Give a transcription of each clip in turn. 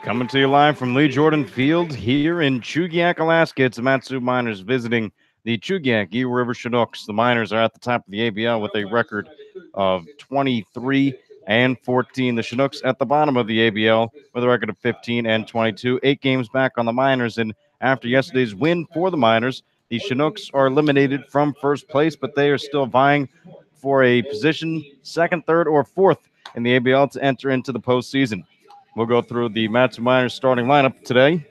Coming to you live from Lee Jordan Field here in Chugiak, Alaska. It's the Matsu Miners visiting the Chugiak-Eagle River Chinooks. The Miners are at the top of the ABL with a record of 23-14. The Chinooks at the bottom of the ABL with a record of 15-22. 8 games back on the Miners, and after yesterday's win for the Miners, the Chinooks are eliminated from first place, but they are still vying for a position second, third, or fourth in the ABL to enter into the postseason. We'll go through the Matsu Miners starting lineup today.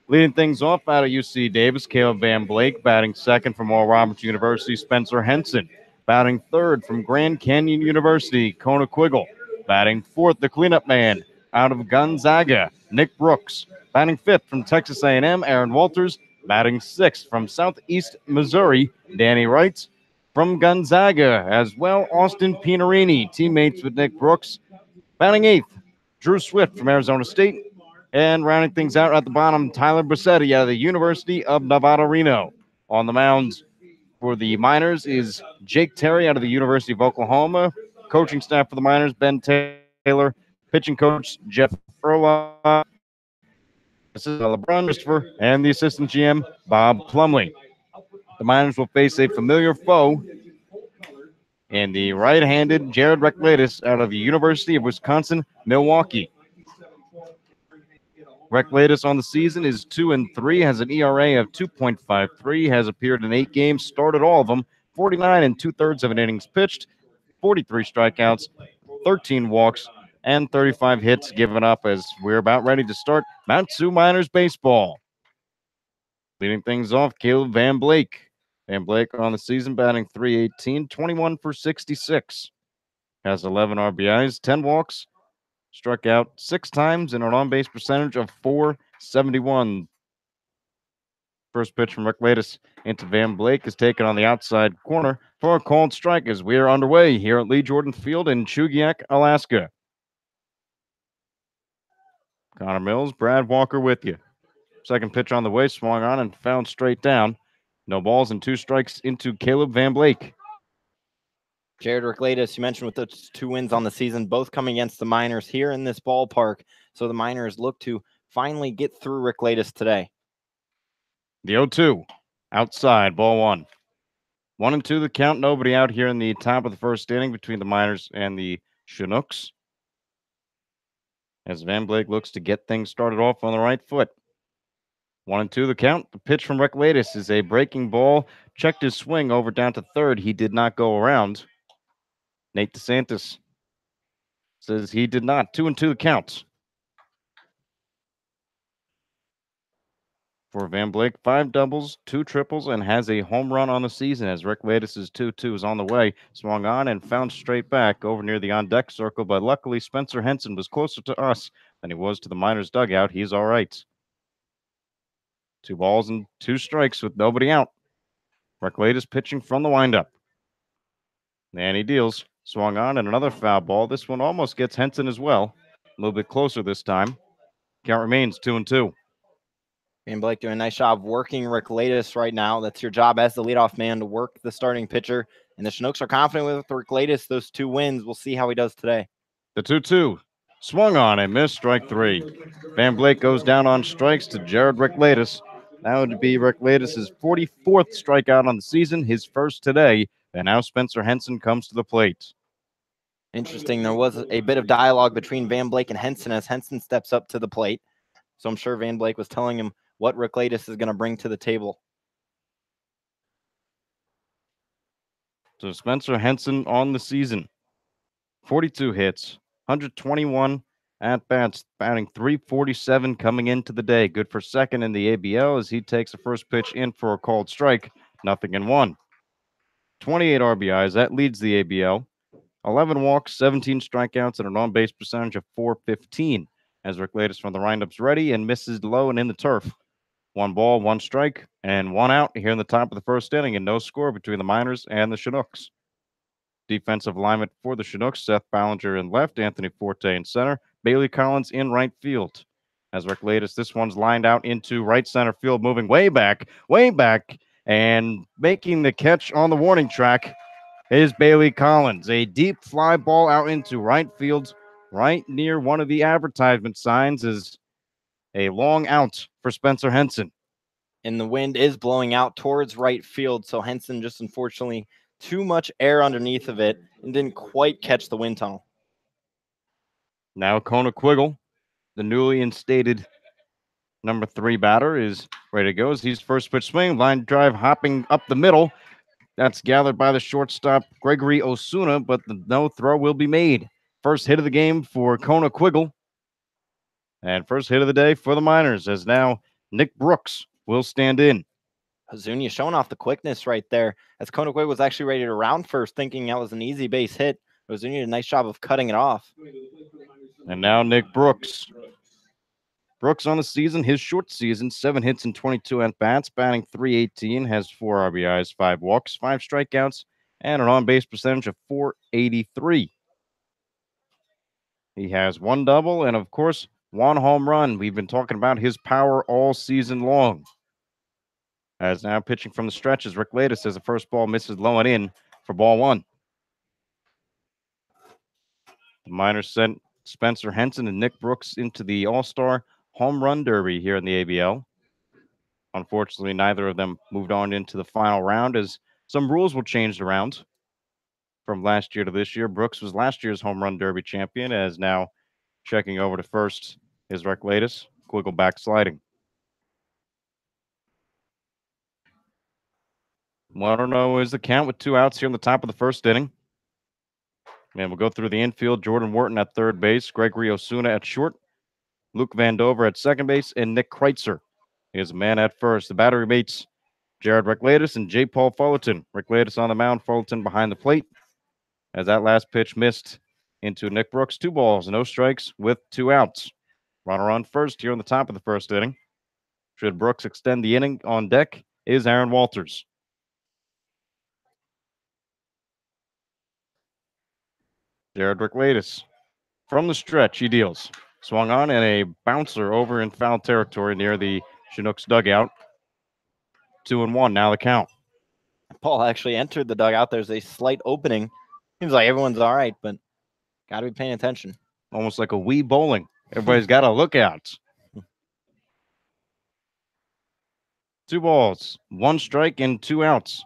Leading things off out of UC Davis, Caleb Van Blake. Batting second from Oral Roberts University, Spencer Henson. Batting third from Grand Canyon University, Chugiak-Eagle. Batting fourth, the cleanup man out of Gonzaga, Nick Brooks. Batting fifth from Texas A&M, Aaron Walters. Batting sixth from Southeast Missouri, Danny Wright. From Gonzaga as well, Austin Pinarini, teammates with Nick Brooks. Batting eighth, Drew Swift from Arizona State. And rounding things out at the bottom, Tyler Bassetti out of the University of Nevada, Reno. On the mound for the Miners is Jake Terry out of the University of Oklahoma. Coaching staff for the Miners, Ben Taylor. Pitching coach, Jeff Furlong. Assistant LeBron Christopher. And the assistant GM, Bob Plumley. The Miners will face a familiar foe in the right-handed Jared Reclatus out of the University of Wisconsin-Milwaukee. Reclatus on the season is 2-3, has an ERA of 2.53, has appeared in 8 games, started all of them, 49 2/3 of an innings pitched, 43 strikeouts, 13 walks, and 35 hits given up as we're about ready to start Matsu Miners baseball. Leading things off, Caleb Van Blake. Van Blake on the season batting .318, 21 for 66. Has 11 RBIs, 10 walks, struck out 6 times, and an on-base percentage of .471. First pitch from Reclatus into Van Blake is taken on the outside corner for a called strike as we are underway here at Lee Jordan Field in Chugiak, Alaska. Connor Mills, Brad Walker with you. Second pitch on the way, swung on and found straight down. No balls and 2 strikes into Caleb Van Blake. Jared Reclatus, you mentioned with those 2 wins on the season, both coming against the Miners here in this ballpark. So the Miners look to finally get through Reclatus today. The 0-2, outside, ball 1. 1-2 the count, nobody out here in the top of the first inning between the Miners and the Chinooks. As Van Blake looks to get things started off on the right foot. 1-2 the count. The pitch from Reclatus is a breaking ball. Checked his swing over down to third. He did not go around. Nate DeSantis says he did not. 2-2 the count. For Van Blake, 5 doubles, 2 triples, and has a home run on the season as Reclatus' 2-2 is on the way. Swung on and found straight back over near the on-deck circle, but luckily Spencer Henson was closer to us than he was to the Miners' dugout. He's all right. 2 balls and 2 strikes with nobody out. Reclatus pitching from the windup. And he deals. Swung on and another foul ball. This one almost gets Henson as well. A little bit closer this time. Count remains 2-2. Van Blake doing a nice job working Reclatus right now. That's your job as the leadoff man, to work the starting pitcher. And the Chinooks are confident with Reclatus. Those 2 wins. We'll see how he does today. The 2-2. Swung on and missed, strike 3. Van Blake goes down on strikes to Jared Reclatus. That would be Reclatus' 44th strikeout on the season, his first today. And now Spencer Henson comes to the plate. Interesting. There was a bit of dialogue between Van Blake and Henson as Henson steps up to the plate. So I'm sure Van Blake was telling him what Reclatus is going to bring to the table. So Spencer Henson on the season. 42 hits, 121 at-bats, batting .347 coming into the day. Good for second in the ABL as he takes the first pitch in for a called strike. 0-1. 28 RBIs. That leads the ABL. 11 walks, 17 strikeouts, and an on-base percentage of .415. As Reclatus from the windup's ready and misses low and in the turf. 1 ball, 1 strike, and 1 out here in the top of the first inning, and no score between the Miners and the Chinooks. Defensive alignment for the Chinooks: Seth Ballinger in left, Anthony Forte in center, Bailey Collins in right field. As Reclatus, this one's lined out into right center field, moving way back, and making the catch on the warning track is Bailey Collins. A deep fly ball out into right field. right near one of the advertisement signs is a long out for Spencer Henson. And the wind is blowing out towards right field, so Henson just unfortunately too much air underneath of it and didn't quite catch the wind tunnel. Now Chugiak-Eagle, the newly instated number 3 batter, is ready to go. As he's first pitch swing, line drive hopping up the middle. That's gathered by the shortstop Gregory Osuna, but no throw will be made. First hit of the game for Chugiak-Eagle. And first hit of the day for the Miners, as now Nick Brooks will stand in. Ozuna showing off the quickness right there, as Chugiak-Eagle was actually ready to round first, thinking that was an easy base hit. Ozuna did a nice job of cutting it off. And now Nick Brooks. Brooks on the season, his short season, 7 hits and 22 at-bats, batting .318, has 4 RBIs, 5 walks, 5 strikeouts, and an on-base percentage of .483. He has 1 double and, of course, 1 home run. We've been talking about his power all season long. As now pitching from the stretches, Rick Latis says the first ball misses low and in for ball 1. The Miners sent Spencer Henson and Nick Brooks into the All-Star Home Run Derby here in the ABL. Unfortunately, neither of them moved on into the final round, as some rules were changed around from last year to this year. Brooks was last year's Home Run Derby champion, as now checking over to first is Rick Latis, Quiggle backsliding. 1-0 is the count with 2 outs here in the top of the first inning. And we'll go through the infield. Jordan Wharton at third base, Gregory Osuna at short, Luke Vandover at second base, and Nick Kreitzer is man at first. The battery mates Jared Reclatus and J. Paul Fullerton. Reclatus on the mound, Fullerton behind the plate. As that last pitch missed into Nick Brooks, 2 balls, no strikes with 2 outs. Runner on first here on the top of the first inning. Should Brooks extend the inning, on deck is Aaron Walters. Jared Reclatus from the stretch, he deals. Swung on and a bouncer over in foul territory near the Chinooks dugout. 2-1 now the count. Paul actually entered the dugout. There's a slight opening. Seems like everyone's all right, but got to be paying attention. Almost like a Wii bowling. Everybody's got to look out. 2 balls, 1 strike, and 2 outs.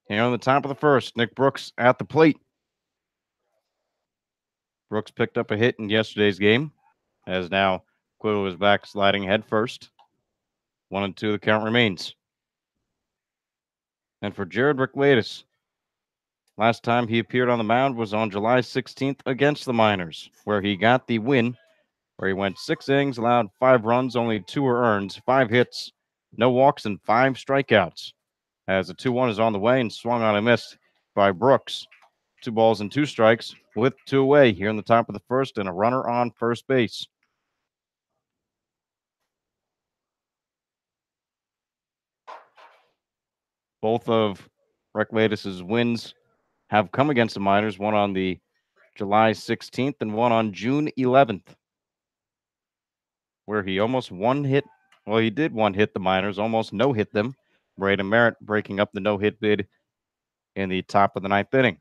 Here on the top of the first, Nick Brooks at the plate. Brooks picked up a hit in yesterday's game, as now Quiggle is back sliding head first. 1-2 the count remains. And for Jared Reclatus, last time he appeared on the mound was on July 16th against the Miners, where he got the win, where he went 6 innings, allowed 5 runs, only 2 were earned, 5 hits, no walks, and 5 strikeouts. As the 2-1 is on the way and swung on and missed by Brooks. 2 balls and 2 strikes with 2 away here in the top of the first and a runner on first base. Both of Reclatus's wins have come against the Miners, one on the July 16th and one on June 11th, where he almost one-hit. Well, he did one-hit the Miners, almost no-hit them. Braden Merritt breaking up the no-hit bid in the top of the 9th inning.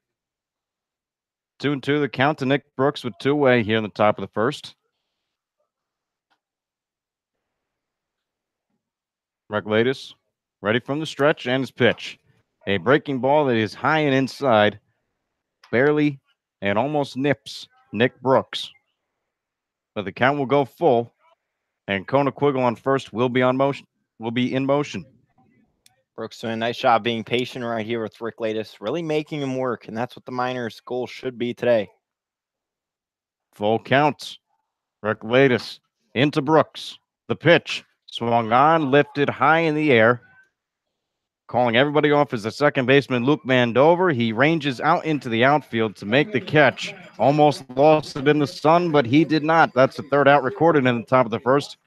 2-2 the count to Nick Brooks with 2 away here in the top of the first. Reclatus ready from the stretch and his pitch. A breaking ball that is high and inside, barely and almost nips Nick Brooks. But the count will go full, and Chugiak-Eagle on first will be in motion. Brooks doing a nice job being patient right here with Rick Latis, really making him work, and that's what the Miners' goal should be today. Full count. Reclatus into Brooks. The pitch swung on, lifted high in the air. Calling everybody off is the second baseman, Luke Vandover. He ranges out into the outfield to make the catch. Almost lost it in the sun, but he did not. That's the 3rd out recorded in the top of the first.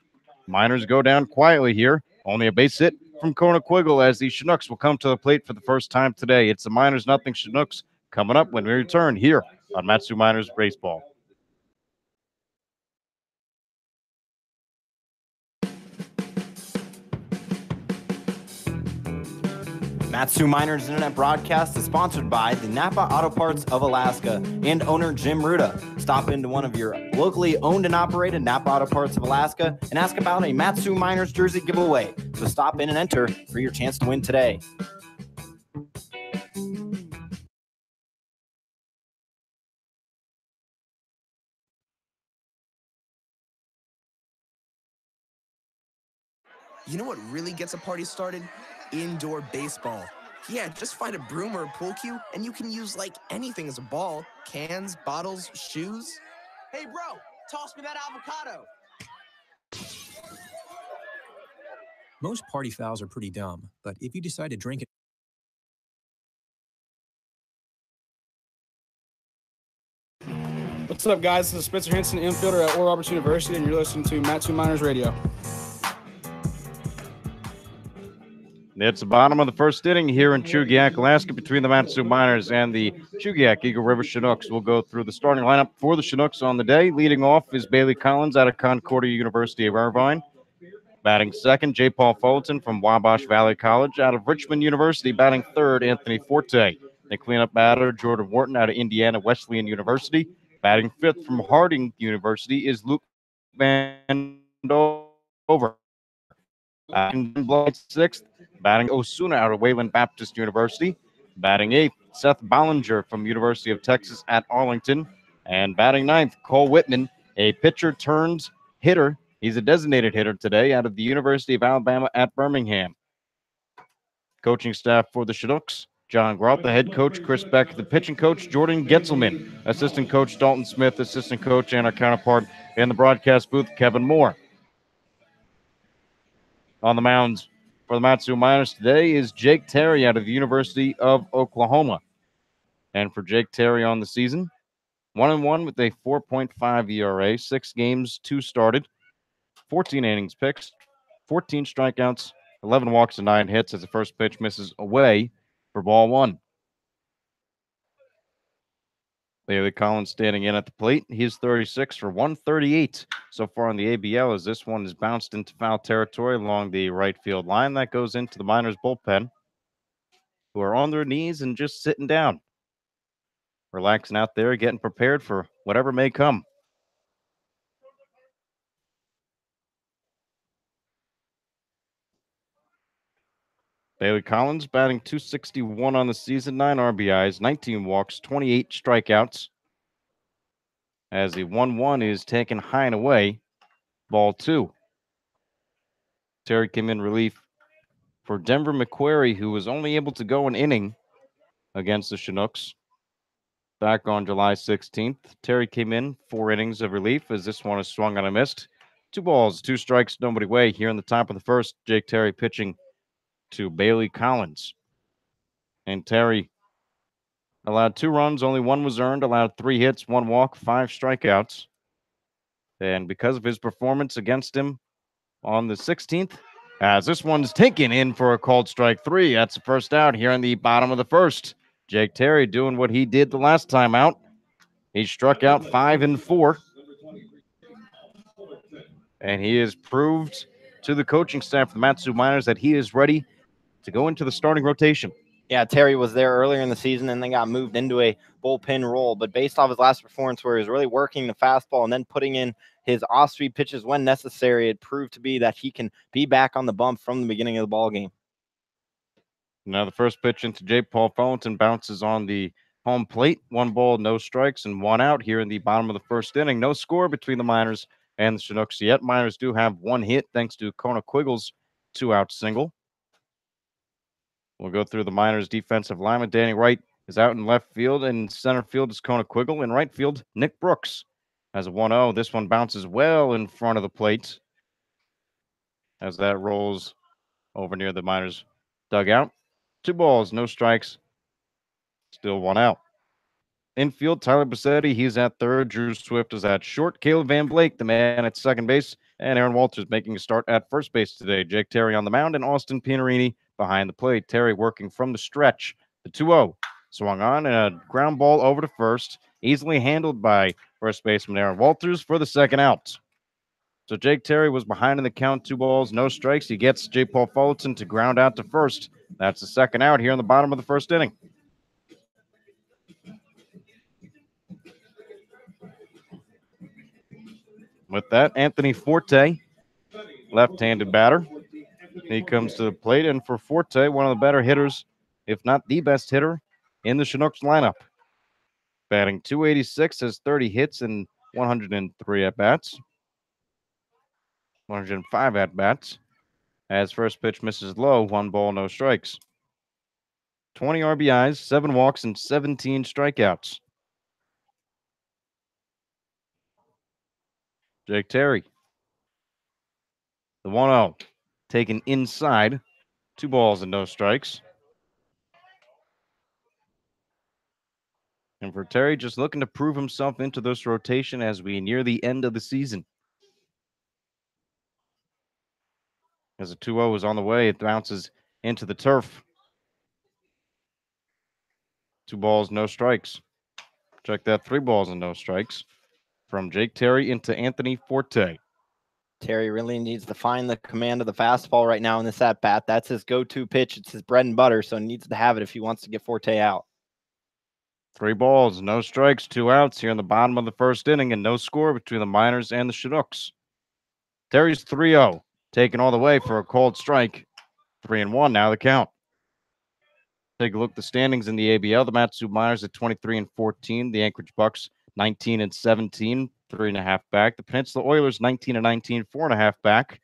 Miners go down quietly here. Only a base hit from Chugiak-Eagle as the Chinooks will come to the plate for the first time today. It's the Miners nothing Chinooks coming up when we return here on Matsu Miners Baseball. Matsu Miners Internet broadcast is sponsored by the Napa Auto Parts of Alaska and owner Jim Ruda. Stop into one of your locally owned and operated Napa Auto Parts of Alaska and ask about a Matsu Miners jersey giveaway. So stop in and enter for your chance to win today. You know what really gets a party started? Indoor baseball. Yeah, just find a broom or a pool cue, and you can use like anything as a ball. Cans, bottles, shoes. Hey, bro, toss me that avocado. Most party fouls are pretty dumb, but if you decide to drink it, What's up, guys? This is Spencer Henson, infielder at Oral Roberts University, and you're listening to Matsu Miners Radio. It's the bottom of the first inning here in Chugiak, Alaska, between the Matsu Miners and the Chugiak-Eagle River Chinooks. We'll go through the starting lineup for the Chinooks on the day. Leading off is Bailey Collins out of Concordia University of Irvine. Batting second, J. Paul Fulton from Wabash Valley College. Out of Richmond University, batting third, Anthony Forte. The cleanup batter, Jordan Wharton out of Indiana Wesleyan University. Batting fifth from Harding University is Luke Vandover. Sixth, batting Osuna out of Wayland Baptist University. Batting eighth, Seth Bollinger from University of Texas at Arlington. And batting ninth, Cole Whitman, a pitcher turned hitter. He's a designated hitter today out of the University of Alabama at Birmingham. Coaching staff for the Chinooks: John Grout, the head coach; Chris Beck, the pitching coach; Jordan Getzelman, assistant coach; Dalton Smith, assistant coach; and our counterpart in the broadcast booth, Kevin Moore. On the mound for the Matsu Miners today is Jake Terry out of the University of Oklahoma. And for Jake Terry on the season, 1-1 with a 4.5 ERA, 6 games, 2 started, 14 innings pitched, 14 strikeouts, 11 walks and 9 hits as the first pitch misses away for ball 1. Bailey Collins standing in at the plate. He's 36 for 138 so far on the ABL, as this one is bounced into foul territory along the right field line. That goes into the Miners bullpen, who are on their knees and just sitting down, relaxing out there, getting prepared for whatever may come. Bailey Collins batting .261 on the season, 9 RBIs, 19 walks, 28 strikeouts. As the 1-1 is taken high and away, ball 2. Terry came in relief for Denver McQuarrie, who was only able to go an inning against the Chinooks back on July 16th. Terry came in 4 innings of relief, as this one is swung on and missed. 2 balls, 2 strikes, nobody away here in the top of the first. Jake Terry pitching to Bailey Collins. And Terry allowed 2 runs, only 1 was earned, allowed 3 hits, 1 walk, 5 strikeouts. And because of his performance against him on the 16th, as this one's taken in for a called strike 3. That's the first out here in the bottom of the first. Jake Terry doing what he did the last time out. He struck out 5 and 4. And he has proved to the coaching staff of the Matsu Miners that he is ready to go into the starting rotation. Yeah, Terry was there earlier in the season and then got moved into a bullpen role. But based off his last performance, where he was really working the fastball and then putting in his off-speed pitches when necessary, it proved to be that he can be back on the bump from the beginning of the ball game. Now the first pitch into J. Paul Fulton bounces on the home plate. 1 ball, no strikes, and 1 out here in the bottom of the first inning. No score between the Miners and the Chinooks yet. Miners do have 1 hit thanks to Chugiak-Eagle's 2-out single. We'll go through the Miners' defensive lineman. Danny Wright is out in left field, and center field is Chugiak-Eagle. In right field, Nick Brooks has a 1-0. This one bounces well in front of the plate as that rolls over near the Miners' dugout. 2 balls, no strikes, still 1 out. Infield, Tyler Bassetti, he's at third. Drew Swift is at short. Caleb Van Blake, the man at second base. And Aaron Walters making a start at first base today. Jake Terry on the mound and Austin Pianarini behind the plate. Terry working from the stretch. The 2-0 swung on and a ground ball over to first. Easily handled by first baseman Aaron Walters for the second out. So Jake Terry was behind in the count. 2 balls, no strikes. He gets J. Paul Fulton to ground out to first That's the second out here in the bottom of the first inning. With that, Anthony Forte, left-handed batter. He comes to the plate, and for Forte, one of the better hitters, if not the best hitter, in the Chinooks lineup. Batting .286, has 30 hits and 103 at-bats. 105 at-bats. As first pitch misses low, 1 ball, no strikes. 20 RBIs, 7 walks, and 17 strikeouts. Jake Terry. The 1-0. Taken inside. 2 balls and no strikes. And for Terry, just looking to prove himself into this rotation as we near the end of the season. As a 2-0 is on the way, it bounces into the turf. 2 balls, no strikes. Check that, 3 balls and no strikes. From Jake Terry into Anthony Forte. Terry really needs to find the command of the fastball right now in this at-bat. That's his go-to pitch. It's his bread and butter, so he needs to have it if he wants to get Forte out. 3 balls, no strikes, 2 outs here in the bottom of the first inning, and no score between the Miners and the Chinooks. Terry's 3-0, taken all the way for a called strike. 3-1 now the count. Take a look at the standings in the ABL. The Matsu Miners at 23-14. The Anchorage Bucks 19-17, 3.5 back. The Peninsula Oilers 19-19, 4.5 back.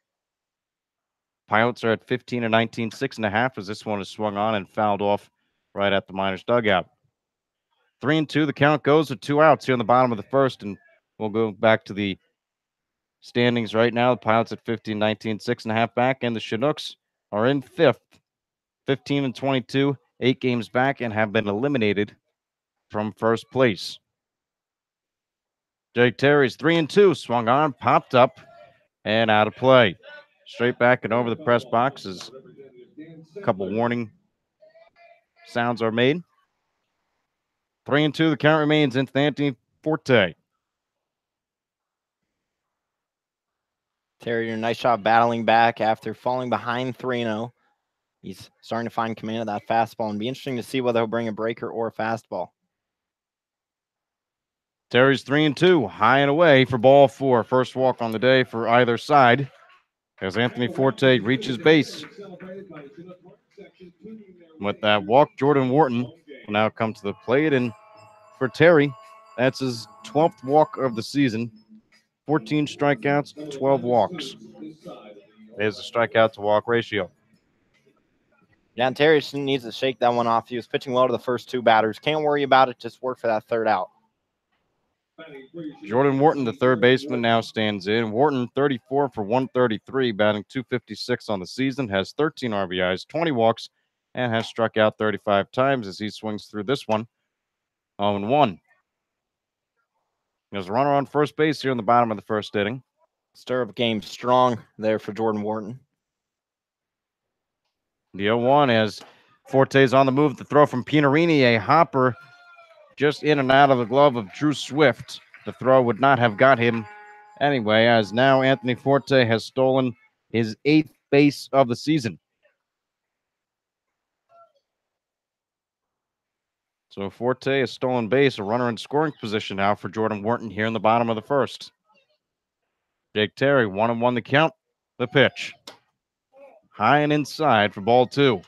Pilots are at 15-19, 6.5, as this one is swung on and fouled off right at the Miners dugout. 3-2, the count goes with 2 outs here in the bottom of the first, and we'll go back to the standings right now. The Pilots at 15-19, 6.5 back, and the Chinooks are in fifth, 15-22, 8 games back, and have been eliminated from first place. Jake Terry's 3-2, swung on, popped up, and out of play. Straight back and over the press box as a couple warning sounds are made. 3-2, the count remains into Anthony Forte. Terry, a nice job battling back after falling behind 3-0. He's starting to find command of that fastball, and be interesting to see whether he'll bring a breaker or a fastball. Terry's 3-2, high and away for ball 4. First walk on the day for either side as Anthony Forte reaches base. With that walk, Jordan Wharton will now come to the plate, and for Terry, that's his 12th walk of the season. 14 strikeouts, 12 walks. There's a strikeout to walk ratio. Yeah, and Terry needs to shake that one off. He was pitching well to the first 2 batters. Can't worry about it. Just work for that 3rd out. Jordan Wharton, the third baseman, now stands in. Wharton, 34 for 133, batting .256 on the season, has 13 RBIs, 20 walks, and has struck out 35 times as he swings through this one. 0-1. There's a runner on first base here in the bottom of the first inning. Stir-up game strong there for Jordan Wharton. The 0-1 as Forte's on the move to throw from Pinarini, a hopper just in and out of the glove of Drew Swift. The throw would not have got him anyway, as now Anthony Forte has stolen his 8th base of the season. So Forte has stolen base, a runner in scoring position now for Jordan Wharton here in the bottom of the first. Jake Terry, 1-1 the count. The pitch. High and inside for ball 2.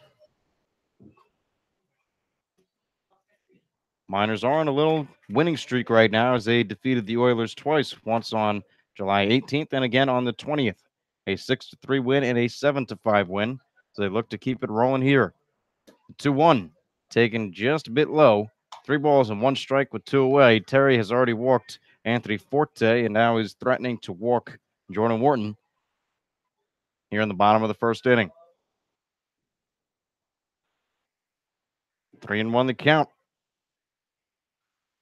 Miners are on a little winning streak right now as they defeated the Oilers twice, once on July 18th and again on the 20th. A 6-3 win and a 7-5 win. So they look to keep it rolling here. 2-1, taken just a bit low. 3 balls and 1 strike with 2 away. Terry has already walked Anthony Forte and now is threatening to walk Jordan Wharton here in the bottom of the first inning. 3-1 the count.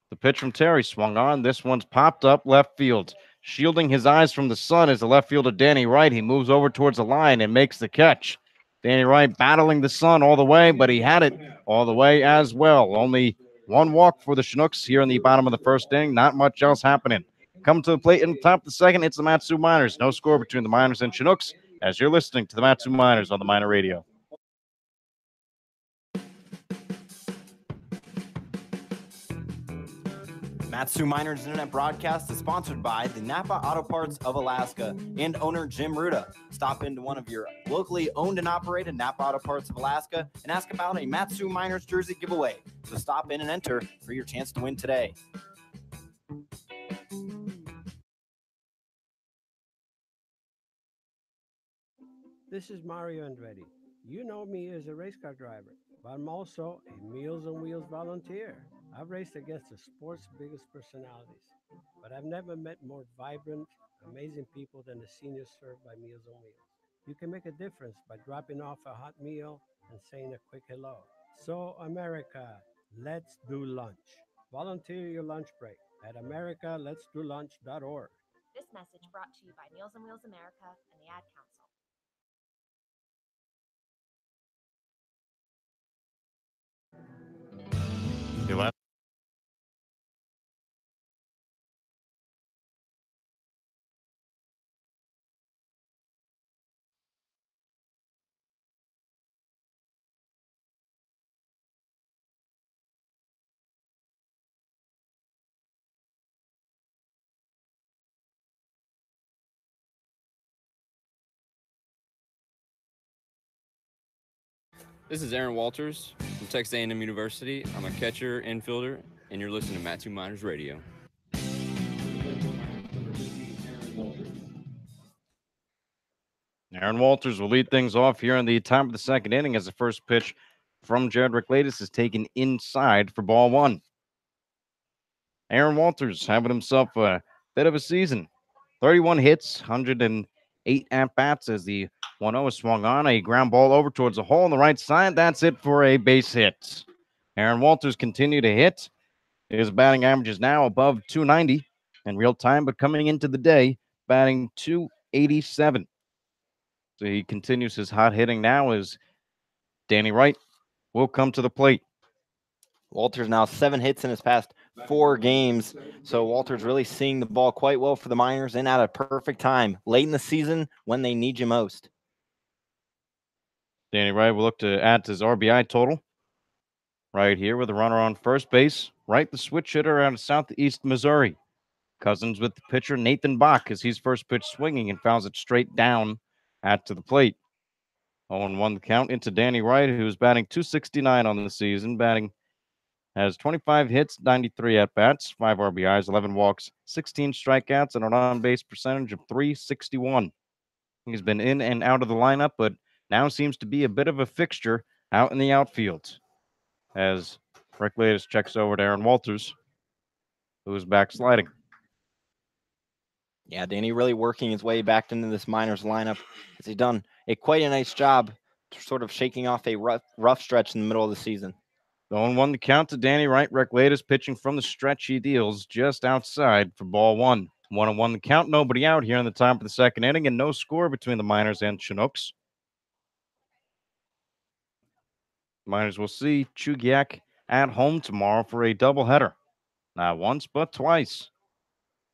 The pitch from Terry swung on. This one's popped up left field. Shielding his eyes from the sun is the left fielder Danny Wright. He moves over towards the line and makes the catch. Danny Wright battling the sun all the way, but he had it all the way as well. Only 1 walk for the Chinooks here in the bottom of the first inning. Not much else happening. Come to the plate in the top of the second. It's the Matsu Miners. No score between the Miners and Chinooks as you're listening to the Matsu Miners on the Miner Radio. Matsu Miners Internet broadcast is sponsored by the Napa Auto Parts of Alaska and owner Jim Ruda. Stop into one of your locally owned and operated Napa Auto Parts of Alaska and ask about a Matsu Miners jersey giveaway. So stop in and enter for your chance to win today. This is Mario Andretti. You know me as a race car driver, but I'm also a Meals on Wheels volunteer. I've raced against the sport's biggest personalities, but I've never met more vibrant, amazing people than the seniors served by Meals on Wheels. You can make a difference by dropping off a hot meal and saying a quick hello. So, America, let's do lunch. Volunteer your lunch break at americaletsdolunch.org. This message brought to you by Meals on Wheels America and the Ad Council. This is Aaron Walters from Texas A&M University. I'm a catcher, infielder, and you're listening to Matsu Miners Radio. Aaron Walters will lead things off here in the top of the second inning as the first pitch from Jared Reclatus is taken inside for ball one. Aaron Walters having himself a bit of a season. 31 hits, 108 at-bats as the 1-0 is swung on. A ground ball over towards the hole on the right side. That's it for a base hit. Aaron Walters continued to hit. His batting average is now above 290 in real time, but coming into the day, batting 287. So he continues his hot hitting now as Danny Wright will come to the plate. Walters now 7 hits in his past 4 games. So Walters really seeing the ball quite well for the Miners and at a perfect time, late in the season when they need you most. Danny Wright will look to add to his RBI total right here with a runner on first base. Wright, the switch hitter out of Southeast Missouri. Cousins with the pitcher Nathan Bach as he's first pitch swinging and fouls it straight down to the plate. 0-1 the count into Danny Wright, who's batting .269 on the season. Has 25 hits, 93 at-bats, 5 RBIs, 11 walks, 16 strikeouts, and an on-base percentage of .361. He's been in and out of the lineup, but now seems to be a bit of a fixture out in the outfield. As Reclatus checks over to Aaron Walters, who's backsliding. Yeah, Danny really working his way back into this Miners lineup. He's done quite a nice job sort of shaking off a rough stretch in the middle of the season. 0-1 the count to Danny Wright. Reclatus pitching from the stretch he deals just outside for ball one. 1-1 the count. Nobody out here in the top of the second inning and no score between the Miners and Chinooks. Miners will see Chugiak at home tomorrow for a doubleheader. Not once, but twice.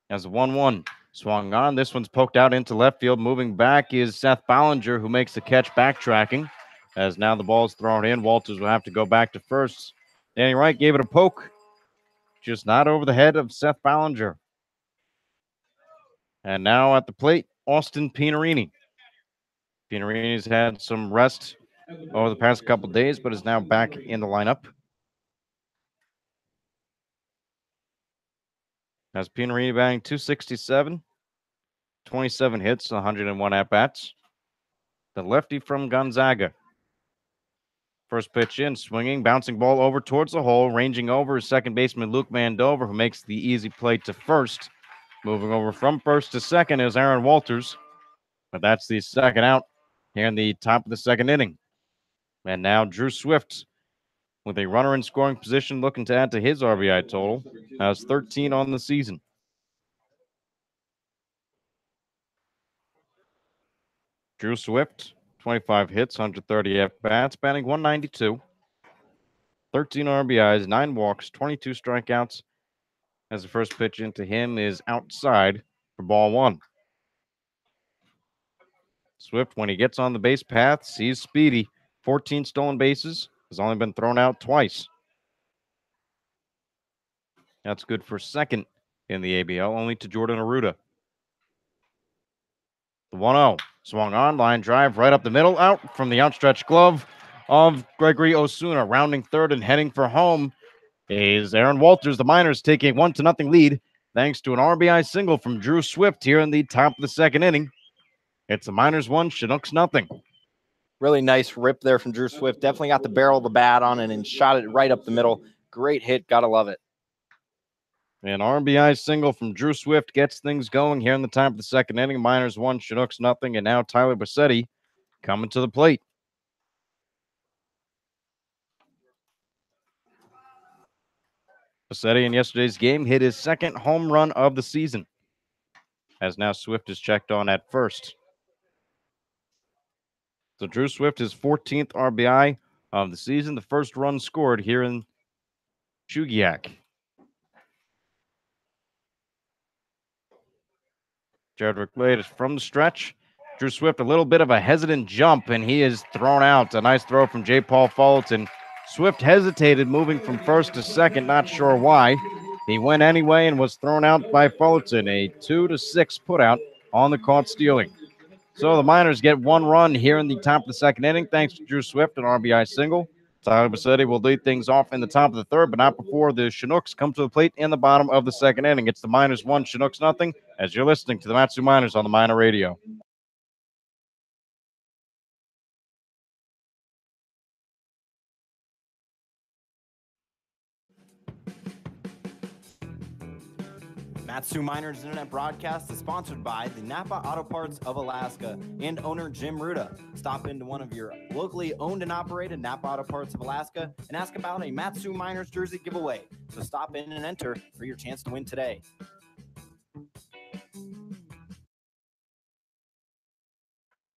As a 1-1 swung on. This one's poked out into left field. Moving back is Seth Ballinger, who makes the catch backtracking. As now the ball is thrown in, Walters will have to go back to first. Danny Wright gave it a poke, just not over the head of Seth Ballinger. And now at the plate, Austin Pinarini. Pinarini's had some rest over the past couple days, but is now back in the lineup. As Pinarini batting .267, 27 hits, 101 at-bats. The lefty from Gonzaga. First pitch in, swinging, bouncing ball over towards the hole, ranging over is second baseman Luke Mandover, who makes the easy play to first. Moving over from first to second is Aaron Walters, but that's the second out here in the top of the second inning. And now Drew Swift with a runner in scoring position looking to add to his RBI total. Has 13 on the season. Drew Swift, 25 hits, 130 at-bats, batting .192. 13 RBIs, 9 walks, 22 strikeouts. As the first pitch into him is outside for ball one. Swift, when he gets on the base path, he's speedy. 14 stolen bases, has only been thrown out twice. That's good for second in the ABL, only to Jordan Arruda. The 1-0 swung on, line drive right up the middle, out from the outstretched glove of Gregory Osuna. Rounding third and heading for home is Aaron Walters. The Miners take a 1-0 lead thanks to an RBI single from Drew Swift here in the top of the second inning. It's the Miners 1, Chinooks 0. Really nice rip there from Drew Swift. Definitely got the barrel of the bat on it and shot it right up the middle. Great hit. Gotta love it. An RBI single from Drew Swift gets things going here in the top of the second inning. Miners 1, Chinooks 0, and now Tyler Bassetti coming to the plate. Bassetti in yesterday's game hit his second home run of the season, as now Swift is checked on at first. So Drew Swift, his 14th RBI of the season, the first run scored here in Chugiak. Jared McLeod is from the stretch. Drew Swift, a little bit of a hesitant jump, and he is thrown out. A nice throw from J. Paul Fullerton. Swift hesitated moving from first to second, not sure why. He went anyway and was thrown out by Fullerton. A 2-6 putout on the caught stealing. So the Miners get one run here in the top of the second inning, thanks to Drew Swift, an RBI single. Tyler Bassetti will lead things off in the top of the third, but not before the Chinooks come to the plate in the bottom of the second inning. It's the Miners 1, Chinooks 0, as you're listening to the Matsu Miners on the Miner Radio. Matsu Miners Internet Broadcast is sponsored by the Napa Auto Parts of Alaska and owner Jim Ruda. Stop into one of your locally owned and operated Napa Auto Parts of Alaska and ask about a Matsu Miners jersey giveaway. So stop in and enter for your chance to win today.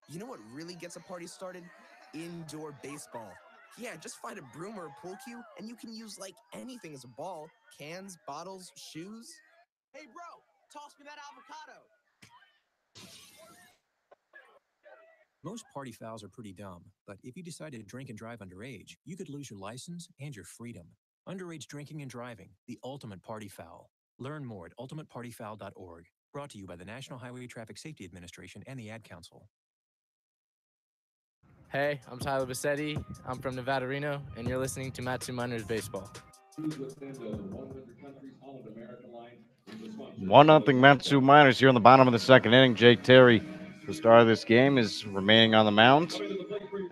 You know what really gets a party started? Indoor baseball. Yeah, just find a broom or a pool cue, and you can use like anything as a ball. Cans, bottles, shoes. Hey, bro, toss me that avocado. Most party fouls are pretty dumb, but if you decide to drink and drive underage, you could lose your license and your freedom. Underage drinking and driving, the ultimate party foul. Learn more at ultimatepartyfoul.org. Brought to you by the National Highway Traffic Safety Administration and the Ad Council. Hey, I'm Tyler Bassetti. I'm from Nevada, Reno, and you're listening to Matsu Miners Baseball. 1-0 Matsu Miners here in the bottom of the second inning. Jake Terry, the star of this game, is remaining on the mound.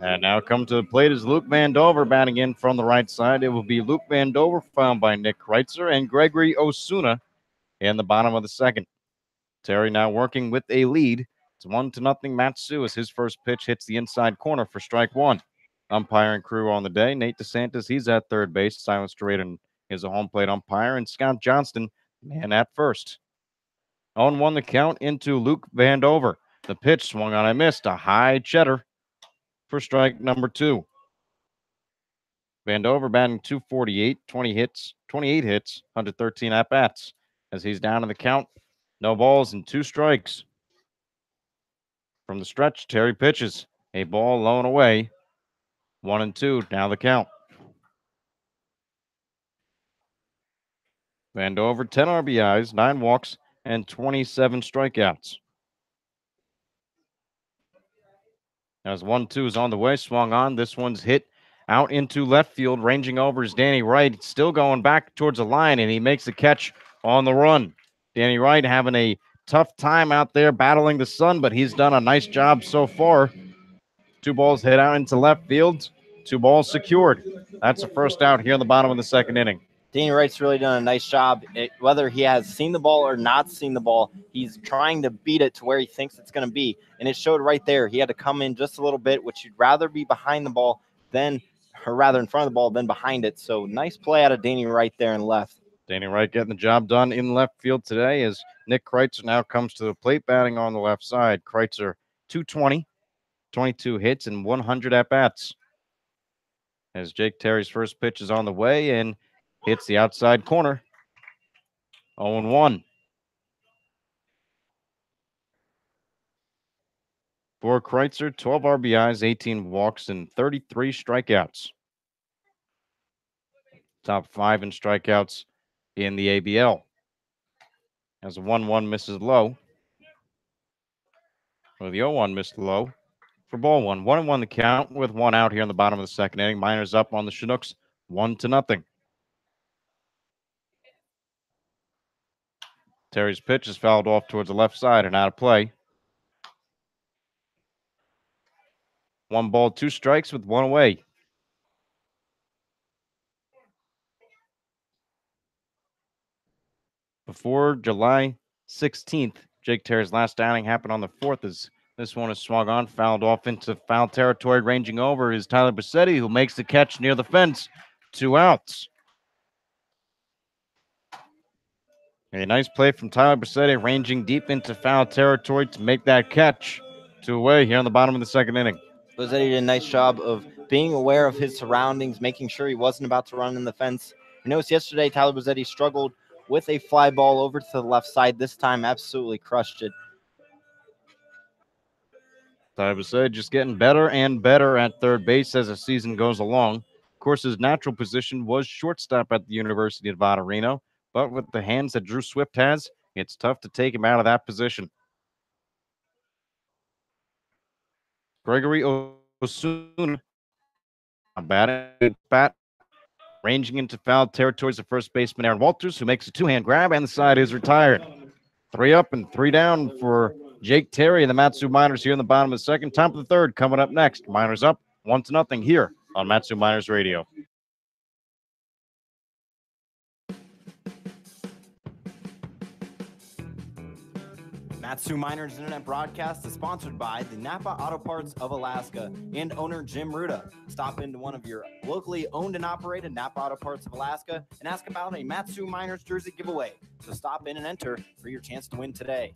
And now come to the plate is Luke Vandover batting in from the right side. It will be Luke Vandover, found by Nick Kreitzer, and Gregory Osuna in the bottom of the second. Terry now working with a lead. It's 1-0 Matsu as his first pitch hits the inside corner for strike one. Umpiring crew on the day, Nate DeSantis, he's at third base. Silence Drayton is a home plate umpire, and Scott Johnston, man at first. 0-1 the count into Luke Vandover. The pitch swung on, I missed. A high cheddar for strike number two. Vandover batting .248, 28 hits, 113 at-bats. As he's down in the count, no balls and 2 strikes. From the stretch, Terry pitches. A ball low and away. 1-2, now the count. Vandover, 10 RBIs, 9 walks, and 27 strikeouts. As 1-2 is on the way, swung on. This one's hit out into left field. Ranging over is Danny Wright, still going back towards the line, and he makes the catch on the run. Danny Wright having a tough time out there battling the sun, but he's done a nice job so far. 2 balls hit out into left field, 2 balls secured. That's the first out here in the bottom of the second inning. Danny Wright's really done a nice job. Whether he has seen the ball or not seen the ball, he's trying to beat it to where he thinks it's going to be. And it showed right there. He had to come in just a little bit, which you'd rather be behind the ball than, or rather in front of the ball than behind it. So nice play out of Danny Wright there in left. Danny Wright getting the job done in left field today as Nick Kreitzer now comes to the plate batting on the left side. Kreitzer, 220, 22 hits, and 100 at-bats. As Jake Terry's first pitch is on the way and hits the outside corner. 0-1. For Kreitzer, 12 RBIs, 18 walks, and 33 strikeouts. Top 5 in strikeouts in the ABL. As a 1-1 misses low. Well, the 0-1 missed low for ball one. 1-1 the count with one out here in the bottom of the second inning. Miners up on the Chinooks 1-0. Terry's pitch is fouled off towards the left side and out of play. 1 ball, 2 strikes with 1 away. Before July 16th, Jake Terry's last outing happened on the 4th as this one is swung on, fouled off into foul territory. Ranging over is Tyler Bassetti, who makes the catch near the fence. 2 outs. A nice play from Tyler Bassetti, ranging deep into foul territory to make that catch. 2 away here on the bottom of the second inning. Bassetti did a nice job of being aware of his surroundings, making sure he wasn't about to run in the fence. I noticed yesterday Tyler Bassetti struggled with a fly ball over to the left side. This time, absolutely crushed it. Tyler Bassetti just getting better and better at third base as the season goes along. Of course, his natural position was shortstop at the University of Nevada, Reno, but with the hands that Drew Swift has, it's tough to take him out of that position. Gregory Osuna, a bat, ranging into foul territories of first baseman Aaron Walters, who makes a 2-hand grab, and the side is retired. 3 up and 3 down for Jake Terry and the Matsu Miners here in the bottom of the second. Top of the third coming up next. Miners up 1-0 here on Matsu Miners Radio. Matsu Miners Internet broadcast is sponsored by the Napa Auto Parts of Alaska and owner Jim Ruda. Stop into one of your locally owned and operated Napa Auto Parts of Alaska and ask about a Matsu Miners jersey giveaway. So stop in and enter for your chance to win today.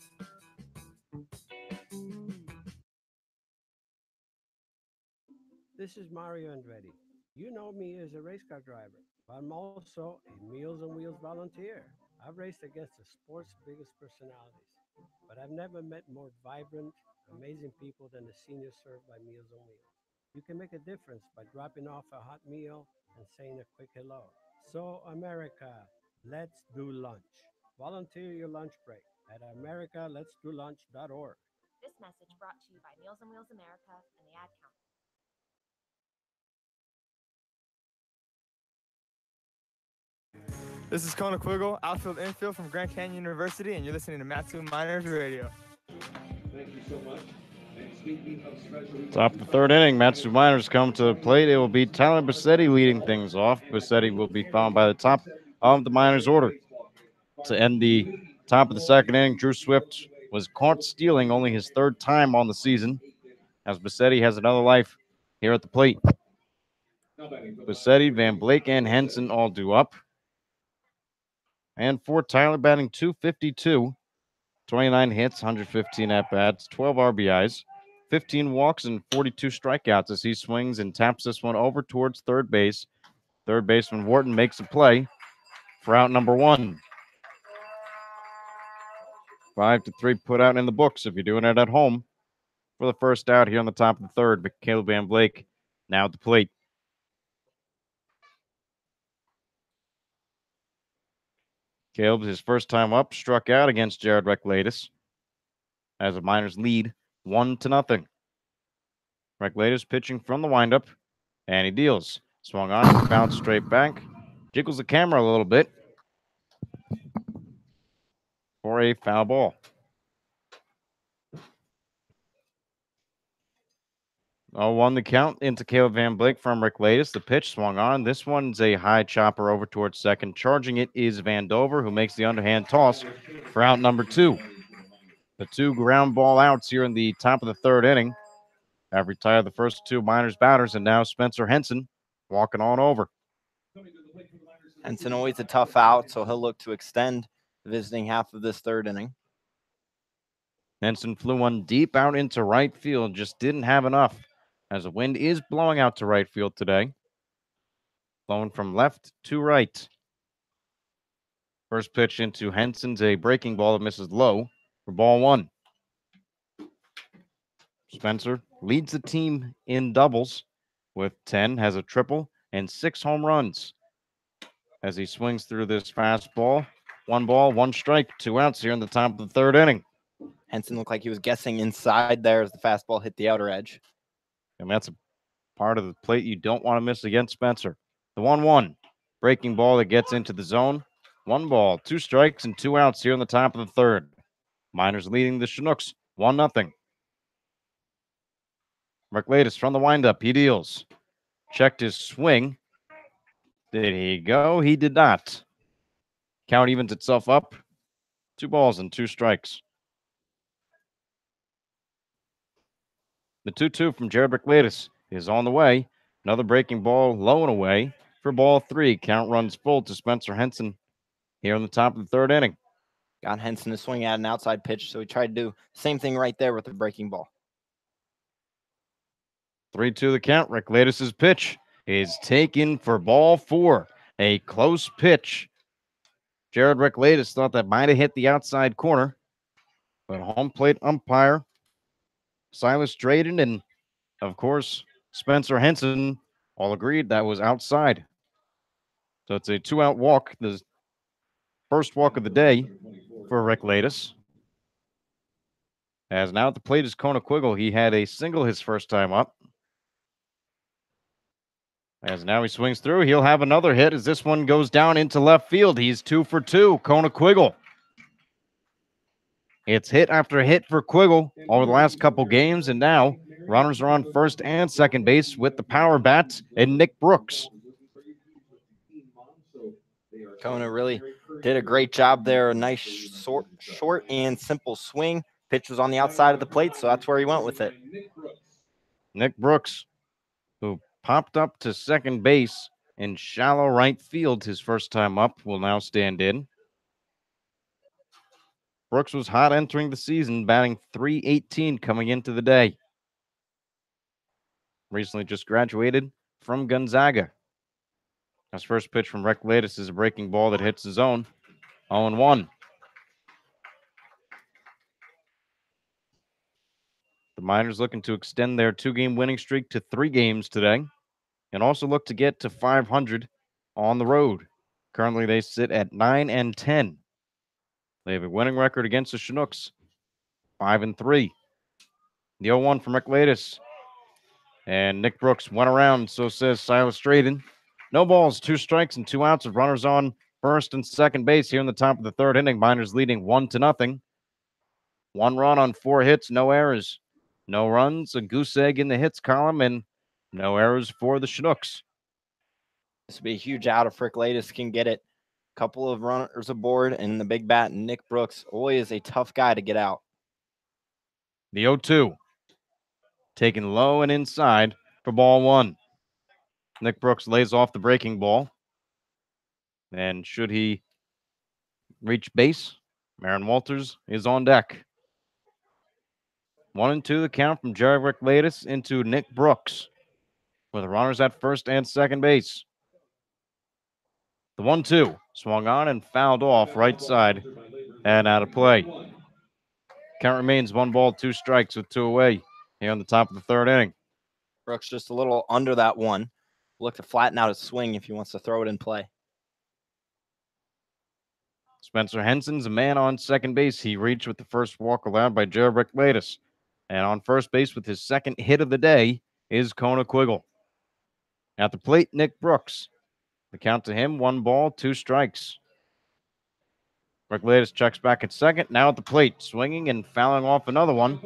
This is Mario Andretti. You know me as a race car driver, but I'm also a Meals on Wheels volunteer. I've raced against the sport's biggest personalities, but I've never met more vibrant, amazing people than the seniors served by Meals on Wheels. You can make a difference by dropping off a hot meal and saying a quick hello. So, America, let's do lunch. Volunteer your lunch break at americaletsdolunch.org. This message brought to you by Meals on Wheels America and the Ad Council. This is Chugiak-Eagle, outfield infield from Grand Canyon University, and you're listening to Matsu Miners Radio. Thank you so much. Top of the third inning, Matsu Miners come to the plate. It will be Tyler Bassetti leading things off. Bassetti will be found by the top of the Miners order. To end the top of the second inning, Drew Swift was caught stealing only his 3rd time on the season, as Bassetti has another life here at the plate. Bassetti, Van Blake, and Henson all due up. And for Tyler, batting .252, 29 hits, 115 at-bats, 12 RBIs, 15 walks, and 42 strikeouts as he swings and taps this one over towards third base. Third baseman Wharton makes a play for out number 1. 5-3 put out in the books if you're doing it at home for the first out here on the top of the third. But Caleb Van Blake now at the plate. Caleb, his first time up, struck out against Jared Reclatus as the Miners lead 1-0. Reclatus pitching from the windup, and he deals. Swung on, bounced straight back, jiggles the camera a little bit for a foul ball. 0-1 the count into Caleb Van Blake from Reclatus. The pitch swung on. This one's a high chopper over towards second. Charging it is Vandover, who makes the underhand toss for out number 2. The 2 ground ball outs here in the top of the third inning have retired the first 2 Miners batters, and now Spencer Henson walking on over. Henson always a tough out, so he'll look to extend the visiting half of this third inning. Henson flew one deep out into right field, just didn't have enough as the wind is blowing out to right field today. Blowing from left to right. First pitch into Henson's a breaking ball that misses low for ball 1. Spencer leads the team in doubles with 10, has a triple and 6 home runs. as he swings through this fastball. 1 ball, 1 strike, 2 outs here in the top of the 3rd inning. Henson looked like he was guessing inside there as the fastball hit the outer edge. And that's a part of the plate you don't want to miss against Spencer. The 1-1 breaking ball that gets into the zone. 1 ball, 2 strikes, and 2 outs here in the top of the 3rd. Miners leading the Chinooks 1-0. Merklatis from the windup. He deals. Checked his swing. Did he go? He did not. Count evens itself up. 2 balls and 2 strikes. The 2-2 from Jared Merklatis is on the way. Another breaking ball low and away for ball 3. Count runs full to Spencer Henson here in the top of the 3rd inning. Got Henson to swing at an outside pitch, so he tried to do the same thing right there with the breaking ball. 3-2 the count. Merklatis' pitch is taken for ball 4. A close pitch. Jared Merklatis thought that might have hit the outside corner, but home plate umpire Silas Drayden and, of course, Spencer Henson all agreed that was outside. So it's a 2-out walk, the first walk of the day for Merklatis. As now at the plate is Chugiak-Eagle. He had a single his first time up. As now he swings through, he'll have another hit as this one goes down into left field. He's 2 for 2, Chugiak-Eagle. It's hit after hit for Quiggle over the last couple games, and now runners are on first and second base with the power bat and Nick Brooks. Kona really did a great job there. A nice short and simple swing. Pitch was on the outside of the plate, so that's where he went with it. Nick Brooks, who popped up to second base in shallow right field his first time up, will now stand in. Brooks was hot entering the season, batting .318 coming into the day. Recently just graduated from Gonzaga. His first pitch from Merklatis is a breaking ball that hits the zone. 0-1. The Miners looking to extend their 2-game winning streak to 3 games today and also look to get to 500 on the road. Currently, they sit at 9-10. They have a winning record against the Chinooks, 5-3. The 0-1 from Merklatis. And Nick Brooks went around, so says Silas Drayden. No balls, 2 strikes, and 2 outs with runners on first and second base here in the top of the 3rd inning. Miners leading 1-0. 1 run on 4 hits, no errors. No runs, a goose egg in the hits column, and no errors for the Chinooks. This would be a huge out if Merklatis can get it. Couple of runners aboard, and the big bat, Nick Brooks, always a tough guy to get out. The 0-2. Taken low and inside for ball 1. Nick Brooks lays off the breaking ball. And should he reach base, Aaron Walters is on deck. 1-2 the count from Jared Merklatis into Nick Brooks with runners at first and second base. The 1-2 swung on and fouled off right side and out of play. Count remains 1 ball, 2 strikes with 2 away here on the top of the 3rd inning. Brooks just a little under that one. Look to flatten out his swing if he wants to throw it in play. Spencer Henson's a man on second base. He reached with the first walk allowed by Jared Merklatis. And on first base with his second hit of the day is Chugiak-Eagle. At the plate, Nick Brooks. The count to him, 1 ball, 2 strikes. Merklatis checks back at second. Now at the plate, swinging and fouling off another one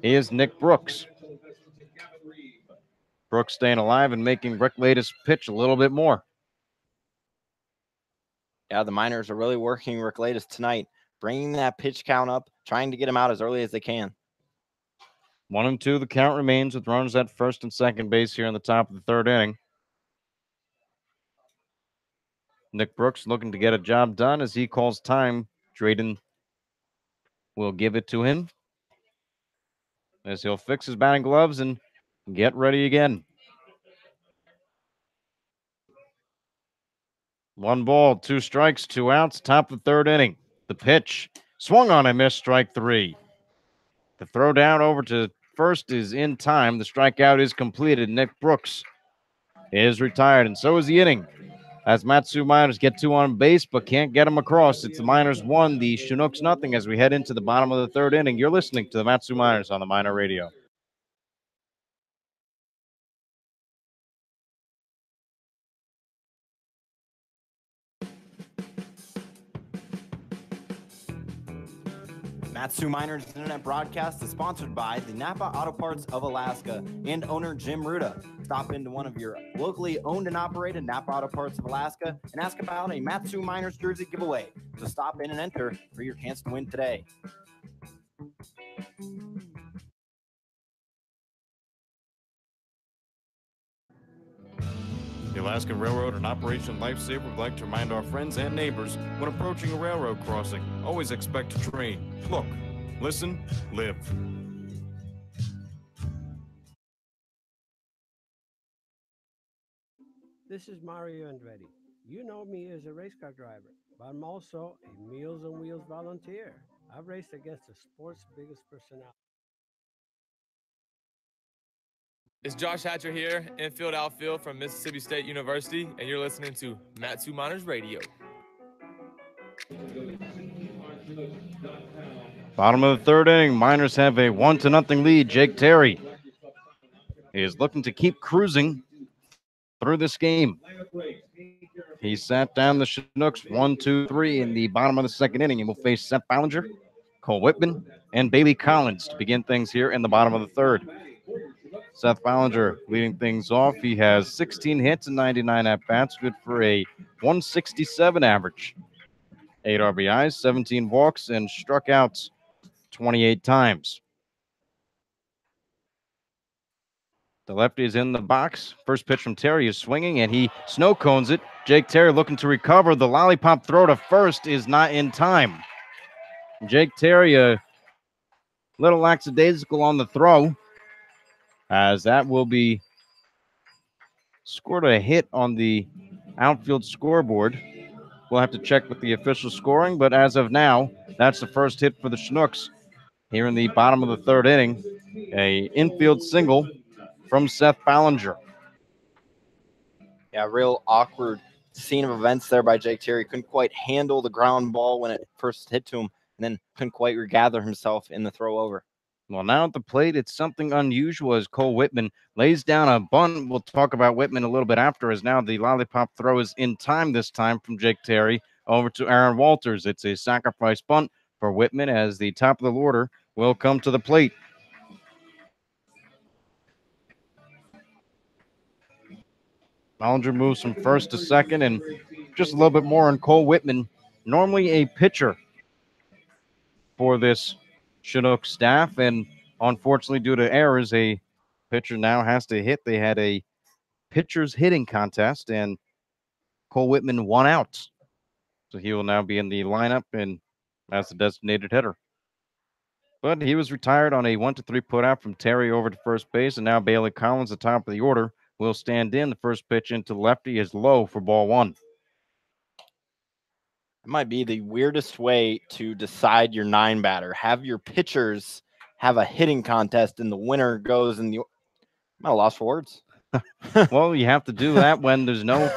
is Nick Brooks. Brooks staying alive and making Merklatis pitch a little bit more. Yeah, the Miners are really working Merklatis tonight, bringing that pitch count up, trying to get him out as early as they can. 1-2 the count remains with runners at first and second base here in the top of the 3rd inning. Nick Brooks looking to get a job done as he calls time. Drayden will give it to him as he'll fix his batting gloves and get ready again. 1 ball, 2 strikes, 2 outs, top of the 3rd inning. The pitch swung on and missed, strike 3. The throw down over to first is in time. The strikeout is completed. Nick Brooks is retired, and so is the inning. as Matsu Miners get 2 on base but can't get them across. It's the Miners 1, the Chinooks nothing as we head into the bottom of the third inning. You're listening to the Matsu Miners on the Miner Radio. Matsu Miners Internet broadcast is sponsored by the Napa Auto Parts of Alaska and owner Jim Ruda. Stop into one of your locally owned and operated Napa Auto Parts of Alaska and ask about a Matsu Miners jersey giveaway. So stop in and enter for your chance to win today. The Alaskan Railroad and Operation Lifesaver would like to remind our friends and neighbors when approaching a railroad crossing, always expect a train. Look, listen, live. This is Mario Andretti. You know me as a race car driver, but I'm also a Meals on Wheels volunteer. I've raced against the sport's biggest personality. It's Josh Hatcher here, infield outfield from Mississippi State University, and you're listening to Matsu Miners Radio. Bottom of the third inning, Miners have a 1-0 lead. Jake Terry is looking to keep cruising through this game. He sat down the Chinooks 1-2-3 in the bottom of the second inning, and will face Seth Ballinger, Cole Whitman, and Bailey Collins to begin things here in the bottom of the third. Seth Ballinger leading things off. He has 16 hits and 99 at-bats, good for a 167 average. 8 RBIs, 17 walks, and struck out 28 times. The lefty is in the box. First pitch from Terry is swinging, and he snow cones it. Jake Terry looking to recover. The lollipop throw to first is not in time. Jake Terry, a little lackadaisical on the throw, as that will be scored a hit on the outfield scoreboard. We'll have to check with the official scoring, but as of now, that's the first hit for the Chinooks here in the bottom of the third inning. A infield single from Seth Ballinger. Yeah, real awkward scene of events there by Jake Terry. Couldn't quite handle the ground ball when it first hit to him, and then couldn't quite regather himself in the throw over. Well, now at the plate, it's something unusual as Cole Whitman lays down a bunt. We'll talk about Whitman a little bit after, as now the lollipop throw is in time this time from Jake Terry over to Aaron Walters. It's a sacrifice bunt for Whitman as the top of the order will come to the plate. Ballinger moves from first to second, and just a little bit more on Cole Whitman, normally a pitcher for this Chinook staff, and unfortunately due to errors, a pitcher now has to hit. They had a pitcher's hitting contest, and Cole Whitman won out. So he will now be in the lineup and as the designated hitter. But he was retired on a 1-3 putout from Terry over to first base, and now Bailey Collins, the top of the order, will stand in. The first pitch into lefty is low for ball one. It might be the weirdest way to decide your 9-batter. Have your pitchers have a hitting contest, and the winner goes in the. I'm at a loss for words. Well, you have to do that when there's no,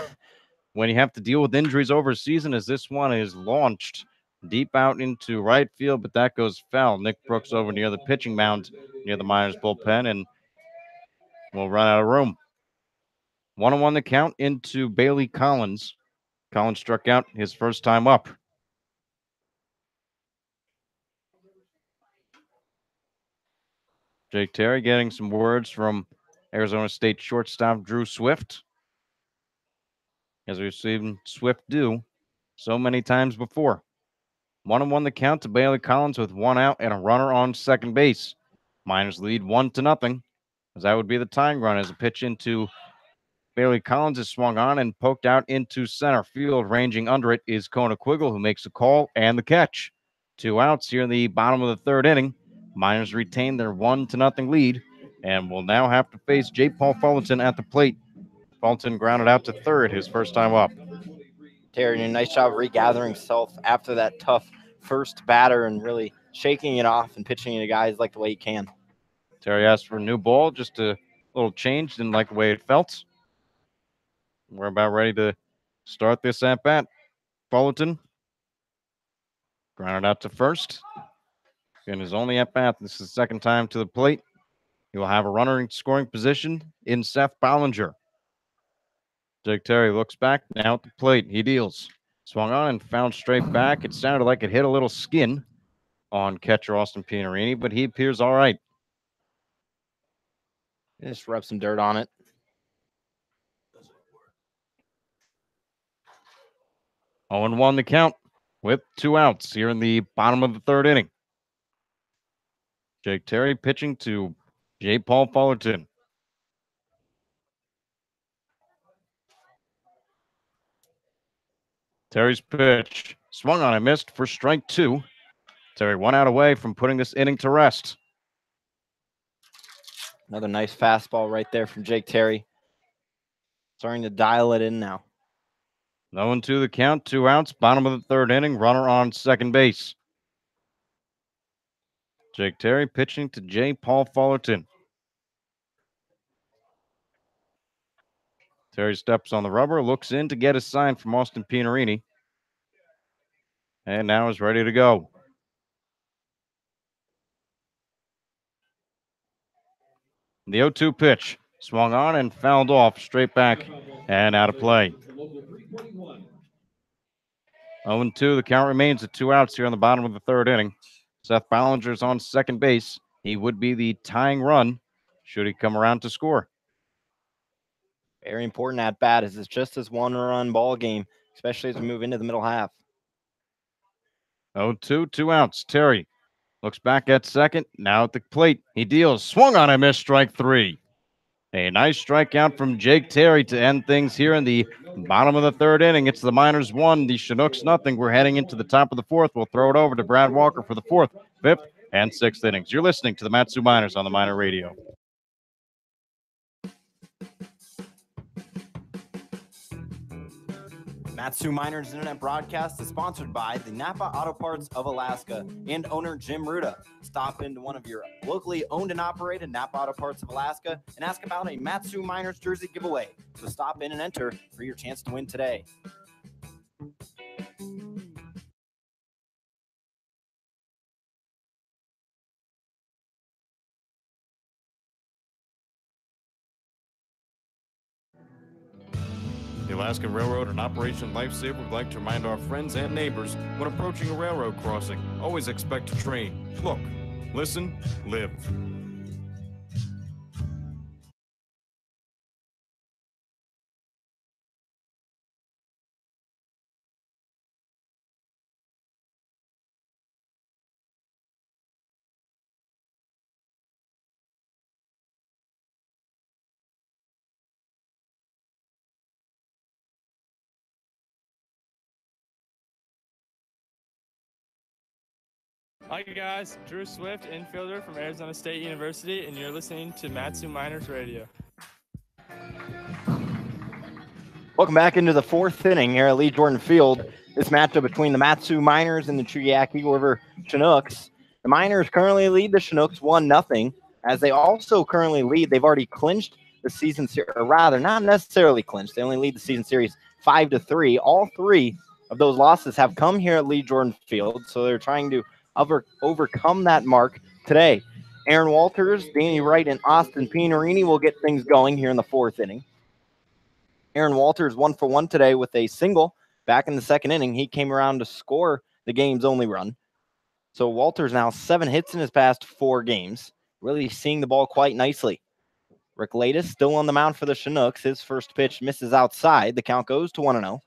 when you have to deal with injuries over a season, as this one is launched deep out into right field, but that goes foul. Nick Brooks over near the pitching mound near the Miners bullpen, and we'll run out of room. 1-1 the count into Bailey Collins. Collins struck out his first time up. Jake Terry getting some words from Arizona State shortstop Drew Swift, as we've seen Swift do so many times before. 1-1 the count to Bailey Collins with 1 out and a runner on second base. Miners lead 1-0, as that would be the tying run as a pitch into Bailey Collins is swung on and poked out into center field. Ranging under it is Chugiak-Eagle, who makes the call and the catch. 2 outs here in the bottom of the third inning. Miners retain their 1-0 lead and will now have to face J. Paul Fullerton at the plate. Fullerton grounded out to third his first time up. Terry did a nice job regathering himself after that tough first batter and really shaking it off and pitching to guys like the way he can. Terry asked for a new ball, just a little change, didn't like the way it felt. We're about ready to start this at bat. Fullerton grounded out to first. In his only at bat, this is the second time to the plate. He will have a runner in scoring position in Seth Ballinger. Jake Terry looks back, now at the plate. He deals. Swung on and found straight back. It sounded like it hit a little skin on catcher Austin Pianarini, but he appears all right. Just rub some dirt on it. Oh, and 1 the count with 2 outs here in the bottom of the third inning. Jake Terry pitching to J. Paul Fullerton. Terry's pitch swung on and missed for strike 2. Terry 1 out away from putting this inning to rest. Another nice fastball right there from Jake Terry. Starting to dial it in now. 0-2 the count, 2 outs, bottom of the third inning, runner on second base. Jake Terry pitching to J. Paul Fullerton. Terry steps on the rubber, looks in to get a sign from Austin Pianarini. And now is ready to go. The 0-2 pitch swung on and fouled off straight back and out of play. 0-2, the count remains at 2 outs here on the bottom of the third inning. Seth Ballinger's on second base. He would be the tying run should he come around to score. Very important at bat as it's just this 1-run ball game, especially as we move into the middle half. 0-2, 2 outs. Terry looks back at second. Now at the plate. He deals. Swung on and missed strike 3. A nice strikeout from Jake Terry to end things here in the bottom of the third inning. It's the Miners 1, the Chinooks nothing. We're heading into the top of the fourth. We'll throw it over to Brad Walker for the 4th, 5th, and 6th innings. You're listening to the Matsu Miners on the Miner Radio. Matsu Miners Internet broadcast is sponsored by the Napa Auto Parts of Alaska and owner Jim Ruda. Stop into one of your locally owned and operated Napa Auto Parts of Alaska and ask about a Matsu Miners jersey giveaway. So stop in and enter for your chance to win today. The Alaskan Railroad and Operation Lifesaver would like to remind our friends and neighbors when approaching a railroad crossing, always expect a train. Look, listen, live. Hi guys, Drew Swift, infielder from Arizona State University, and you're listening to Matsu Miners Radio. Welcome back into the 4th inning here at Lee Jordan Field. This matchup between the Matsu Miners and the Chugiak-Eagle River Chinooks. The Miners currently lead the Chinooks 1-0, as they also currently lead. They've already clinched the season series, or rather, not necessarily clinched. They only lead the season series 5-3. All 3 of those losses have come here at Lee Jordan Field, so they're trying to overcome that mark today. Aaron Walters, Danny Wright, and Austin Pianarini will get things going here in the 4th inning. Aaron Walters 1 for 1 today with a single. Back in the 2nd inning, he came around to score the game's only run. So Walters now 7 hits in his past 4 games, really seeing the ball quite nicely. Rick Latus still on the mound for the Chinooks. His first pitch misses outside. The count goes to 1-0.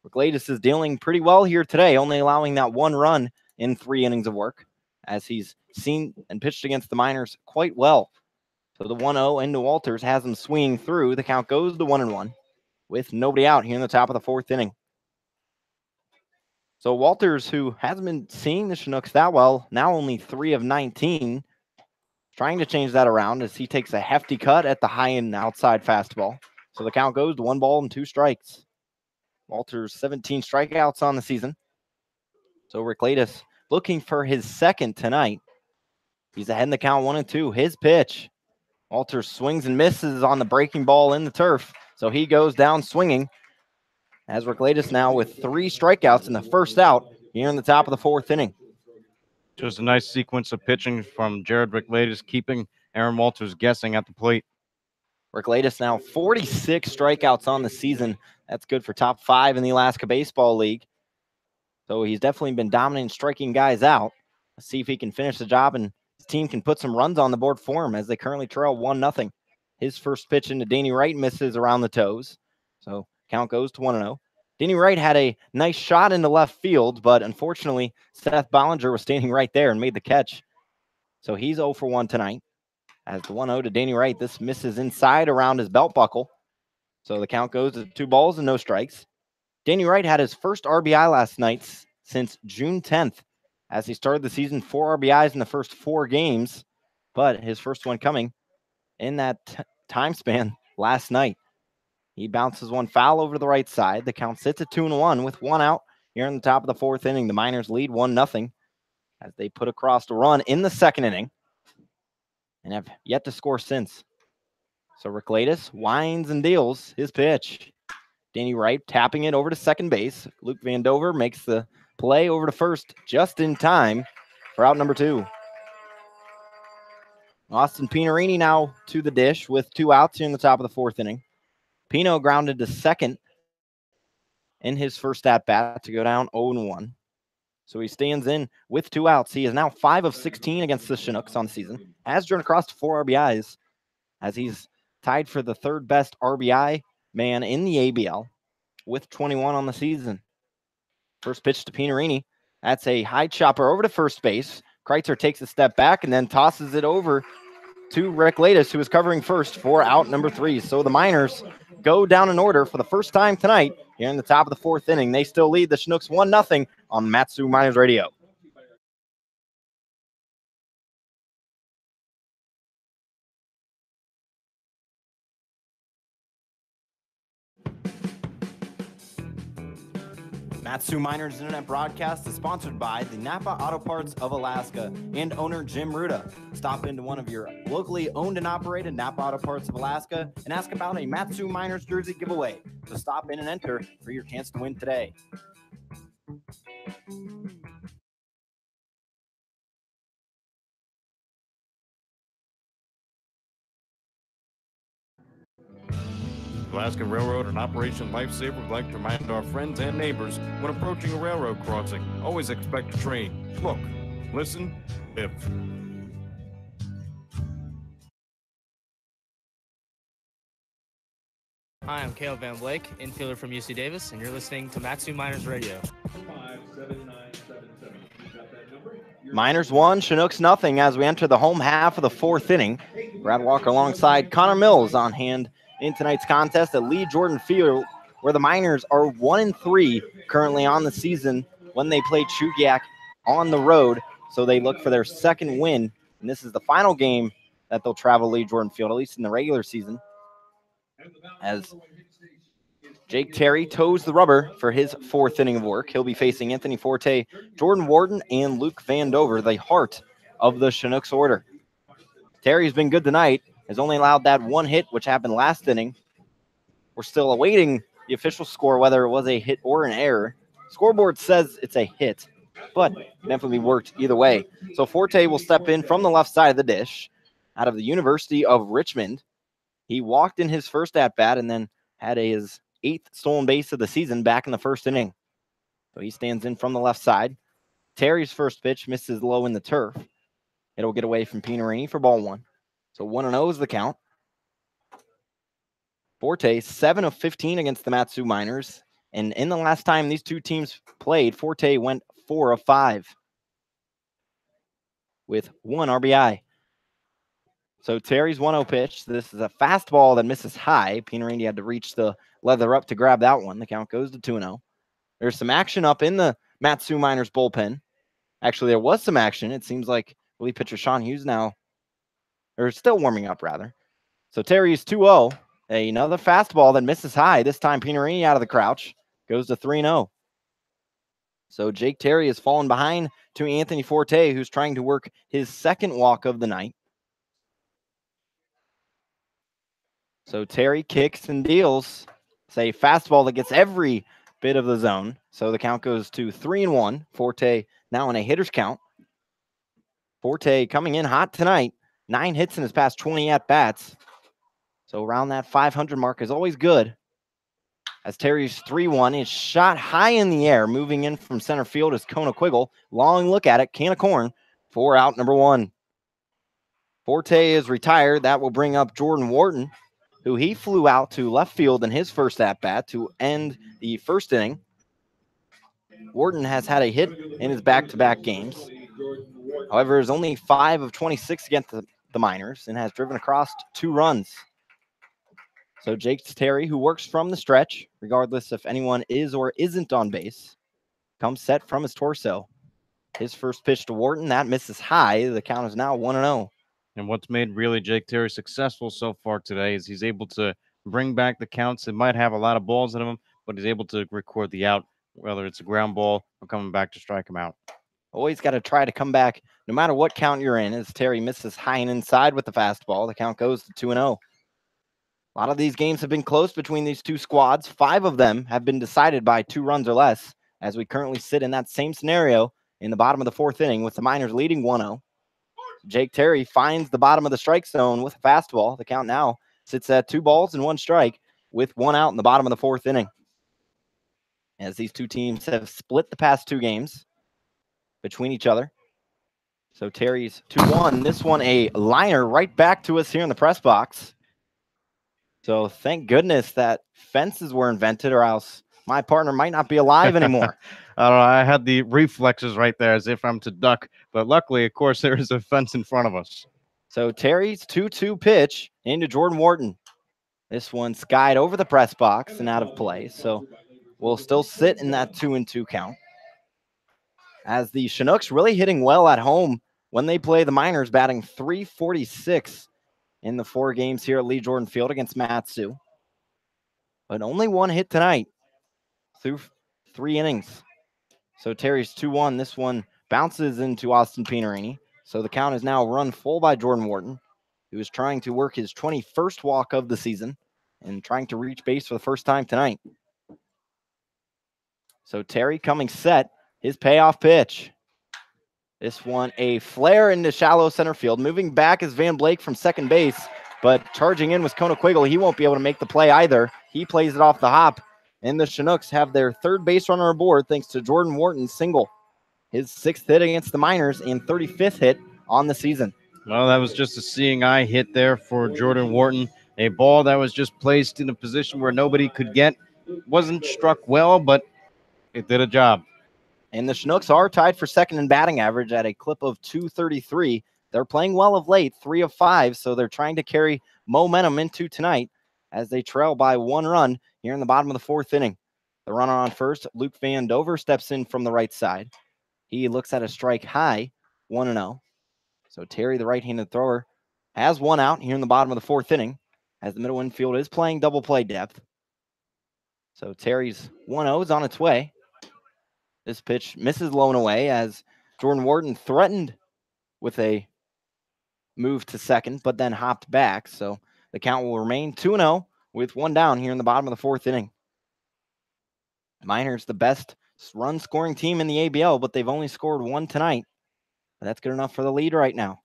Rick Latus is dealing pretty well here today, only allowing that 1 run in 3 innings of work, as he's seen and pitched against the Miners quite well. So the 1-0 into Walters has him swinging through. The count goes to 1-1 with nobody out here in the top of the 4th inning. So Walters, who hasn't been seeing the Chinooks that well, now only 3 of 19, trying to change that around as he takes a hefty cut at the high and outside fastball. So the count goes to 1 ball and 2 strikes. Walters 17 strikeouts on the season. So Rick Latus looking for his 2nd tonight. He's ahead in the count 1-2. His pitch. Walters swings and misses on the breaking ball in the turf. So he goes down swinging. as Rickletus now with 3 strikeouts in the first out here in the top of the 4th inning. Just a nice sequence of pitching from Jared Rickletus, keeping Aaron Walters guessing at the plate. Rickletus now 46 strikeouts on the season. That's good for top 5 in the Alaska Baseball League. So he's definitely been dominant, striking guys out. Let's see if he can finish the job and his team can put some runs on the board for him as they currently trail 1-0. His first pitch into Danny Wright misses around the toes. So count goes to 1-0. Danny Wright had a nice shot into left field, but unfortunately, Seth Bollinger was standing right there and made the catch. So he's 0 for 1 tonight. As the 1-0 to Danny Wright, this misses inside around his belt buckle. So the count goes to 2 balls and no strikes. Danny Wright had his first RBI last night since June 10th, as he started the season 4 RBIs in the first 4 games, but his first one coming in that time span last night. He bounces one foul over to the right side. The count sits at 2-1 with 1 out here in the top of the 4th inning. The Miners lead 1-0 as they put across a run in the 2nd inning and have yet to score since. So Rickletus winds and deals his pitch. Danny Wright tapping it over to second base. Luke Vandover makes the play over to first just in time for out number 2. Austin Pinarini now to the dish with 2 outs here in the top of the 4th inning. Pino grounded to second in his first at-bat to go down 0-1. So he stands in with 2 outs. He is now 5 of 16 against the Chinooks on the season. Has driven across 4 RBIs as he's tied for the 3rd best RBI man in the ABL with 21 on the season. First pitch to Pinarini. That's a high chopper over to first base. Kreitzer takes a step back and then tosses it over to Rickletus, who is covering first for out number 3. So the Miners go down in order for the first time tonight here in the top of the 4th inning. They still lead the Chinooks 1-0 on Matsu Miners Radio. Matsu Miners Internet broadcast is sponsored by the Napa Auto Parts of Alaska and owner Jim Ruda. Stop into one of your locally owned and operated Napa Auto Parts of Alaska and ask about a Matsu Miners jersey giveaway. So stop in and enter for your chance to win today. Alaska Railroad and Operation Lifesaver would like to remind our friends and neighbors when approaching a railroad crossing, always expect a train. Look, listen, live. Hi, I'm Caleb Van Blake, infielder from UC Davis, and you're listening to Matsu Miners Radio. 57977. You got that number? Miners 1, Chinooks 0 as we enter the home half of the 4th inning. Brad Walker alongside Connor Mills on hand in tonight's contest at Lee Jordan Field, where the Miners are 1-3 currently on the season when they play Chugiak on the road. So they look for their 2nd win, and this is the final game that they'll travel Lee Jordan Field, at least in the regular season, as Jake Terry toes the rubber for his 4th inning of work. He'll be facing Anthony Forte, Jordan Warden, and Luke Vandover, the heart of the Chinooks order. Terry's been good tonight, has only allowed that 1 hit, which happened last inning. We're still awaiting the official score, whether it was a hit or an error. Scoreboard says it's a hit, but it definitely worked either way. So Forte will step in from the left side of the dish out of the University of Richmond. He walked in his first at-bat and then had his 8th stolen base of the season back in the 1st inning. So he stands in from the left side. Terry's first pitch misses low in the turf. It'll get away from Pinarini for ball 1. So 1-0 is the count. Forte, 7 of 15 against the Matsu Miners. And in the last time these two teams played, Forte went 4 of 5 with 1 RBI. So Terry's 1-0 pitch. This is a fastball that misses high. Pinarini had to reach the leather up to grab that one. The count goes to 2-0. There's some action up in the Matsu Miners bullpen. Actually, there was some action. It seems like relief pitcher Sean Hughes now, or still warming up, rather. So Terry's 2-0. Another fastball that misses high. This time Pinarini out of the crouch. Goes to 3-0. So Jake Terry has fallen behind to Anthony Forte, who's trying to work his 2nd walk of the night. So Terry kicks and deals. It's a fastball that gets every bit of the zone. So the count goes to 3-1. Forte now in a hitter's count. Forte coming in hot tonight. 9 hits in his past 20 at-bats. So around that 500 mark is always good. As Terry's 3-1 is shot high in the air. Moving in from center field is Chugiak-Eagle. Long look at it. Can of corn for out number 1. Forte is retired. That will bring up Jordan Wharton, who he flew out to left field in his first at-bat to end the first inning. Wharton has had a hit in his back-to-back games. However, is only 5 of 26 against the Miners and has driven across 2 runs. So Jake Terry, who works from the stretch, regardless if anyone is or isn't on base, comes set from his torso. His first pitch to Wharton, that misses high. The count is now 1-0. And what's made really Jake Terry successful so far today is he's able to bring back the counts. It might have a lot of balls in him, but he's able to record the out, whether it's a ground ball or coming back to strike him out. Always got to try to come back no matter what count you're in. As Terry misses high and inside with the fastball, the count goes to 2-0. A lot of these games have been close between these two squads. 5 of them have been decided by 2 runs or less, as we currently sit in that same scenario in the bottom of the 4th inning with the Miners leading 1-0. Jake Terry finds the bottom of the strike zone with a fastball. The count now sits at 2 balls and 1 strike with 1 out in the bottom of the 4th inning. As these two teams have split the past 2 games between each other. So Terry's 2-1. This one a liner right back to us here in the press box. So thank goodness that fences were invented, or else my partner might not be alive anymore. I don't know. I had the reflexes right there as if I'm to duck, but luckily, of course, there is a fence in front of us. So Terry's 2-2 pitch into Jordan Wharton. This one skied over the press box and out of play. So we'll still sit in that 2-2 count. As the Chinooks really hitting well at home when they play the Miners, batting .346 in the 4 games here at Lee Jordan Field against Matsu. But only 1 hit tonight through 3 innings. So Terry's 2-1. This one bounces into Austin Pinerini. So the count is now run full by Jordan Wharton, who is trying to work his 21st walk of the season and trying to reach base for the first time tonight. So Terry coming set. His payoff pitch. This one a flare into shallow center field. Moving back is Van Blake from second base, but charging in was Chugiak-Eagle. He won't be able to make the play either. He plays it off the hop, and the Chinooks have their 3rd base runner aboard thanks to Jordan Wharton's single. His 6th hit against the Miners and 35th hit on the season. Well, that was just a seeing eye hit there for Jordan Wharton. A ball that was just placed in a position where nobody could get. Wasn't struck well, but it did a job. And the Chinooks are tied for 2nd in batting average at a clip of .233. They're playing well of late, 3 of 5, so they're trying to carry momentum into tonight as they trail by 1 run here in the bottom of the 4th inning. The runner on first, Luke Van Dover, steps in from the right side. He looks at a strike high, 1-0. So Terry, the right-handed thrower, has 1 out here in the bottom of the 4th inning as the middle infield is playing double play depth. So Terry's 1-0 is on its way. This pitch misses low and away as Jordan Wharton threatened with a move to second, but then hopped back. So the count will remain 2-0 with 1 down here in the bottom of the 4th inning. Miners, the best run-scoring team in the ABL, but they've only scored 1 tonight. But that's good enough for the lead right now.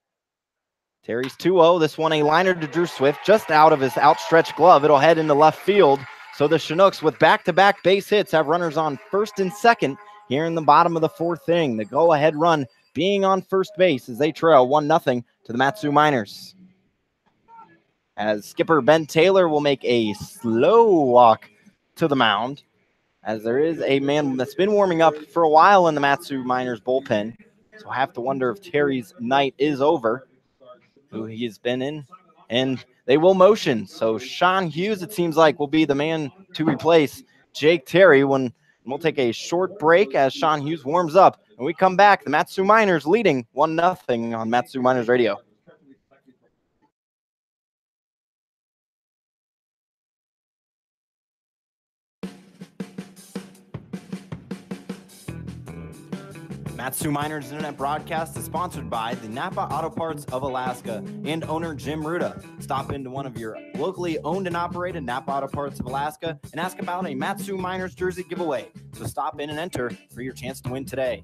Terry's 2-0. This one a liner to Drew Swift, just out of his outstretched glove. It'll head into left field. So the Chinooks, with back-to-back base hits, have runners on first and second here in the bottom of the 4th inning. The go-ahead run being on first base as they trail 1-0 to the Matsu Miners. As skipper Ben Taylor will make a slow walk to the mound, as there is a man that's been warming up for a while in the Matsu Miners bullpen. So I have to wonder if Terry's night is over, who he has been in, and they will motion. So Sean Hughes, it seems like, will be the man to replace Jake Terry when we'll take a short break as Sean Hughes warms up. When we come back, the Matsu Miners leading 1-0 on Matsu Miners Radio. Matsu Miners Internet broadcast is sponsored by the Napa Auto Parts of Alaska and owner Jim Ruda. Stop into one of your locally owned and operated Napa Auto Parts of Alaska and ask about a Matsu Miners jersey giveaway. So stop in and enter for your chance to win today.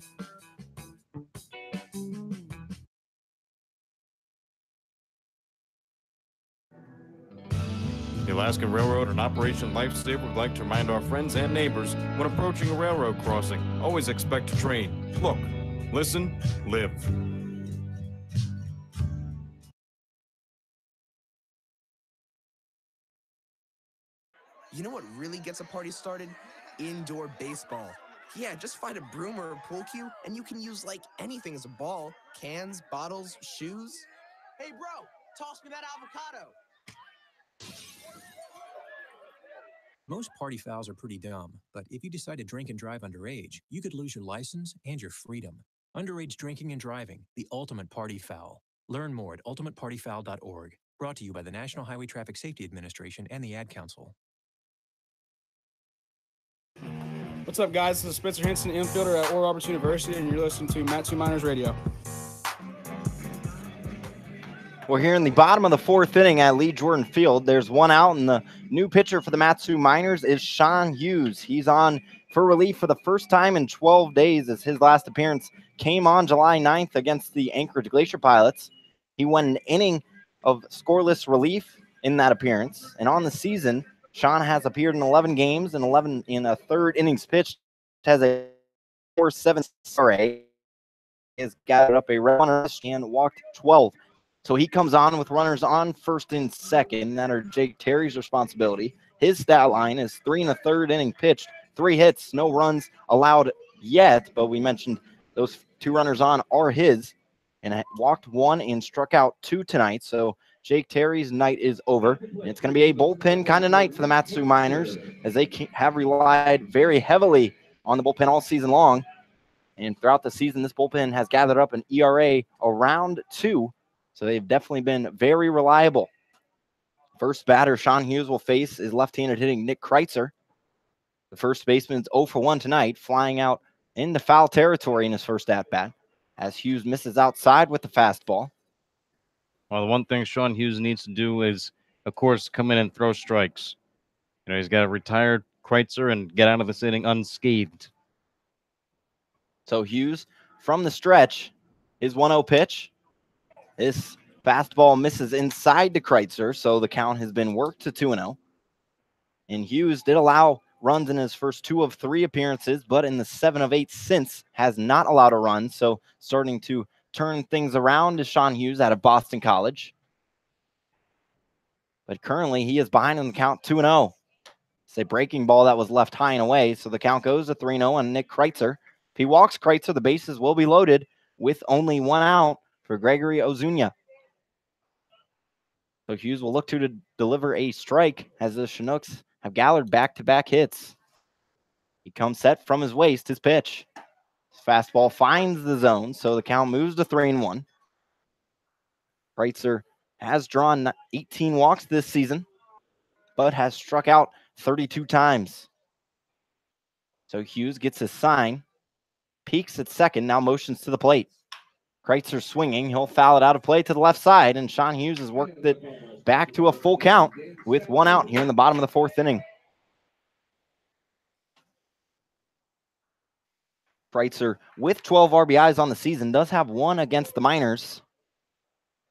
The Alaska Railroad and Operation Lifesaver would like to remind our friends and neighbors when approaching a railroad crossing, always expect a train. Look, listen, live. You know what really gets a party started? Indoor baseball. Yeah, just find a broom or a pool cue, and you can use like anything as a ball. Cans, bottles, shoes. Hey, bro, toss me that avocado. Most party fouls are pretty dumb, but if you decide to drink and drive underage, you could lose your license and your freedom. Underage drinking and driving, the ultimate party foul. Learn more at ultimatepartyfoul.org. Brought to you by the National Highway Traffic Safety Administration and the Ad Council. What's up, guys? This is Spencer Henson, infielder at Oral Roberts University, and you're listening to Matsu Miners Radio. We're here in the bottom of the fourth inning at Lee Jordan Field. There's one out, and the new pitcher for the Matsu Miners is Sean Hughes. He's on for relief for the first time in 12 days, as his last appearance came on July 9th against the Anchorage Glacier Pilots. He won an inning of scoreless relief in that appearance, and on the season, Sean has appeared in 11 games and 11 in a third innings pitched, has a 4.7 ERA, has gathered up a runner and walked 12. So he comes on with runners on first and second that are Jake Terry's responsibility. His stat line is 3 1/3 inning pitched, 3 hits, no runs allowed yet, but we mentioned those 2 runners on are his, and walked 1 and struck out 2 tonight. So Jake Terry's night is over, and it's going to be a bullpen kind of night for the Matsu Miners, as they have relied very heavily on the bullpen all season long. And throughout the season, this bullpen has gathered up an ERA around 2. So they've definitely been very reliable. First batter Sean Hughes will face is left-handed hitting Nick Kreitzer. The first baseman's 0 for 1 tonight, flying out into foul territory in his first at-bat, as Hughes misses outside with the fastball. Well, the one thing Sean Hughes needs to do is, of course, come in and throw strikes. You know, he's got to retire Kreitzer and get out of this inning unscathed. So Hughes, from the stretch, his 1-0 pitch. This fastball misses inside to Kreitzer, so the count has been worked to 2-0. And Hughes did allow runs in his first 2 of 3 appearances, but in the 7 of 8 since has not allowed a run. So starting to turn things around is Sean Hughes out of Boston College. But currently he is behind in the count 2-0. It's a breaking ball that was left high and away, so the count goes to 3-0 on Nick Kreitzer. If he walks Kreitzer, the bases will be loaded with only 1 out for Gregory Ozunia. So Hughes will look to deliver a strike, as the Chinooks have gathered back-to-back hits. He comes set from his waist, his pitch. His fastball finds the zone, so the count moves to 3-1. Kreitzer has drawn 18 walks this season, but has struck out 32 times. So Hughes gets his sign, peeks at second, now motions to the plate. Kreitzer swinging. He'll foul it out of play to the left side, and Sean Hughes has worked it back to a full count with 1 out here in the bottom of the 4th inning. Kreitzer, with 12 RBIs on the season, does have 1 against the Miners,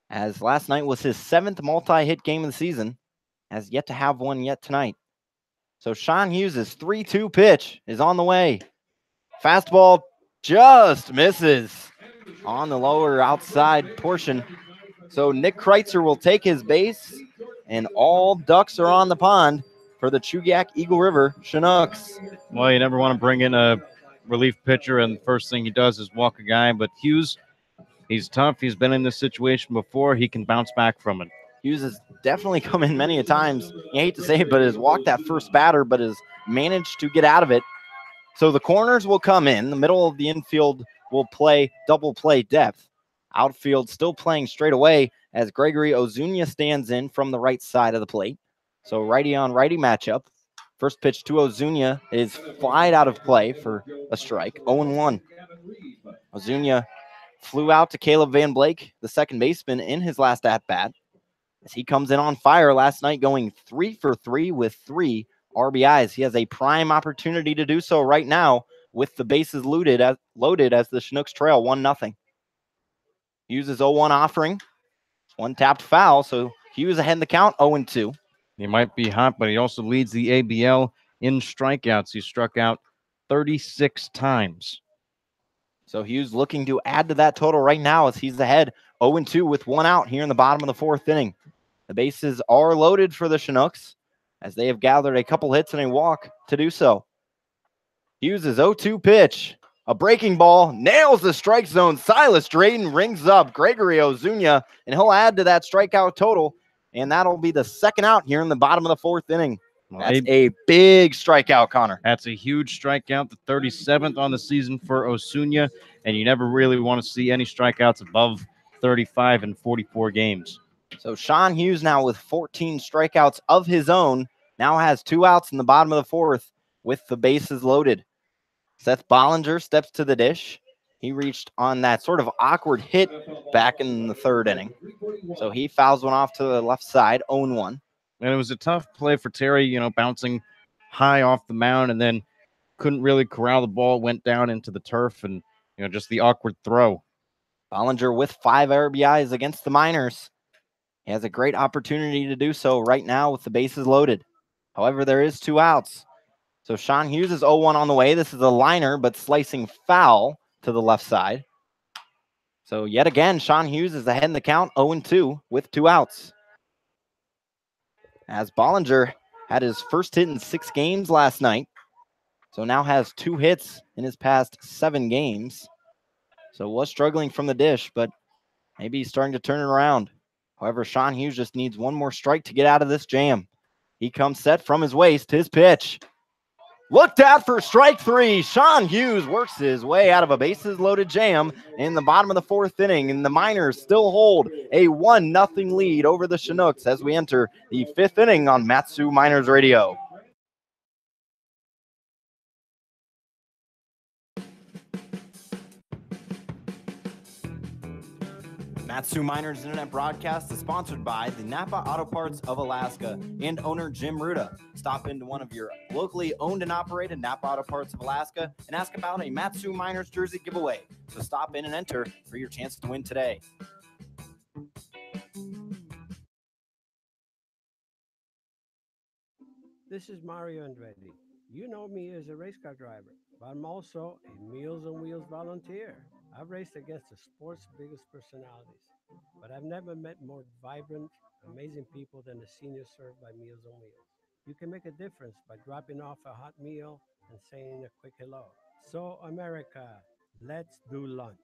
as last night was his 7th multi-hit game of the season, has yet to have 1 yet tonight. So Sean Hughes' 3-2 pitch is on the way. Fastball just misses on the lower outside portion. So Nick Kreitzer will take his base, and all ducks are on the pond for the Chugiak-Eagle River Chinooks. Well, you never want to bring in a relief pitcher, and the first thing he does is walk a guy. But Hughes, he's tough. He's been in this situation before. He can bounce back from it. Hughes has definitely come in many a times. You hate to say it, but has walked that first batter, but has managed to get out of it. So the corners will come in. The middle of the infield will play double play depth. Outfield still playing straight away as Gregory Ozunia stands in from the right side of the plate. So righty on righty matchup. First pitch to Ozuna is flied out of play for a strike. 0-1. Ozuna flew out to Caleb Van Blake, the second baseman, in his last at-bat, as he comes in on fire last night, going 3 for 3 with 3 RBIs. He has a prime opportunity to do so right now with the bases loaded as the Chinooks trail 1-0. Hughes' 0-1 offering. One tapped foul, so Hughes ahead in the count, 0-2. He might be hot, but he also leads the ABL in strikeouts. He struck out 36 times. So Hughes looking to add to that total right now as he's ahead 0-2 with 1 out here in the bottom of the 4th inning. The bases are loaded for the Chinooks as they have gathered a couple hits and a walk to do so. Hughes' 0-2 pitch. A breaking ball, nails the strike zone. Silas Drayton rings up Gregory Ozuna, and he'll add to that strikeout total, and that'll be the second out here in the bottom of the 4th inning. That's a big strikeout, Connor. That's a huge strikeout, the 37th on the season for Ozuna, and you never really want to see any strikeouts above 35 in 44 games. So Sean Hughes now with 14 strikeouts of his own, now has 2 outs in the bottom of the 4th with the bases loaded. Seth Bollinger steps to the dish. He reached on that sort of awkward hit back in the 3rd inning. So he fouls one off to the left side, 0-1. And it was a tough play for Terry, bouncing high off the mound and then couldn't really corral the ball, went down into the turf and, just the awkward throw. Bollinger with 5 RBIs against the Miners. He has a great opportunity to do so right now with the bases loaded. However, there is 2 outs. So Sean Hughes is 0-1 on the way. This is a liner, but slicing foul to the left side. So yet again, Sean Hughes is ahead in the count, 0-2 with 2 outs. As Bollinger had his first hit in 6 games last night. So now has 2 hits in his past 7 games. So was struggling from the dish, but maybe he's starting to turn it around. However, Sean Hughes just needs one more strike to get out of this jam. He comes set from his waist, his pitch. Looked at for strike 3. Sean Hughes works his way out of a bases-loaded jam in the bottom of the 4th inning, and the Miners still hold a 1-0 lead over the Chinooks as we enter the 5th inning on Matsu Miners Radio. Matsu Miners Internet broadcast is sponsored by the Napa Auto Parts of Alaska and owner Jim Ruda. Stop into one of your locally owned and operated Napa Auto Parts of Alaska and ask about a Matsu Miners jersey giveaway. So stop in and enter for your chance to win today. This is Mario Andretti. You know me as a race car driver, but I'm also a Meals on Wheels volunteer. I've raced against the sport's biggest personalities, but I've never met more vibrant, amazing people than the seniors served by Meals on Wheels. You can make a difference by dropping off a hot meal and saying a quick hello. So, America, let's do lunch.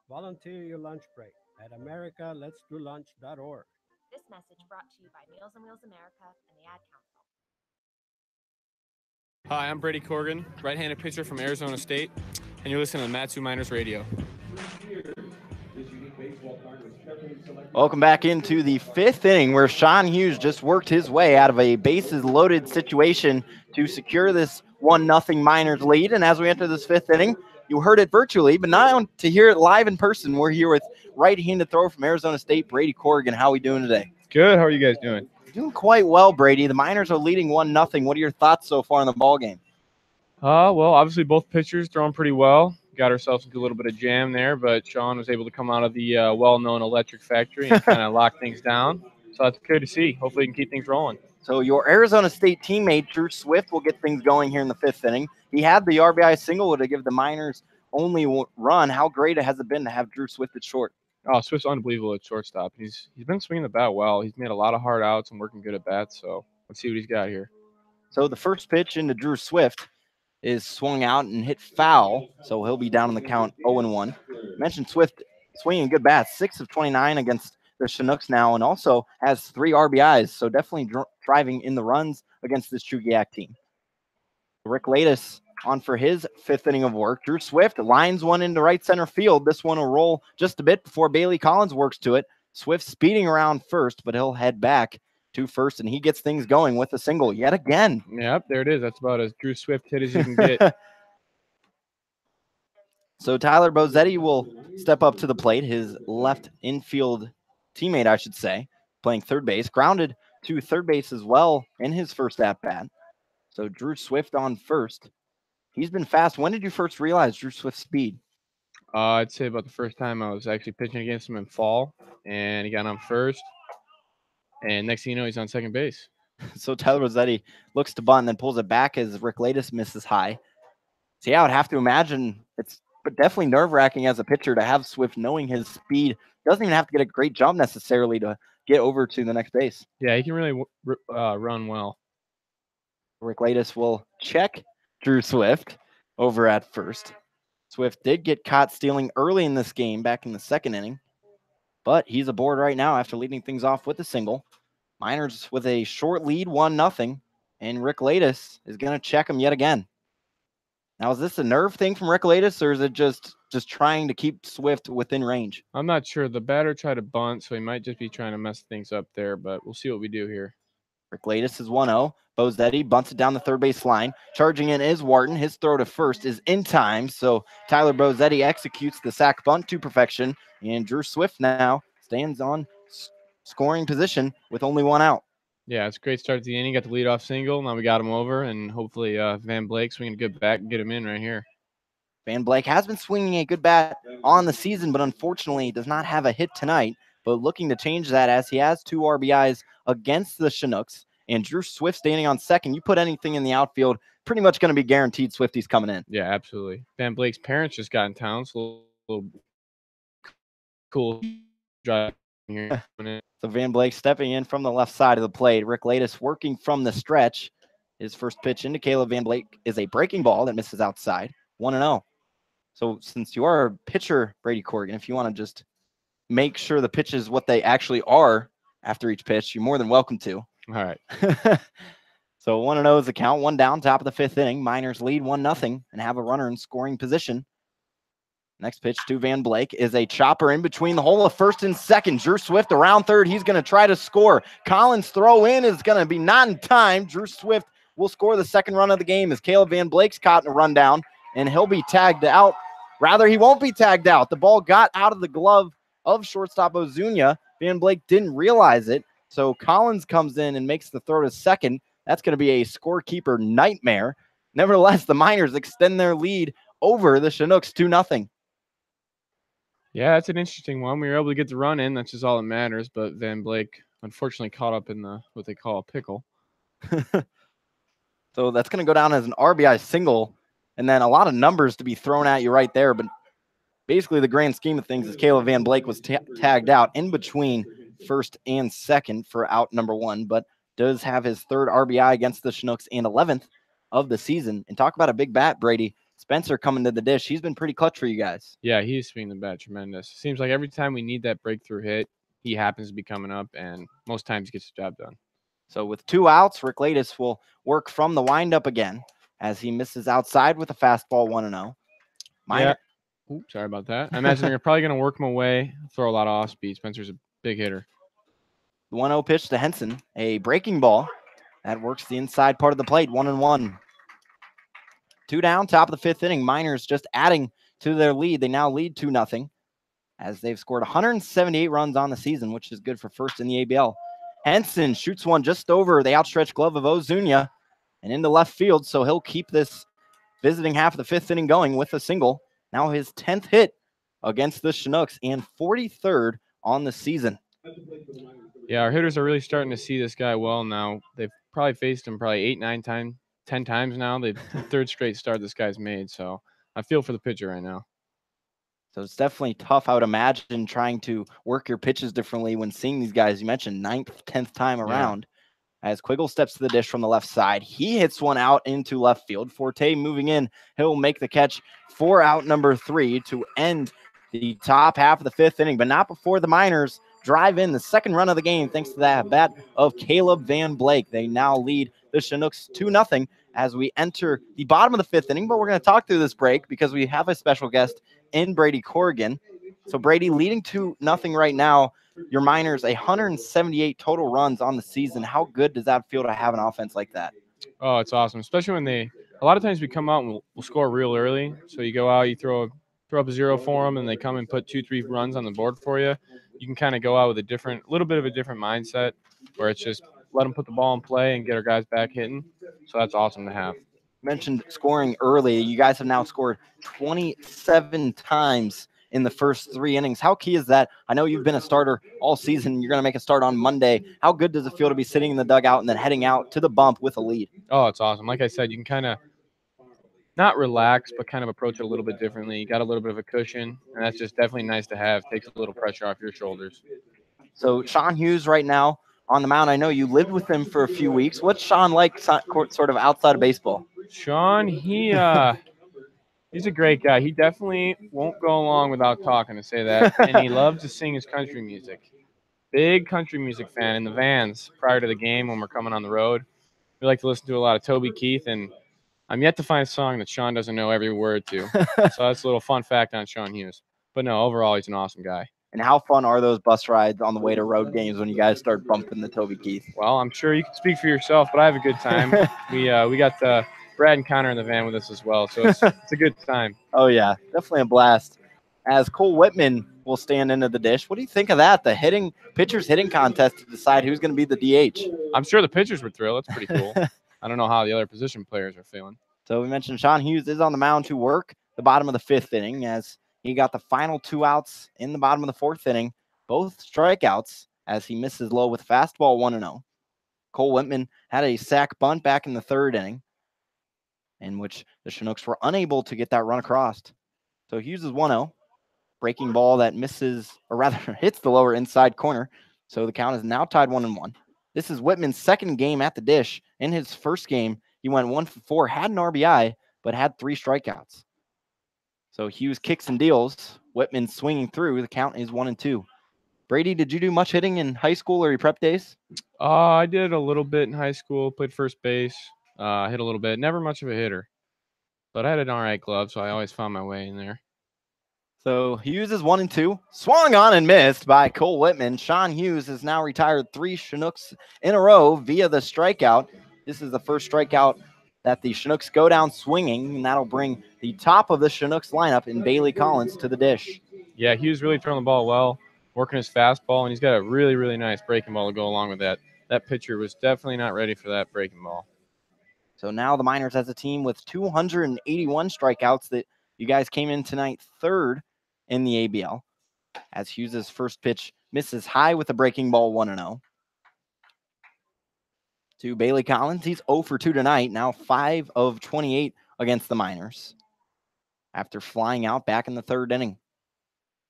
Volunteer your lunch break at americaletsdolunch.org. This message brought to you by Meals on Wheels America and the Ad Council. Hi, I'm Brady Corrigan, right-handed pitcher from Arizona State, and you're listening to Matsu Miners Radio. Welcome back into the 5th inning where Sean Hughes just worked his way out of a bases-loaded situation to secure this 1-0 Miners lead. And as we enter this 5th inning, you heard it virtually, but now to hear it live in person, we're here with right-handed thrower from Arizona State, Brady Corrigan. How are we doing today? Good. How are you guys doing? Doing quite well, Brady. The Miners are leading 1-0. What are your thoughts so far in the ballgame? Well, obviously both pitchers throwing pretty well. Got ourselves into a little bit of jam there, but Sean was able to come out of the well-known electric factory and kind of lock things down. So that's good to see. Hopefully we can keep things rolling. So your Arizona State teammate, Drew Swift, will get things going here in the 5th inning. He had the RBI single to give the Miners only run. How great has it been to have Drew Swift at short? Oh, Swift's unbelievable at shortstop. He's been swinging the bat well. He's made a lot of hard outs and working good at bats. So let's see what he's got here. So the first pitch into Drew Swift is swung out and hit foul, so he'll be down in the count 0-1. Mentioned Swift swinging good bats, 6 of 29 against the Chinooks now, and also has 3 RBIs, so definitely driving in the runs against this Chugiak team. Rick Latus on for his 5th inning of work. Drew Swift lines one into right center field. This one will roll just a bit before Bailey Collins works to it. Swift speeding around first, but he'll head back to first, and he gets things going with a single yet again. Yep, there it is. That's about as Drew Swift hit as you can get. So Tyler Bozetti will step up to the plate. His left infield teammate, I should say, playing third base, grounded to third base as well in his first at-bat. So Drew Swift on first. He's been fast. When did you first realize Drew Swift's speed? I'd say about the first time I was actually pitching against him in fall, and he got on first. And next thing you know, he's on second base. So Tyler Rossetti looks to bunt and then pulls it back as Rick Latus misses high. So yeah, I would have to imagine it's definitely nerve-wracking as a pitcher to have Swift knowing his speed. Doesn't even have to get a great jump necessarily to get over to the next base. Yeah, he can really run well. Rick Latus will check Drew Swift over at first. Swift did get caught stealing early in this game back in the second inning, but he's aboard right now after leading things off with a single. Miners with a short lead, 1-0, and Rick Latus is going to check him yet again. Now, is this a nerve thing from Rick Latus, or is it just trying to keep Swift within range? I'm not sure. The batter tried to bunt, so he might just be trying to mess things up there, but we'll see what we do here. Rick Latus is 1-0. Bozetti bunts it down the third base line. Charging in is Wharton. His throw to first is in time, so Tyler Bozetti executes the sac bunt to perfection, and Drew Swift now stands on scoring position with only one out. Yeah, it's a great start to the inning. Got the leadoff single. Now we got him over, and hopefully Van Blake swinging a good bat and get him in right here. Van Blake has been swinging a good bat on the season, but unfortunately does not have a hit tonight, but looking to change that as he has 2 RBIs against the Chinooks. And Drew Swift standing on second. You put anything in the outfield, pretty much going to be guaranteed Swifty's coming in. Yeah, absolutely. Van Blake's parents just got in town, so a little cool drive here. So Van Blake stepping in from the left side of the plate. Rick Latus working from the stretch. His first pitch into Caleb Van Blake is a breaking ball that misses outside. 1-0. So since you are a pitcher, Brady Corrigan, if you want to just make sure the pitches what they actually are after each pitch, you're more than welcome to. All right. So 1-0 is the count. 1 down, top of the 5th inning. Miners lead 1-0 and have a runner in scoring position. Next pitch to Van Blake is a chopper in between the hole of first and second. Drew Swift around third. He's going to try to score. Collins' throw in is going to be not in time. Drew Swift will score the second run of the game as Caleb Van Blake's caught in a rundown, and he'll be tagged out. Rather, he won't be tagged out. The ball got out of the glove of shortstop Ozuna. Van Blake didn't realize it. So Collins comes in and makes the throw to second. That's going to be a scorekeeper nightmare. Nevertheless, the Miners extend their lead over the Chinooks 2-0. Yeah, that's an interesting one. We were able to get the run in. That's just all that matters. But Van Blake unfortunately caught up in what they call a pickle. So that's going to go down as an RBI single. And then a lot of numbers to be thrown at you right there. But basically the grand scheme of things is Caleb Van Blake was tagged out in between first and second for out number 1, but does have his 3rd RBI against the Chinooks and 11th of the season. And talk about a big bat, Brady. Spencer coming to the dish. He's been pretty clutch for you guys. Yeah, he's swinging the bat tremendous. Seems like every time we need that breakthrough hit, he happens to be coming up, and most times gets the job done. So with 2 outs, Rick Latus will work from the windup again as he misses outside with a fastball 1-0. Yeah. Oops, sorry about that. I imagine they're probably going to work him away, throw a lot of off speed. Spencer's a big hitter. The 1-0 pitch to Henson, a breaking ball that works the inside part of the plate, 1-1. 2 down, top of the 5th inning. Miners just adding to their lead. They now lead 2-0 as they've scored 178 runs on the season, which is good for first in the ABL. Henson shoots one just over the outstretched glove of Ozuna and into left field, so he'll keep this visiting half of the 5th inning going with a single. Now his 10th hit against the Chinooks and 43rd on the season. Yeah, our hitters are really starting to see this guy well now. They've probably faced him 8, 9 times, 10 times now. The 3rd straight start this guy's made, so I feel for the pitcher right now. So it's definitely tough, I would imagine, trying to work your pitches differently when seeing these guys. You mentioned 9th, 10th time around. Yeah. As Quiggle steps to the dish from the left side, he hits one out into left field. Forte moving in. He'll make the catch for out number 3 to end the top half of the 5th inning, but not before the Miners drive in the second run of the game thanks to that bat of Caleb Van Blake. They now lead the Chinooks 2-0 as we enter the bottom of the 5th inning, but we're going to talk through this break because we have a special guest in Brady Corrigan. So Brady leading 2-0 right now. Your Miners 178 total runs on the season. How good does that feel to have an offense like that? Oh, it's awesome, especially when a lot of times we come out and we'll score real early. So you go out, you throw up a 0 for them, and they come and put 2-3 runs on the board for you. You can kind of go out with a little bit of a different mindset, where it's just let them put the ball in play and get our guys back hitting. So that's awesome to have. Mentioned scoring early. You guys have now scored 27 times in the first 3 innings. How key is that? I know you've been a starter all season. You're going to make a start on Monday. How good does it feel to be sitting in the dugout and then heading out to the bump with a lead? Oh, it's awesome. Like I said, you can kind of not relax, but kind of approach it a little bit differently. You got a little bit of a cushion, and that's just definitely nice to have. Takes a little pressure off your shoulders. So Sean Hughes right now on the mound. I know you lived with him for a few weeks. What's Sean like sort of outside of baseball? Sean, he's a great guy. He definitely won't go along without talking, to say that. And he loves to sing his country music. Big country music fan in the vans prior to the game when we're coming on the road. We like to listen to a lot of Toby Keith, and I'm yet to find a song that Sean doesn't know every word to. So that's a little fun fact on Sean Hughes. But no, overall, he's an awesome guy. And how fun are those bus rides on the way to road games when you guys start bumping the Toby Keith? Well, I'm sure you can speak for yourself, but I have a good time. We got Brad and Connor in the van with us as well, so it's a good time. Oh, yeah, definitely a blast. As Cole Whitman will stand into the dish. What do you think of that? The pitchers hitting contest to decide who's going to be the DH. I'm sure the pitchers were thrilled. That's pretty cool. I don't know how the other position players are feeling. So we mentioned Sean Hughes is on the mound to work the bottom of the 5th inning as he got the final 2 outs in the bottom of the 4th inning. Both strikeouts as he misses low with fastball 1-0. Cole Whitman had a sac bunt back in the 3rd inning, in which the Chinooks were unable to get that run across. So Hughes is 1-0. Breaking ball that misses, or rather hits the lower inside corner. So the count is now tied 1-1. This is Whitman's 2nd game at the dish. In his 1st game, he went 1 for 4, had an RBI, but had 3 strikeouts. So Hughes kicks and deals. Whitman swinging through. The count is 1-2. Brady, did you do much hitting in high school or your prep days? I did a little bit in high school, played first base, hit a little bit. Never much of a hitter, but I had an all right glove, so I always found my way in there. So Hughes is 1-2. Swung on and missed by Cole Whitman. Sean Hughes has now retired 3 Chinooks in a row via the strikeout. This is the first strikeout that the Chinooks go down swinging, and that'll bring the top of the Chinooks lineup in Bailey Collins to the dish. Yeah, Hughes really throwing the ball well, working his fastball, and he's got a really, really nice breaking ball to go along with that. That pitcher was definitely not ready for that breaking ball. So now the Miners as a team with 281 strikeouts. That you guys came in tonight 3rd in the ABL, as Hughes' first pitch misses high with a breaking ball 1-0. To Bailey Collins, he's 0 for 2 tonight, now 5 of 28 against the Miners. After flying out back in the 3rd inning.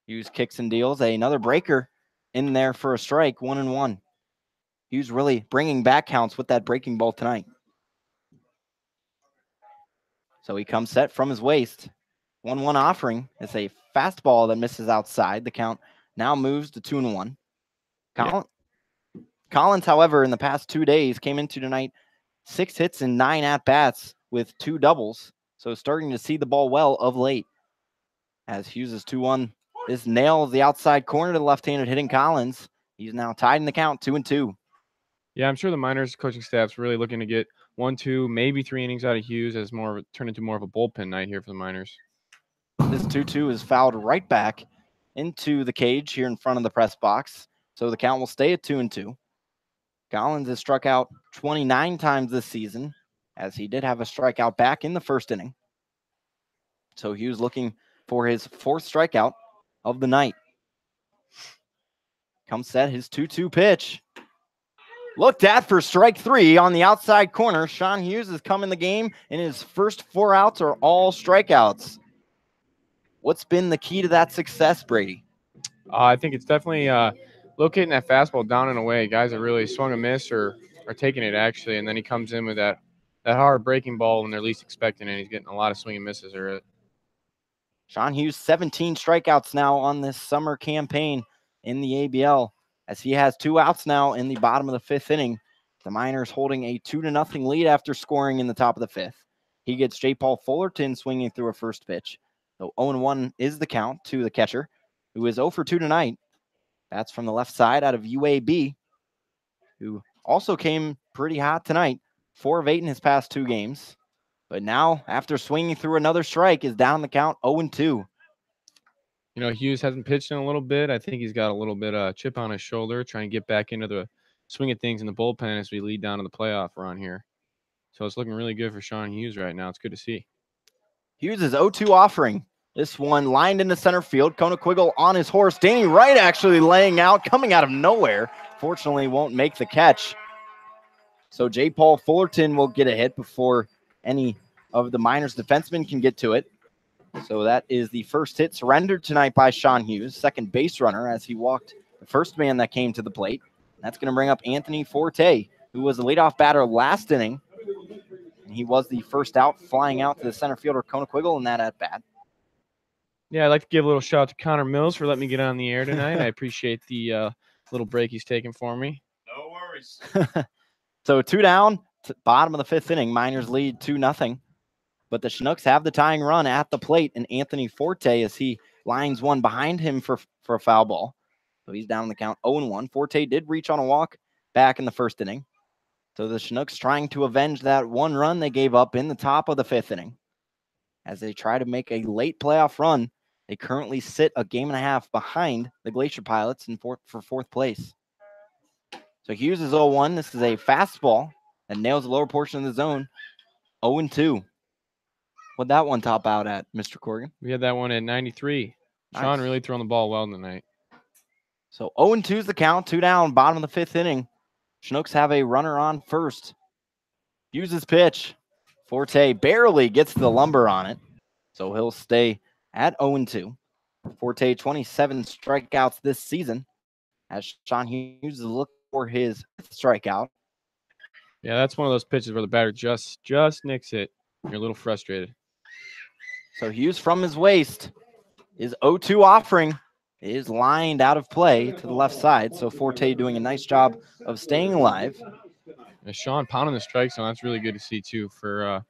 Hughes kicks and deals another breaker in there for a strike, 1-1. Hughes really bringing back counts with that breaking ball tonight. So he comes set from his waist. 1-1 offering. It's a fastball that misses outside. The count now moves to 2-1. Collins, however, in the past 2 days came into tonight 6 hits and 9 at-bats with 2 doubles. So starting to see the ball well of late. As Hughes' 2-1. This nails the outside corner to the left-handed hitting Collins. He's now tied in the count 2-2. Yeah, I'm sure the Miners coaching staff's really looking to get 1, 2, maybe 3 innings out of Hughes as turn into more of a bullpen night here for the Miners. This 2-2 is fouled right back into the cage here in front of the press box. So the count will stay at 2-2. Collins has struck out 29 times this season, as he did have a strikeout back in the 1st inning. So Hughes looking for his 4th strikeout of the night. Comes set his 2-2 pitch. Looked at for strike 3 on the outside corner. Sean Hughes has come in the game, and his first 4 outs are all strikeouts. What's been the key to that success, Brady? I think it's definitely locating that fastball down and away. Guys that really swung a miss or are taking it, actually, and then he comes in with that hard breaking ball when they're least expecting it. He's getting a lot of swing and misses. Sean Hughes, 17 strikeouts now on this summer campaign in the ABL, as he has 2 outs now in the bottom of the 5th inning. The Miners holding a 2-0 lead after scoring in the top of the 5th. He gets J. Paul Fullerton swinging through a first pitch. So 0-1 is the count to the catcher. who is 0 for 2 tonight. That's from the left side out of UAB, who also came pretty hot tonight. 4 of 8 in his past 2 games. But now, after swinging through another strike, is down the count 0-2. You know, Hughes hasn't pitched in a little bit. I think he's got a little bit of chip on his shoulder, trying to get back into the swing of things in the bullpen as we lead down to the playoff run here. So it's looking really good for Sean Hughes right now. It's good to see. Hughes is 0-2 offering. This one lined into center field. Chugiak-Eagle on his horse. Danny Wright actually laying out, coming out of nowhere. Fortunately, won't make the catch. So J. Paul Fullerton will get a hit before any of the Miners defensemen can get to it. So that is the first hit surrendered tonight by Sean Hughes, second base runner, as he walked the first man that came to the plate. That's going to bring up Anthony Forte, who was the leadoff batter last inning. And he was the first out, flying out to the center fielder, Chugiak-Eagle, in that at-bat. Yeah, I'd like to give a little shout out to Connor Mills for letting me get on the air tonight. I appreciate the little break he's taking for me. No worries. So 2 down, bottom of the 5th inning. Miners lead 2-0. But the Chinooks have the tying run at the plate, and Anthony Forte, as he lines one behind him for a foul ball. So he's down in the count 0-1. Forte did reach on a walk back in the 1st inning. So the Chinooks trying to avenge that 1 run they gave up in the top of the 5th inning. As they try to make a late playoff run, they currently sit a game and a half behind the Glacier Pilots for 4th place. So Hughes is 0-1. This is a fastball that nails the lower portion of the zone. 0-2. What'd that one top out at, Mr. Corrigan? We had that one at 93. Nice. Sean really throwing the ball well tonight. So 0-2 is the count, 2 down, bottom of the 5th inning. Chinooks have a runner on first. Hughes' pitch. Forte barely gets the lumber on it, so he'll stay at 0-2. Forte 27 strikeouts this season, as Sean Hughes is looking for his 5th strikeout. Yeah, that's one of those pitches where the batter just nicks it. You're a little frustrated. So Hughes from his waist is 0-2 offering. Is lined out of play to the left side. So Forte doing a nice job of staying alive. And Sean pounding the strike zone. That's really good to see, too, for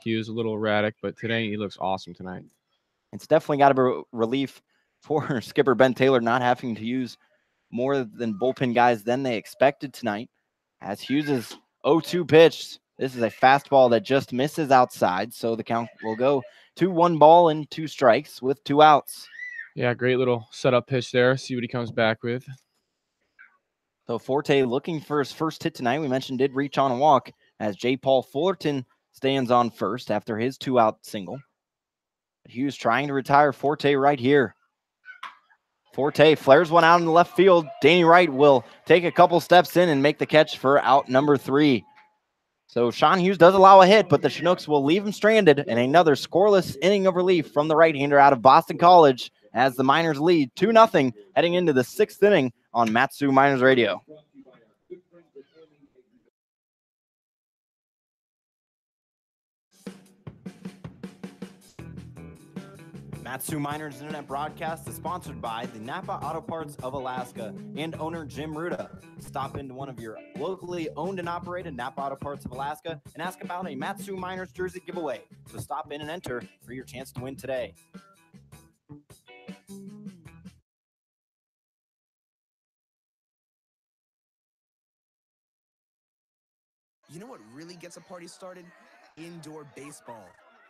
Hughes. A little erratic, but today he looks awesome tonight. It's definitely got to be relief for skipper Ben Taylor not having to use more than bullpen guys than they expected tonight. As Hughes' 0-2 pitch, this is a fastball that just misses outside. So the count will go 2-1 ball and 2 strikes with 2 outs. Yeah, great little setup pitch there. See what he comes back with. So Forte looking for his first hit tonight. We mentioned did reach on a walk as J. Paul Fullerton stands on first after his 2-out single. Hughes trying to retire Forte right here. Forte flares one out in the left field. Danny Wright will take a couple steps in and make the catch for out number 3. So Sean Hughes does allow a hit, but the Chinooks will leave him stranded in another scoreless inning of relief from the right-hander out of Boston College as the Miners lead 2-0 heading into the 6th inning on Matsu Miners Radio. Matsu Miners Internet broadcast is sponsored by the Napa Auto Parts of Alaska and owner Jim Ruda. Stop into one of your locally owned and operated Napa Auto Parts of Alaska and ask about a Matsu Miners jersey giveaway. So stop in and enter for your chance to win today. You know what really gets a party started? Indoor baseball.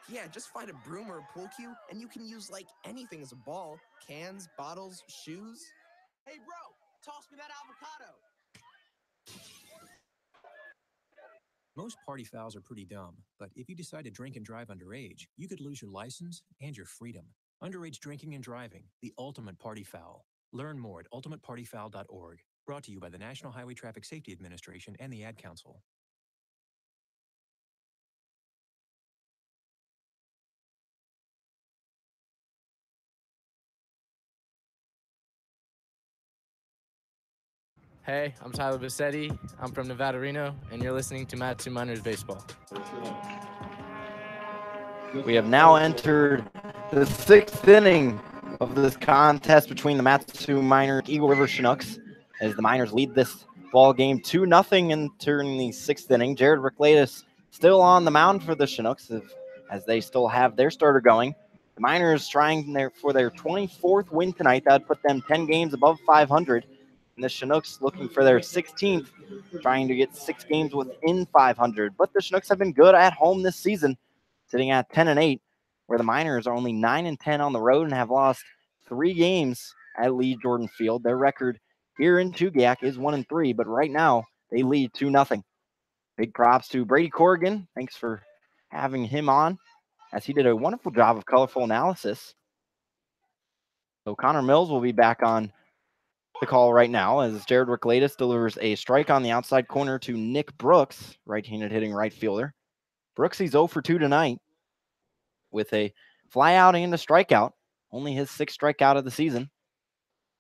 Yeah, just find a broom or a pool cue, and you can use like anything as a ball. Cans, bottles, shoes. Hey, bro, toss me that avocado. Most party fouls are pretty dumb, but if you decide to drink and drive underage, you could lose your license and your freedom. Underage drinking and driving, the ultimate party foul. Learn more at ultimatepartyfoul.org. Brought to you by the National Highway Traffic Safety Administration and the Ad Council. Hey, I'm Tyler Bassetti. I'm from Nevada, Reno, and you're listening to Matsu Miners Baseball. We have now entered the 6th inning of this contest between the Matsu Miners Eagle River Chinooks as the Miners lead this ball game 2-0 entering the 6th inning. Jared Ricklatus still on the mound for the Chinooks as they still have their starter going. The Miners trying for their 24th win tonight. That would put them 10 games above 500. And the Chinooks looking for their 16th, trying to get 6 games within 500. But the Chinooks have been good at home this season, sitting at 10-8, where the Miners are only 9-10 on the road and have lost 3 games at Lee Jordan Field. Their record here in Chugiak is 1-3, but right now they lead 2-0. Big props to Brady Corrigan. Thanks for having him on, as he did a wonderful job of colorful analysis. So Connor Mills will be back on the call right now as Jared Rickladis delivers a strike on the outside corner to Nick Brooks, right-handed hitting right fielder. Brooks, he's 0 for 2 tonight with a fly out and a strikeout, only his 6th strikeout of the season.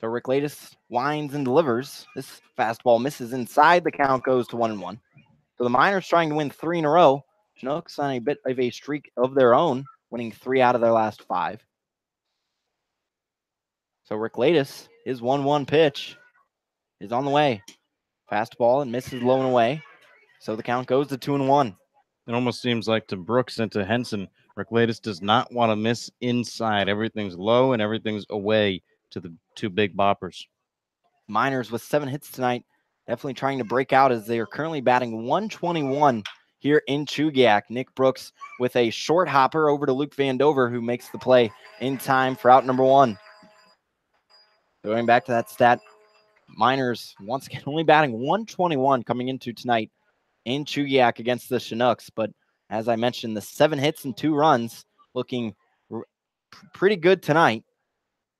So Rickladis winds and delivers. This fastball misses inside. The count goes to 1-1. So the Miners trying to win 3 in a row. Chinooks on a bit of a streak of their own, winning 3 out of their last 5. So Rickladis, his 1-1 pitch is on the way. Fastball and misses low and away. So the count goes to 2-1. It almost seems like to Brooks and to Henson, Rickladis does not want to miss inside. Everything's low and everything's away to the 2 big boppers. Miners with 7 hits tonight, definitely trying to break out as they are currently batting 121 here in Chugiak. Nick Brooks with a short hopper over to Luke Vandover, who makes the play in time for out number 1. Going back to that stat, Miners once again only batting 121 coming into tonight in Chugiak against the Chinooks. But as I mentioned, the 7 hits and 2 runs looking pretty good tonight,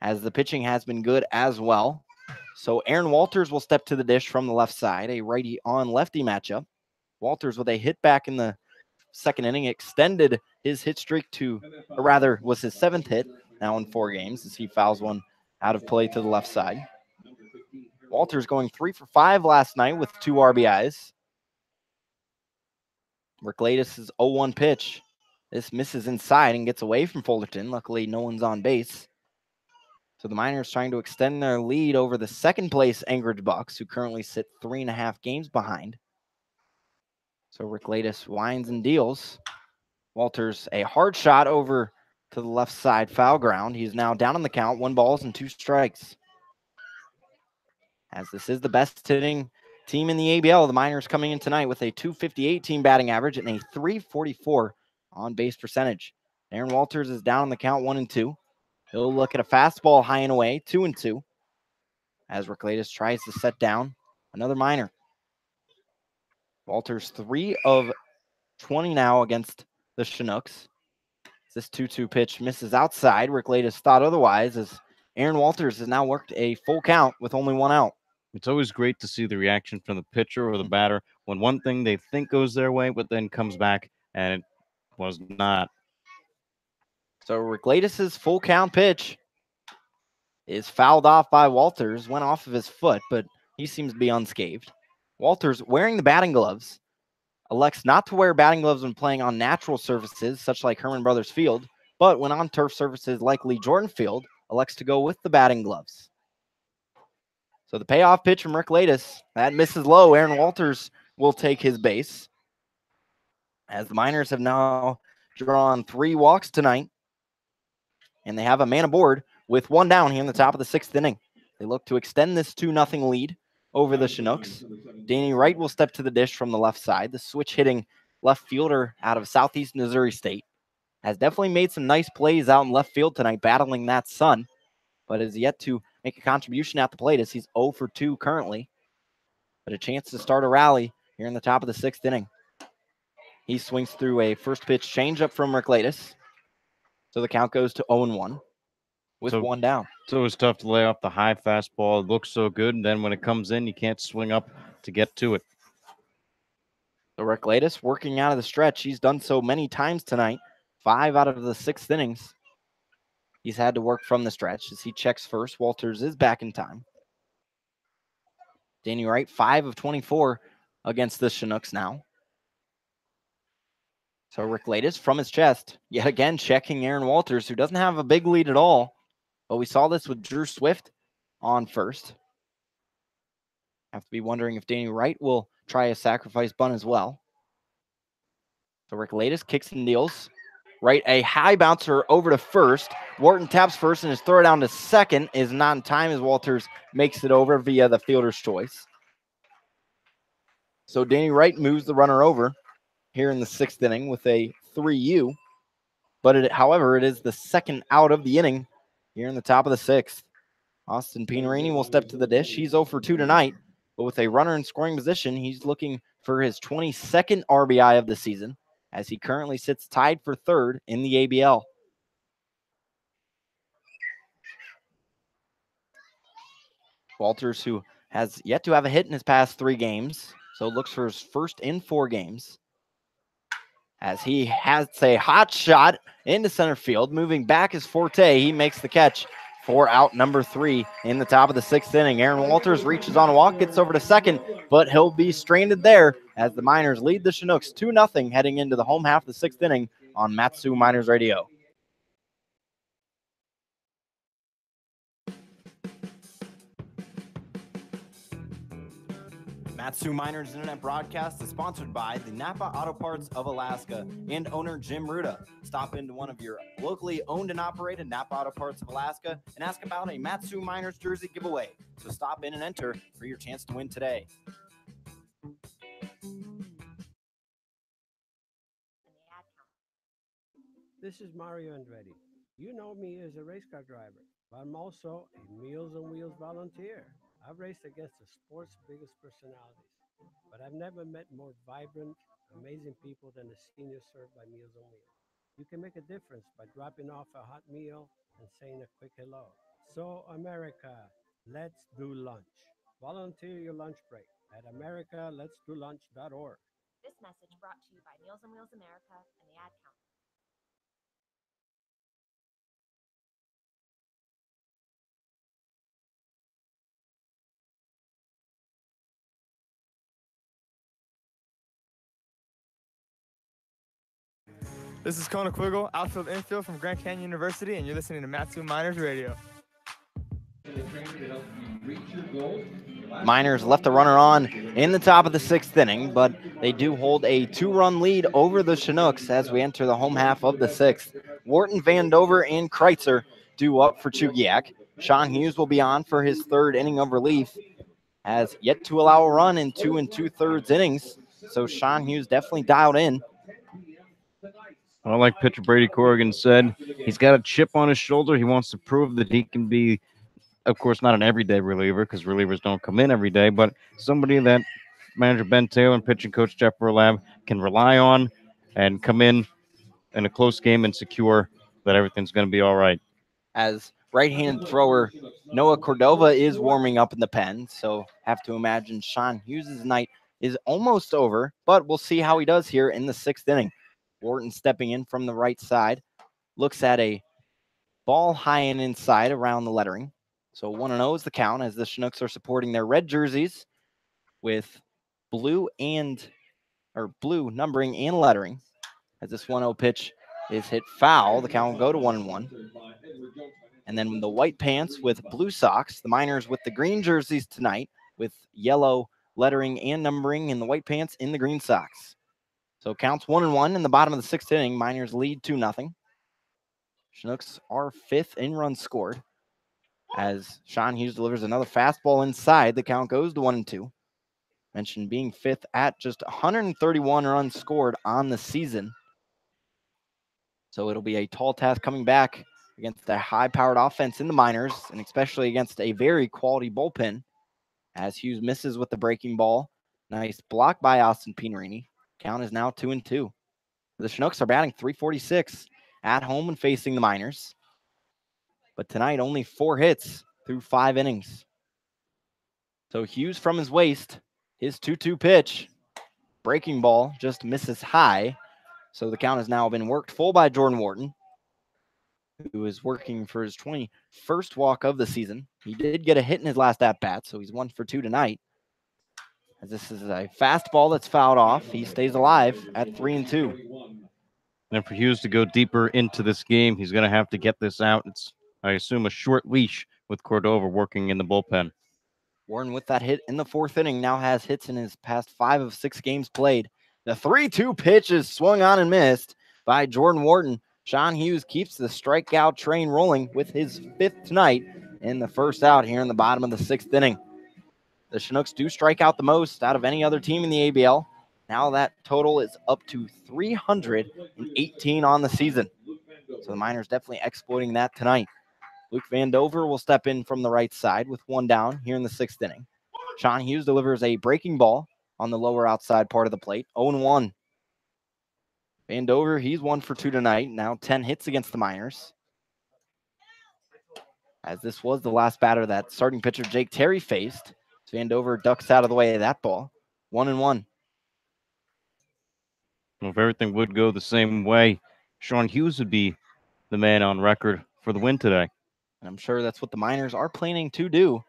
as the pitching has been good as well. So Aaron Walters will step to the dish from the left side, a righty on lefty matchup. Walters with a hit back in the 2nd inning, extended his hit streak to, or rather was his 7th hit now in 4 games, as he fouls one out of play to the left side. Walters going 3 for 5 last night with 2 RBIs. Rickladis' 0-1 pitch. This misses inside and gets away from Fullerton. Luckily, no one's on base. So the Miners trying to extend their lead over the 2nd place Anchorage Bucks, who currently sit 3.5 games behind. So Rickladis winds and deals. Walters a hard shot over to the left side, foul ground. He's now down on the count, 1 ball and 2 strikes. As this is the best hitting team in the ABL, the Miners coming in tonight with a .258 team batting average and a .344 on base percentage. Aaron Walters is down on the count, 1-2. He'll look at a fastball high and away, 2-2. As Rickladis tries to set down another Miner. Walters 3 of 20 now against the Chinooks. This 2-2 pitch misses outside. Rickladis thought otherwise, as Aaron Walters has now worked a full count with only 1 out. It's always great to see the reaction from the pitcher or the batter when one thing they think goes their way, but then comes back and it was not. So Rickladis' full count pitch is fouled off by Walters, went off of his foot, but he seems to be unscathed. Walters, wearing the batting gloves, elects not to wear batting gloves when playing on natural surfaces, such like Herman Brothers Field, but when on turf surfaces like Lee Jordan Field, elects to go with the batting gloves. So the payoff pitch from Rickladis, that misses low. Aaron Walters will take his base, as the Miners have now drawn 3 walks tonight, and they have a man aboard with 1 down here in the top of the 6th inning. They look to extend this 2-0 lead over the Chinooks. Danny Wright will step to the dish from the left side. The switch-hitting left fielder out of Southeast Missouri State has definitely made some nice plays out in left field tonight, battling that sun, but is yet to make a contribution at the plate, as he's 0 for 2 currently. But a chance to start a rally here in the top of the 6th inning. He swings through a first pitch changeup from Rickladis. So the count goes to 0-1 with 1 down. It's always tough to lay off the high fastball. It looks so good, and then when it comes in, you can't swing up to get to it. So Rickladis working out of the stretch. He's done so many times tonight. 5 out of the 6 innings he's had to work from the stretch as he checks first. Walters is back in time. Danny Wright, 5 of 24 against the Chinooks now. So Rickladis from his chest, yet again checking Aaron Walters, who doesn't have a big lead at all. But we saw this with Drew Swift on first. Have to be wondering if Danny Wright will try a sacrifice bunt as well. So Rickladis kicks and deals. right, a high bouncer over to first. Wharton taps first, and his throw down to second is not in time as Walters makes it over via the fielder's choice. So Danny Wright moves the runner over here in the 6th inning with a 3U. But however, it is the second out of the inning here in the top of the 6th. Austin Pinarini will step to the dish. He's 0 for 2 tonight, but with a runner in scoring position, he's looking for his 22nd RBI of the season, as he currently sits tied for 3rd in the ABL. Walters, who has yet to have a hit in his past 3 games, so looks for his first in 4 games, as he has a hot shot into center field. Moving back is Forte. He makes the catch for out number 3 in the top of the 6th inning. Aaron Walters reaches on a walk, gets over to second, but he'll be stranded there as the Miners lead the Chinooks 2-0 heading into the home half of the 6th inning on Matsu Miners Radio. Matsu Miners Internet broadcast is sponsored by the Napa Auto Parts of Alaska and owner Jim Ruda. Stop into one of your locally owned and operated Napa Auto Parts of Alaska and ask about a Matsu Miners jersey giveaway. So stop in and enter for your chance to win today. This is Mario Andretti. You know me as a race car driver, but I'm also a Meals on Wheels volunteer. I've raced against the sport's biggest personalities, but I've never met more vibrant, amazing people than the seniors served by Meals on Wheels. You can make a difference by dropping off a hot meal and saying a quick hello. So, America, let's do lunch. Volunteer your lunch break at americaletsdolunch.org. This message brought to you by Meals on Wheels America and the Ad Council. This is Chugiak-Eagle, outfield infield from Grand Canyon University, and you're listening to Matsu Miners Radio. Miners left the runner on in the top of the 6th inning, but they do hold a 2-run lead over the Chinooks as we enter the home half of the 6th. Wharton, Vandover, and Kreitzer due up for Chugiak. Sean Hughes will be on for his 3rd inning of relief, has yet to allow a run in 2 2/3 innings, so Sean Hughes definitely dialed in. Well, like pitcher Brady Corrigan said, he's got a chip on his shoulder. He wants to prove that he can be, of course, not an everyday reliever because relievers don't come in every day, but somebody that manager Ben Taylor and pitching coach Jeff Verlab can rely on and come in a close game and secure that everything's going to be all right. As right-handed thrower Noah Cordova is warming up in the pen, so have to imagine Sean Hughes' night is almost over, but we'll see how he does here in the 6th inning. Wharton stepping in from the right side, looks at a ball high and inside around the lettering. So 1-0 is the count as the Chinooks are supporting their red jerseys with blue numbering and lettering. As this 1-0 pitch is hit foul, the count will go to 1-1. And then the white pants with blue socks, the Miners with the green jerseys tonight with yellow lettering and numbering, and the white pants in the green socks. So counts 1-1 in the bottom of the 6th inning. Miners lead 2-0. Chinooks are 5th in runs scored as Sean Hughes delivers another fastball inside. The count goes to 1-2. Mentioned being 5th at just 131 runs scored on the season. So it'll be a tall task coming back against a high-powered offense in the Miners, and especially against a very quality bullpen as Hughes misses with the breaking ball. Nice block by Austin Pinarini. Count is now 2-2. The Chinooks are batting .346 at home and facing the Miners. But tonight, only 4 hits through 5 innings. So Hughes from his waist, his 2-2 pitch. Breaking ball just misses high. So the count has now been worked full by Jordan Wharton, who is working for his 21st walk of the season. He did get a hit in his last at-bat, so he's 1 for 2 tonight. As this is a fastball that's fouled off, he stays alive at 3-2. And for Hughes to go deeper into this game, he's going to have to get this out. It's, I assume, a short leash with Cordova working in the bullpen. Warren with that hit in the 4th inning now has hits in his past 5 of 6 games played. The 3-2 pitch is swung on and missed by Jordan Wharton, Sean Hughes keeps the strikeout train rolling with his 5th tonight in the first out here in the bottom of the 6th inning. The Chinooks do strike out the most out of any other team in the ABL. Now that total is up to 318 on the season. So the Miners definitely exploiting that tonight. Luke Vandover will step in from the right side with 1 down here in the 6th inning. Sean Hughes delivers a breaking ball on the lower outside part of the plate, 0-1. Vandover, he's 1 for 2 tonight, now 10 hits against the Miners. As this was the last batter that starting pitcher Jake Terry faced. Vandover ducks out of the way of that ball, 1-1. Well, if everything would go the same way, Sean Hughes would be the man on record for the win today. And I'm sure that's what the Miners are planning to do.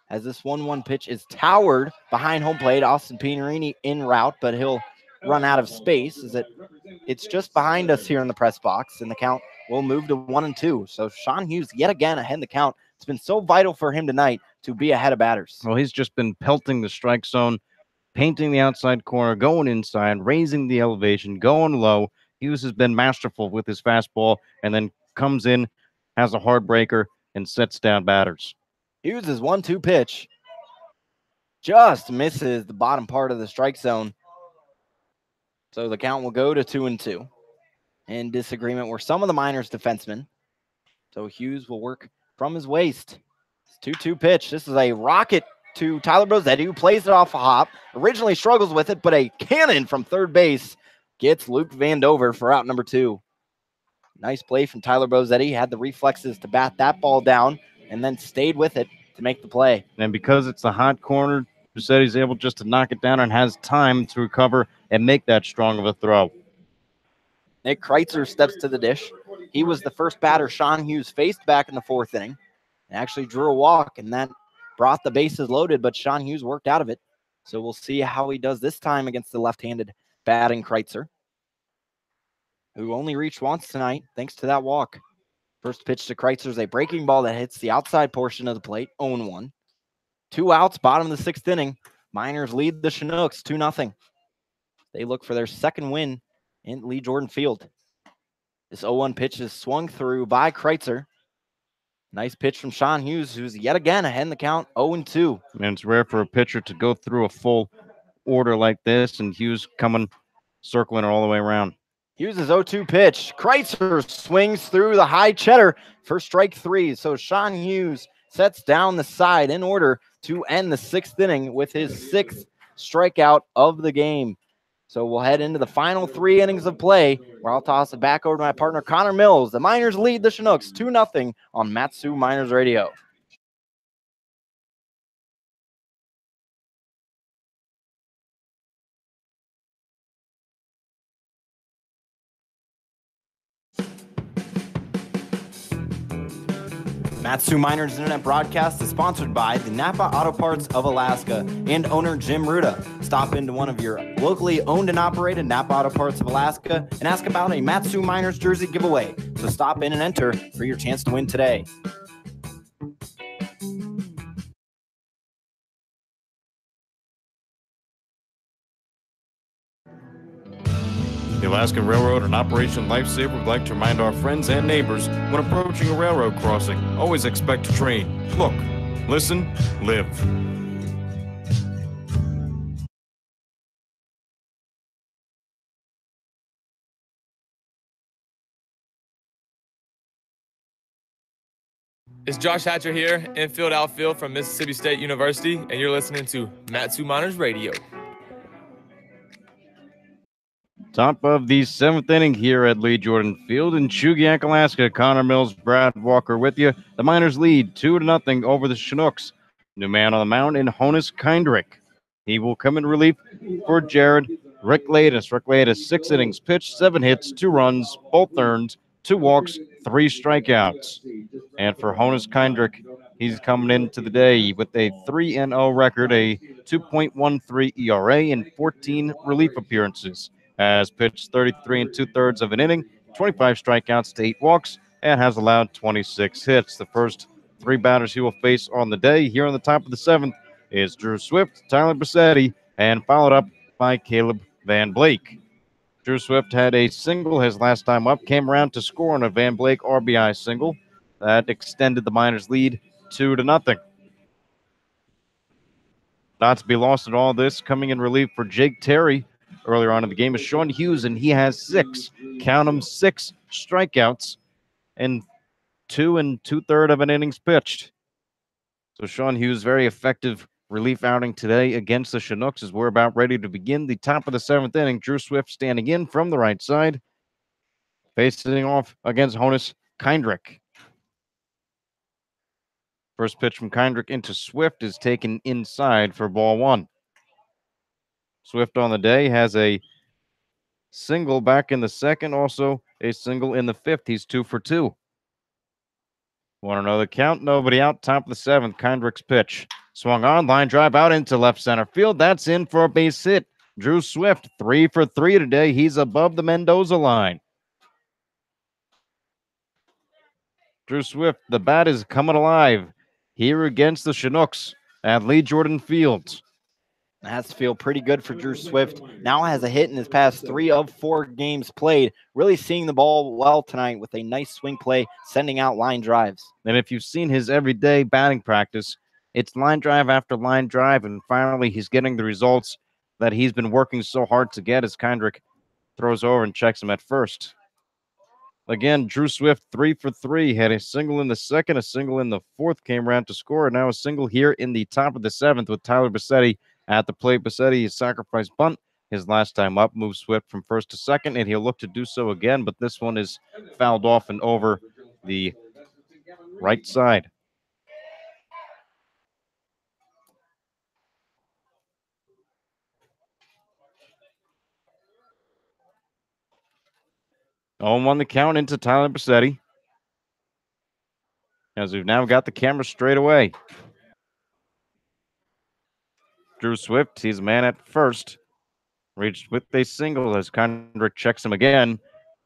As this 1-1 pitch is towered behind home plate, Austin Pinerini en route, but he'll run out of space as it's just behind us here in the press box, and the count will move to 1-2. So Sean Hughes yet again ahead in the count. It's been so vital for him tonight to be ahead of batters. Well, he's just been pelting the strike zone, painting the outside corner, going inside, raising the elevation, going low. Hughes has been masterful with his fastball, and then comes in, has a hard breaker, and sets down batters. Hughes' 1-2 pitch just misses the bottom part of the strike zone. So the count will go to 2-2. In disagreement were some of the Miners' defensemen. So Hughes will work from his waist. 2-2 pitch. This is a rocket to Tyler Bozetti, who plays it off a hop. Originally struggles with it, but a cannon from third base gets Luke Vandover for out number 2. Nice play from Tyler Bozetti. Had the reflexes to bat that ball down and then stayed with it to make the play. And because it's a hot corner, Bozetti's able just to knock it down and has time to recover and make that strong of a throw. Nick Kreitzer steps to the dish. He was the first batter Sean Hughes faced back in the 4th inning and actually drew a walk, and that brought the bases loaded, but Sean Hughes worked out of it. So we'll see how he does this time against the left-handed batting Kreitzer, who only reached once tonight thanks to that walk. First pitch to Kreitzer is a breaking ball that hits the outside portion of the plate, 0-1. 2 outs, bottom of the 6th inning. Miners lead the Chinooks 2-0. They look for their 2nd win in Lee Jordan Field. This 0-1 pitch is swung through by Kreitzer. Nice pitch from Sean Hughes, who's yet again ahead in the count, 0-2. And it's rare for a pitcher to go through a full order like this, and Hughes coming, circling it all the way around. Hughes' 0-2 pitch. Kreitzer swings through the high cheddar for strike 3. So Sean Hughes sets down the side in order to end the 6th inning with his 6th strikeout of the game. So we'll head into the final 3 innings of play, where I'll toss it back over to my partner, Connor Mills. The Miners lead the Chinooks 2-0 on Matsu Miners Radio. Matsu Miners Internet Broadcast is sponsored by the Napa Auto Parts of Alaska and owner Jim Ruda. Stop into one of your locally owned and operated Napa Auto Parts of Alaska and ask about a Matsu Miners jersey giveaway. So stop in and enter for your chance to win today. The Alaska Railroad, an Operation Lifesaver, would like to remind our friends and neighbors when approaching a railroad crossing, always expect a train. Look, listen, live. It's Josh Hatcher here, infield outfield from Mississippi State University, and you're listening to Matsu Miners Radio. Top of the 7th inning here at Lee Jordan Field in Chugiak, Alaska. Connor Mills, Brad Walker with you. The Miners lead 2-0 over the Chinooks. New man on the mound in Honus Kindrick. He will come in relief for Jared Rick Ladis. Rick Ladis, 6 innings pitched, 7 hits, 2 runs, both earned, 2 walks, 3 strikeouts. And for Honus Kindrick, he's coming into the day with a 3-0 record, a 2.13 ERA, and 14 relief appearances. Has pitched 33 2/3 of an inning, 25 strikeouts to 8 walks, and has allowed 26 hits. The first 3 batters he will face on the day here on the top of the 7th is Drew Swift, Tyler Bozetti, and followed up by Caleb Van Blake. Drew Swift had a single his last time up, came around to score on a Van Blake RBI single. That extended the Miners' lead 2-0. Not to be lost in all this, coming in relief for Jake Terry earlier on in the game is Sean Hughes, and he has 6, count them, 6 strikeouts and 2 2/3 of an innings pitched. So Sean Hughes, very effective relief outing today against the Chinooks as we're about ready to begin the top of the 7th inning. Drew Swift standing in from the right side, facing off against Honus Kindrick. First pitch from Kindrick into Swift is taken inside for ball 1. Swift on the day has a single back in the second, also a single in the 5th. He's 2 for 2. Want to know the count? Nobody out. Top of the 7th. Kindrick's pitch. Swung on. Line drive out into left center field. That's in for a base hit. Drew Swift, 3 for 3 today. He's above the Mendoza line. Drew Swift, the bat is coming alive here against the Chinooks at Lee Jordan Fields. That has to feel pretty good for Drew Swift. Now has a hit in his past 3 of 4 games played. Really seeing the ball well tonight with a nice swing play, sending out line drives. And if you've seen his everyday batting practice, it's line drive after line drive, and finally he's getting the results that he's been working so hard to get as Kindrick throws over and checks him at first. Again, Drew Swift, 3 for 3, had a single in the 2nd, a single in the 4th, came around to score, and now a single here in the top of the 7th with Tyler Bassetti at the plate. Bassetti, his sacrifice bunt his last time up, moves Swift from 1st to 2nd, and he'll look to do so again, but this one is fouled off and over the right side. On the count into Tyler Bassetti, as we've now got the camera straight away. Drew Swift, he's a man at first. Reached with a single as Kindrick checks him again.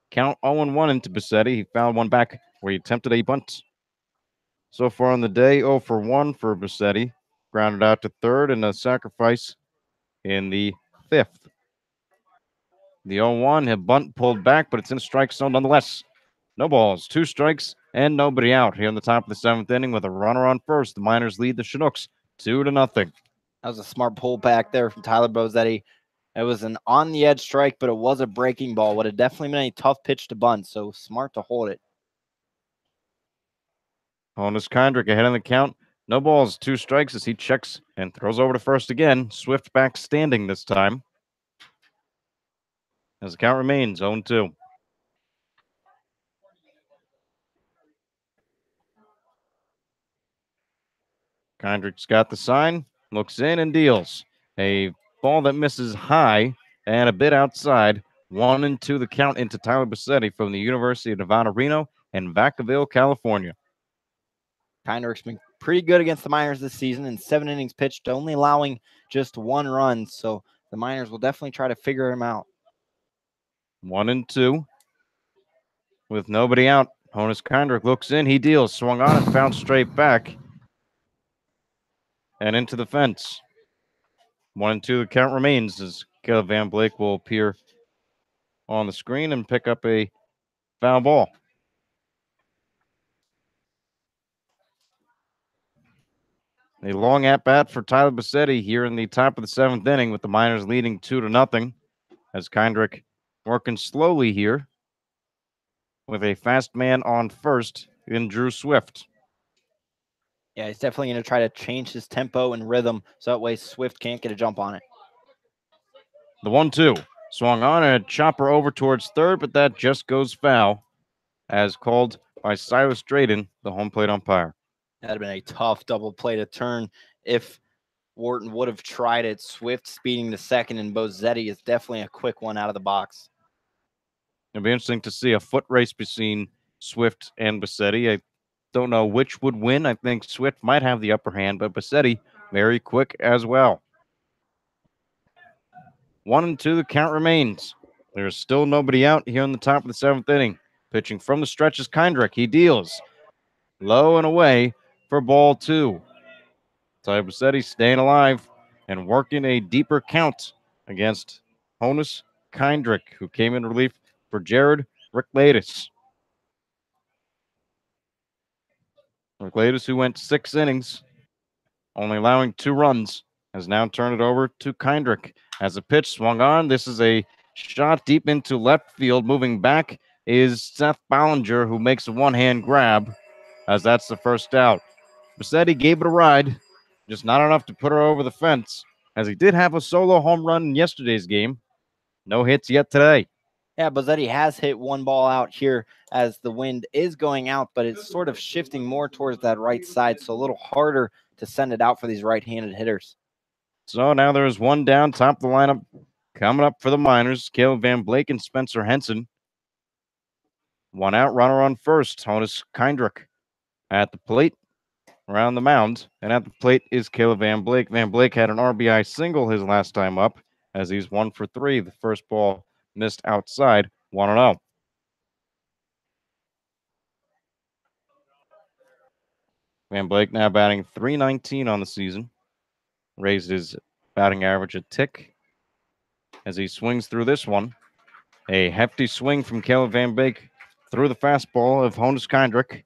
Count 0-1 into Bassetti. He fouled one back where he attempted a bunt. So far on the day, 0 for 1 for Bassetti. Grounded out to 3rd and a sacrifice in the 5th. The 0-1, a bunt pulled back, but it's in a strike zone nonetheless. No balls, 2 strikes, and nobody out here in the top of the 7th inning with a runner on first. The Miners lead the Chinooks 2-0. That was a smart pull back there from Tyler Bassetti. It was an on-the-edge strike, but it was a breaking ball. Would have definitely been a tough pitch to bunt, so smart to hold it. Honus Kindrick ahead on the count. No balls, 2 strikes as he checks and throws over to first again. Swift back standing this time. As the count remains 0-2. Kindrick's got the sign, looks in and deals. A ball that misses high and a bit outside. 1-2 the count into Tyler Bassetti from the University of Nevada, Reno and Vacaville, California. Kindrick's been pretty good against the Miners this season in 7 innings pitched, only allowing just 1 run. So the Miners will definitely try to figure him out. 1-2 with nobody out. Honus Kindrick looks in, he deals, swung on and found straight back and into the fence. 1-2 the count remains as Caleb Van Blake will appear on the screen and pick up a foul ball. A long at-bat for Tyler Bassetti here in the top of the 7th inning with the Miners leading 2-0 as Kindrick working slowly here with a fast man on first in Drew Swift. Yeah, he's definitely going to try to change his tempo and rhythm so that way Swift can't get a jump on it. The 1-2 swung on and a chopper over towards 3rd, but that just goes foul as called by Silas Drayden, the home plate umpire. That would have been a tough double play to turn if Wharton would have tried it. Swift speeding to 2nd, and Bassetti is definitely a quick one out of the box. It'll be interesting to see a foot race between Swift and Bassetti. I don't know which would win. I think Swift might have the upper hand, but Bassetti very quick as well. 1-2 the count remains. There's still nobody out here in the top of the 7th inning. Pitching from the stretch is Kindrick. He deals low and away for ball 2. Tyler Bassetti staying alive and working a deeper count against Honus Kindrick, who came in relief for Jared Ricklatus. Ricklatus, who went 6 innings, only allowing 2 runs, has now turned it over to Kindrick. As a pitch swung on, this is a shot deep into left field. Moving back is Seth Ballinger, who makes a one-hand grab, as that's the first out. Bassetti gave it a ride, just not enough to put her over the fence, as he did have a solo home run in yesterday's game. No hits yet today. Yeah, Bassetti has hit one ball out here as the wind is going out, but it's sort of shifting more towards that right side, so a little harder to send it out for these right-handed hitters. So now there's one down, top of the lineup. Coming up for the Miners, Caleb Van Blake and Spencer Henson. One out, runner on first, Honus Kindrick. At the plate, around the mound, and at the plate is Caleb Van Blake. Van Blake had an RBI single his last time up, as he's 1 for 3. The first ball missed outside, 1-0. Van Blake now batting .319 on the season. Raised his batting average a tick as he swings through this one. A hefty swing from Caleb Van Blake through the fastball of Honus Kindrick.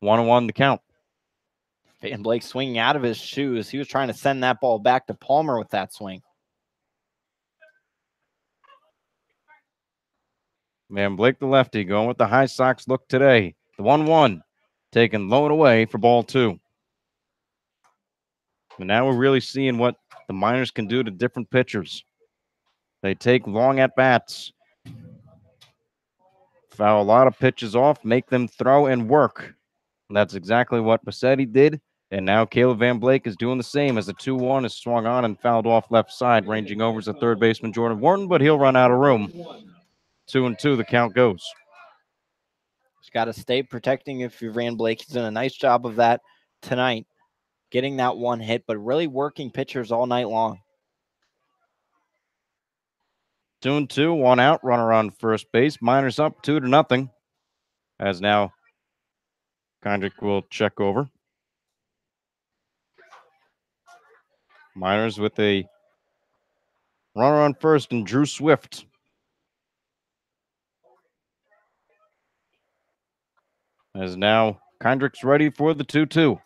1-1 the count. Van Blake swinging out of his shoes. He was trying to send that ball back to Palmer with that swing. Van Blake, the lefty, going with the high Sox look today. The 1-1 taken low and away for ball 2. And now we're really seeing what the Miners can do to different pitchers. They take long at-bats, foul a lot of pitches off, make them throw and work. And that's exactly what Bassetti did. And now Caleb Van Blake is doing the same as the 2-1 is swung on and fouled off left side, ranging over to third baseman Jordan Wharton, but he'll run out of room. 2-2, the count goes. Just got to stay protecting if you're Van Blake. He's done a nice job of that tonight, getting that one hit, but really working pitchers all night long. 2-2, 1 out, runner on first base. Miners up 2-0. As now Kindrick will check over. Miners with a runner on first and Drew Swift. As now Kindrick's ready for the 2-2.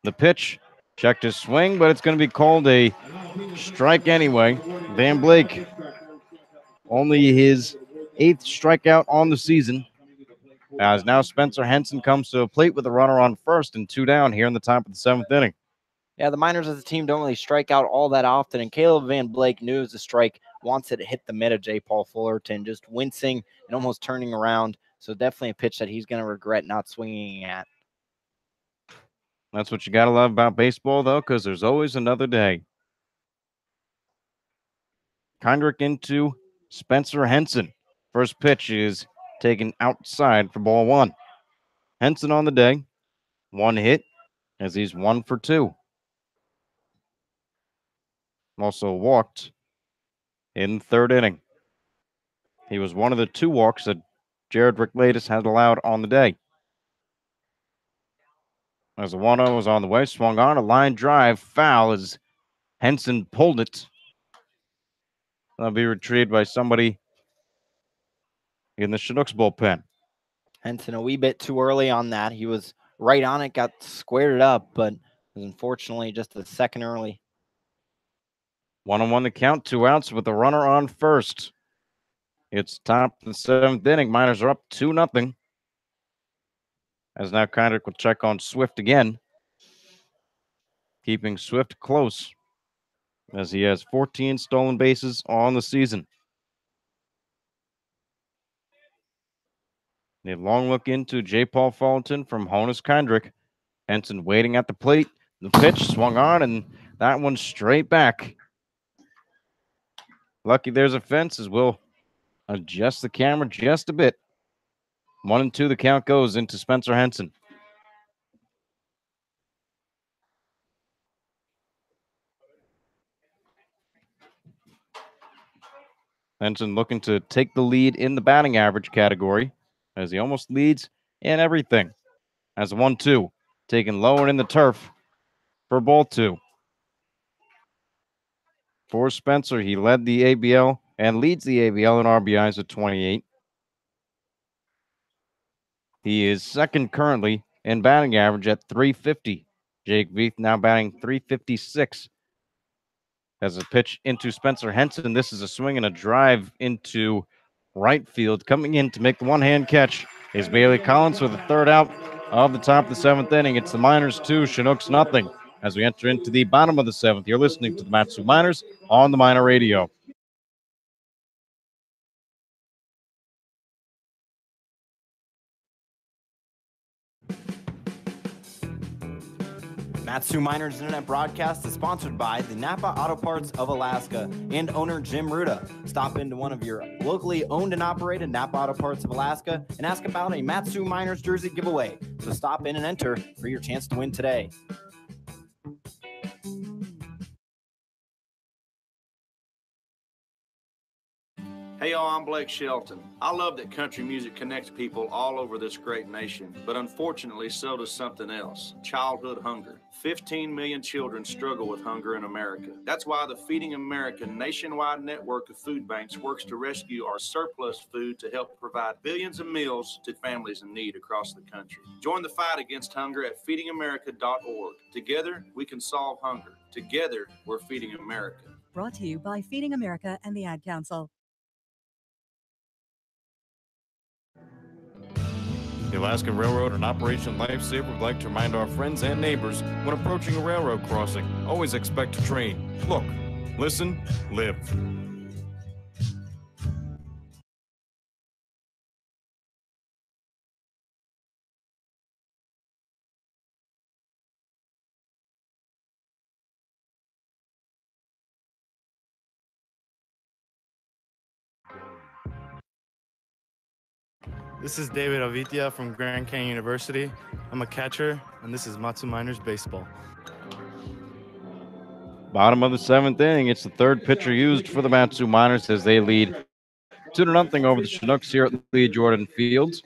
The pitch, checked his swing, but it's going to be called a strike anyway. Van Blake, only his 8th strikeout on the season. As now Spencer Henson comes to a plate with a runner on first and 2 down here in the top of the 7th inning. Yeah, the Miners as a team don't really strike out all that often, and Caleb Van Blake knew as a strike, wants it to hit the mid of J. Paul Fullerton, just wincing and almost turning around. So definitely a pitch that he's going to regret not swinging at. That's what you got to love about baseball, though, because there's always another day. Kindrick into Spencer Henson. First pitch is taken outside for ball 1. Henson on the day, 1 hit as he's 1 for 2. Also walked in the 3rd inning. He was one of the 2 walks that Jared Ricklatus had allowed on the day. As the 1-0 was on the way, swung on a line drive, foul as Henson pulled it. That'll be retrieved by somebody in the Chinooks bullpen. Henson a wee bit too early on that. He was right on it, got squared it up, but was unfortunately just a second early. 1-1 the count, 2 outs with a runner on first. It's top of the 7th inning. Miners are up 2-0. As now Kindrick will check on Swift again. Keeping Swift close as he has 14 stolen bases on the season. A long look into J. Paul Fullerton from Honus Kindrick. Henson waiting at the plate. The pitch swung on, and that one straight back. Lucky there's a fence as we'll adjust the camera just a bit. 1-2 the count goes into Spencer Henson. Henson looking to take the lead in the batting average category as he almost leads in everything. As 1-2 taken low and in the turf for ball 2. For Spencer, he led the ABL and leads the ABL in RBIs at 28. He is second currently in batting average at 350. Jake Veith now batting 356. As a pitch into Spencer Henson. This is a swing and a drive into right field. Coming in to make the one-hand catch is Bailey Collins with the third out of the top of the seventh inning. It's the Miners 2, Chinooks nothing. As we enter into the bottom of the seventh, you're listening to the Mat-Su Miners on the Miner Radio. Mat-Su Miners Internet broadcast is sponsored by the Napa Auto Parts of Alaska and owner Jim Ruda. Stop into one of your locally owned and operated Napa Auto Parts of Alaska and ask about a Mat-Su Miners jersey giveaway. So stop in and enter for your chance to win today. Hey y'all, I'm Blake Shelton. I love that country music connects people all over this great nation, but unfortunately so does something else, childhood hunger. 15 million children struggle with hunger in America. That's why the Feeding America nationwide network of food banks works to rescue our surplus food to help provide billions of meals to families in need across the country. Join the fight against hunger at feedingamerica.org. Together, we can solve hunger. Together, we're Feeding America. Brought to you by Feeding America and the Ad Council. The Alaska Railroad and Operation Lifesaver would like to remind our friends and neighbors when approaching a railroad crossing, always expect a train. Look, listen, live. This is David Avitia from Grand Canyon University. I'm a catcher, and this is Mat-Su Miners Baseball. Bottom of the seventh inning. It's the third pitcher used for the Mat-Su Miners as they lead 2-0 over the Chinooks here at Lee Jordan Fields.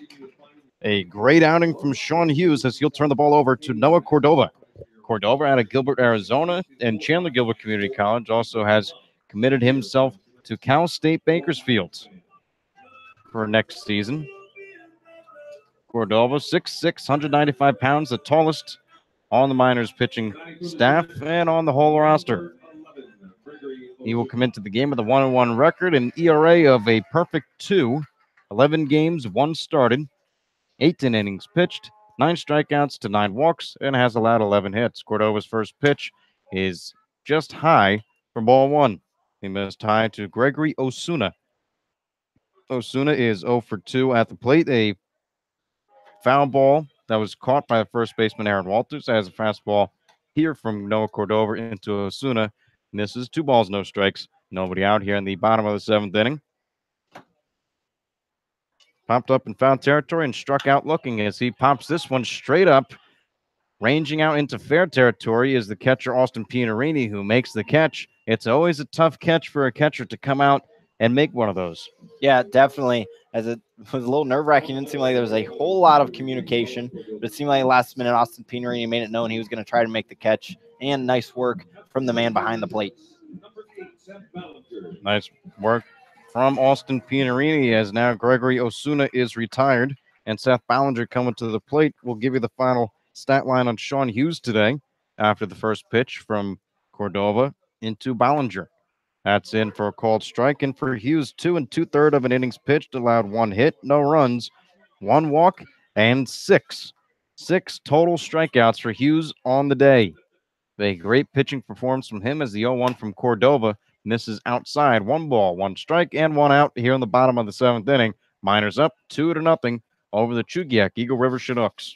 A great outing from Sean Hughes as he'll turn the ball over to Noah Cordova. Cordova out of Gilbert, Arizona, and Chandler Gilbert Community College also has committed himself to Cal State Bakersfield for next season. Cordova, 6'6", 195 pounds, the tallest on the Miners pitching staff and on the whole roster. He will come into the game with a 1-1 record, an ERA of a perfect 2, 11 games, 1 started, 18 innings pitched, 9 strikeouts to 9 walks, and has allowed 11 hits. Cordova's first pitch is just high for ball 1. He missed high to Gregory Osuna. Osuna is 0 for 2 at the plate. A foul ball that was caught by the first baseman Aaron Walters as a fastball here from Noah Cordova into Osuna. Misses. 2 balls, no strikes. Nobody out here in the bottom of the seventh inning. Popped up in foul territory and struck out looking as he pops this one straight up. Ranging out into fair territory is the catcher Austin Pianarini, who makes the catch. It's always a tough catch for a catcher to come out and make one of those. Yeah, definitely. As it was a little nerve-wracking. It didn't seem like there was a whole lot of communication, but it seemed like last minute Austin Pianarini made it known he was going to try to make the catch, and nice work from the man behind the plate. Nice work from Austin Pianarini as now Gregory Osuna is retired and Seth Ballinger coming to the plate. We'll give you the final stat line on Sean Hughes today after the first pitch from Cordova into Ballinger. That's in for a called strike. And for Hughes, 2 2/3 of an innings pitched, allowed 1 hit, no runs, 1 walk, and 6. 6 total strikeouts for Hughes on the day. A great pitching performance from him as the 0-1 from Cordova misses outside. 1 ball, 1 strike, and 1 out here in the bottom of the seventh inning. Miners up 2-0 over the Chugiak-Eagle River Chinooks.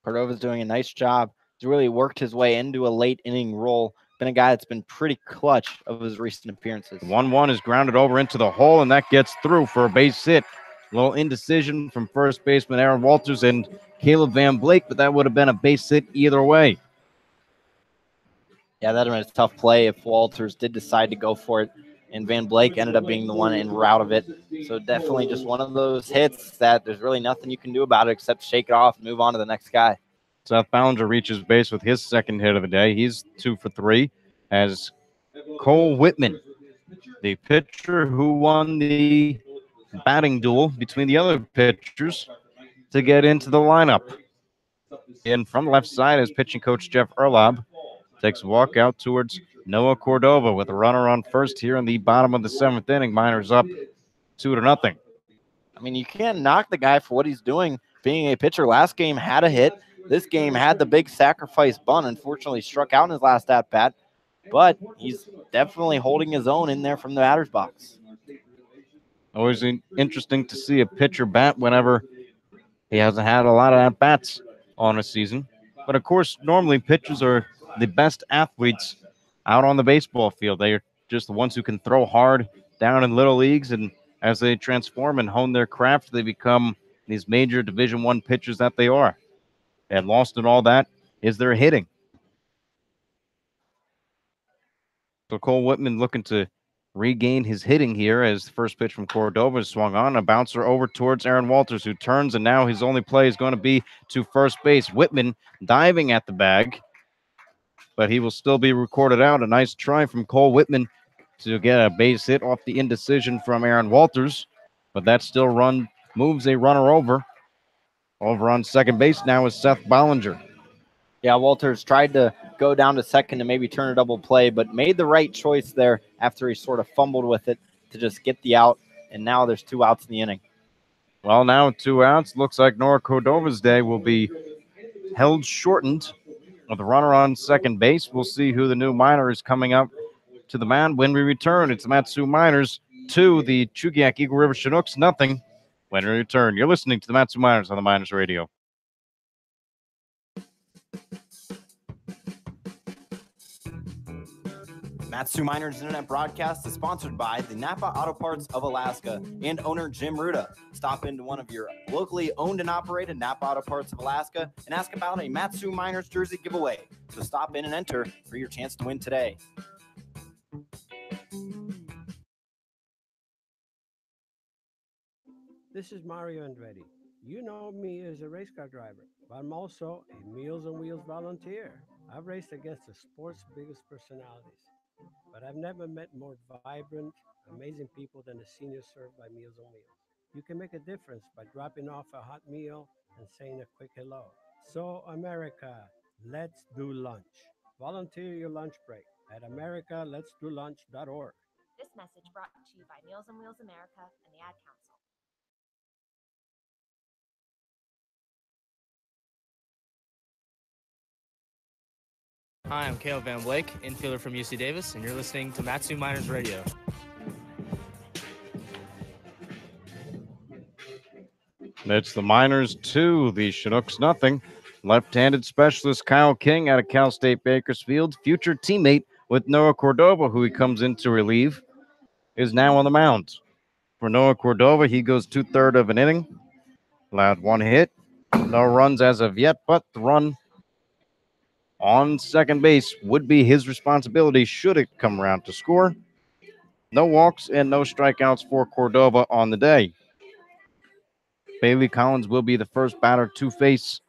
Cordova's doing a nice job. He's really worked his way into a late inning role. Been a guy that's been pretty clutch of his recent appearances. 1-1 is grounded over into the hole, and that gets through for a base hit. A little indecision from first baseman Aaron Walters and Caleb Van Blake, but that would have been a base hit either way. Yeah, that would have been a tough play if Walters did decide to go for it, and Van Blake ended up being the one en route of it. So definitely just one of those hits that there's really nothing you can do about it except shake it off and move on to the next guy. Seth Ballinger reaches base with his second hit of the day. He's 2 for 3 as Cole Whitman the pitcher who won the batting duel between the other pitchers to get into the lineup. And from the left side is pitching coach Jeff Erlob. Takes a walk out towards Noah Cordova with a runner on first here in the bottom of the seventh inning. Miners up 2-0. I mean, you can't knock the guy for what he's doing being a pitcher. Last game had a hit. This game had the big sacrifice bunt. Unfortunately, struck out in his last at bat, but he's definitely holding his own in there from the batter's box. Always interesting to see a pitcher bat whenever he hasn't had a lot of at bats on a season. But of course, normally pitchers are the best athletes out on the baseball field. They are just the ones who can throw hard down in little leagues, and as they transform and hone their craft, they become these major Division I pitchers that they are. And lost in all that is their hitting. So Cole Whitman looking to regain his hitting here as the first pitch from Cordova is swung on. A bouncer over towards Aaron Walters, who turns, and now his only play is going to be to first base. Whitman diving at the bag, but he will still be recorded out. A nice try from Cole Whitman to get a base hit off the indecision from Aaron Walters, but that still moves a runner over. Over on second base now is Seth Bollinger. Yeah, Walters tried to go down to second and maybe turn a double play, but made the right choice there after he sort of fumbled with it to just get the out, and now there's 2 outs in the inning. Well, now 2 outs. Looks like Noah Cordova's day will be held shortened with a runner on second base. We'll see who the new miner is coming up to the mound when we return. It's Mat-Su Miners 2, the Chugiak-Eagle River Chinooks 0 when we return. You're listening to the Mat-Su Miners on the Miners Radio. Mat-Su Miners Internet broadcast is sponsored by the Napa Auto Parts of Alaska and owner Jim Ruda. Stop into one of your locally owned and operated Napa Auto Parts of Alaska and ask about a Mat-Su Miners jersey giveaway. So stop in and enter for your chance to win today. This is Mario Andretti. You know me as a race car driver, but I'm also a Meals on Wheels volunteer. I've raced against the sport's biggest personalities, but I've never met more vibrant, amazing people than the seniors served by Meals on Wheels. You can make a difference by dropping off a hot meal and saying a quick hello. So, America, let's do lunch. Volunteer your lunch break at americaletsdolunch.org. This message brought to you by Meals on Wheels America and the Ad Council. Hi, I'm Caleb Van Blake, infielder from UC Davis, and you're listening to Mat-Su Miners Radio. It's the Miners 2, the Chinooks 0. Left-handed specialist Kyle King out of Cal State Bakersfield, future teammate with Noah Cordova, who he comes in to relieve, is now on the mound. For Noah Cordova, he goes 2/3 of an inning, allowed 1 hit, no runs as of yet, but the run on second base would be his responsibility should it come around to score. No walks and no strikeouts for Cordova on the day. Bailey Collins will be the first batter to face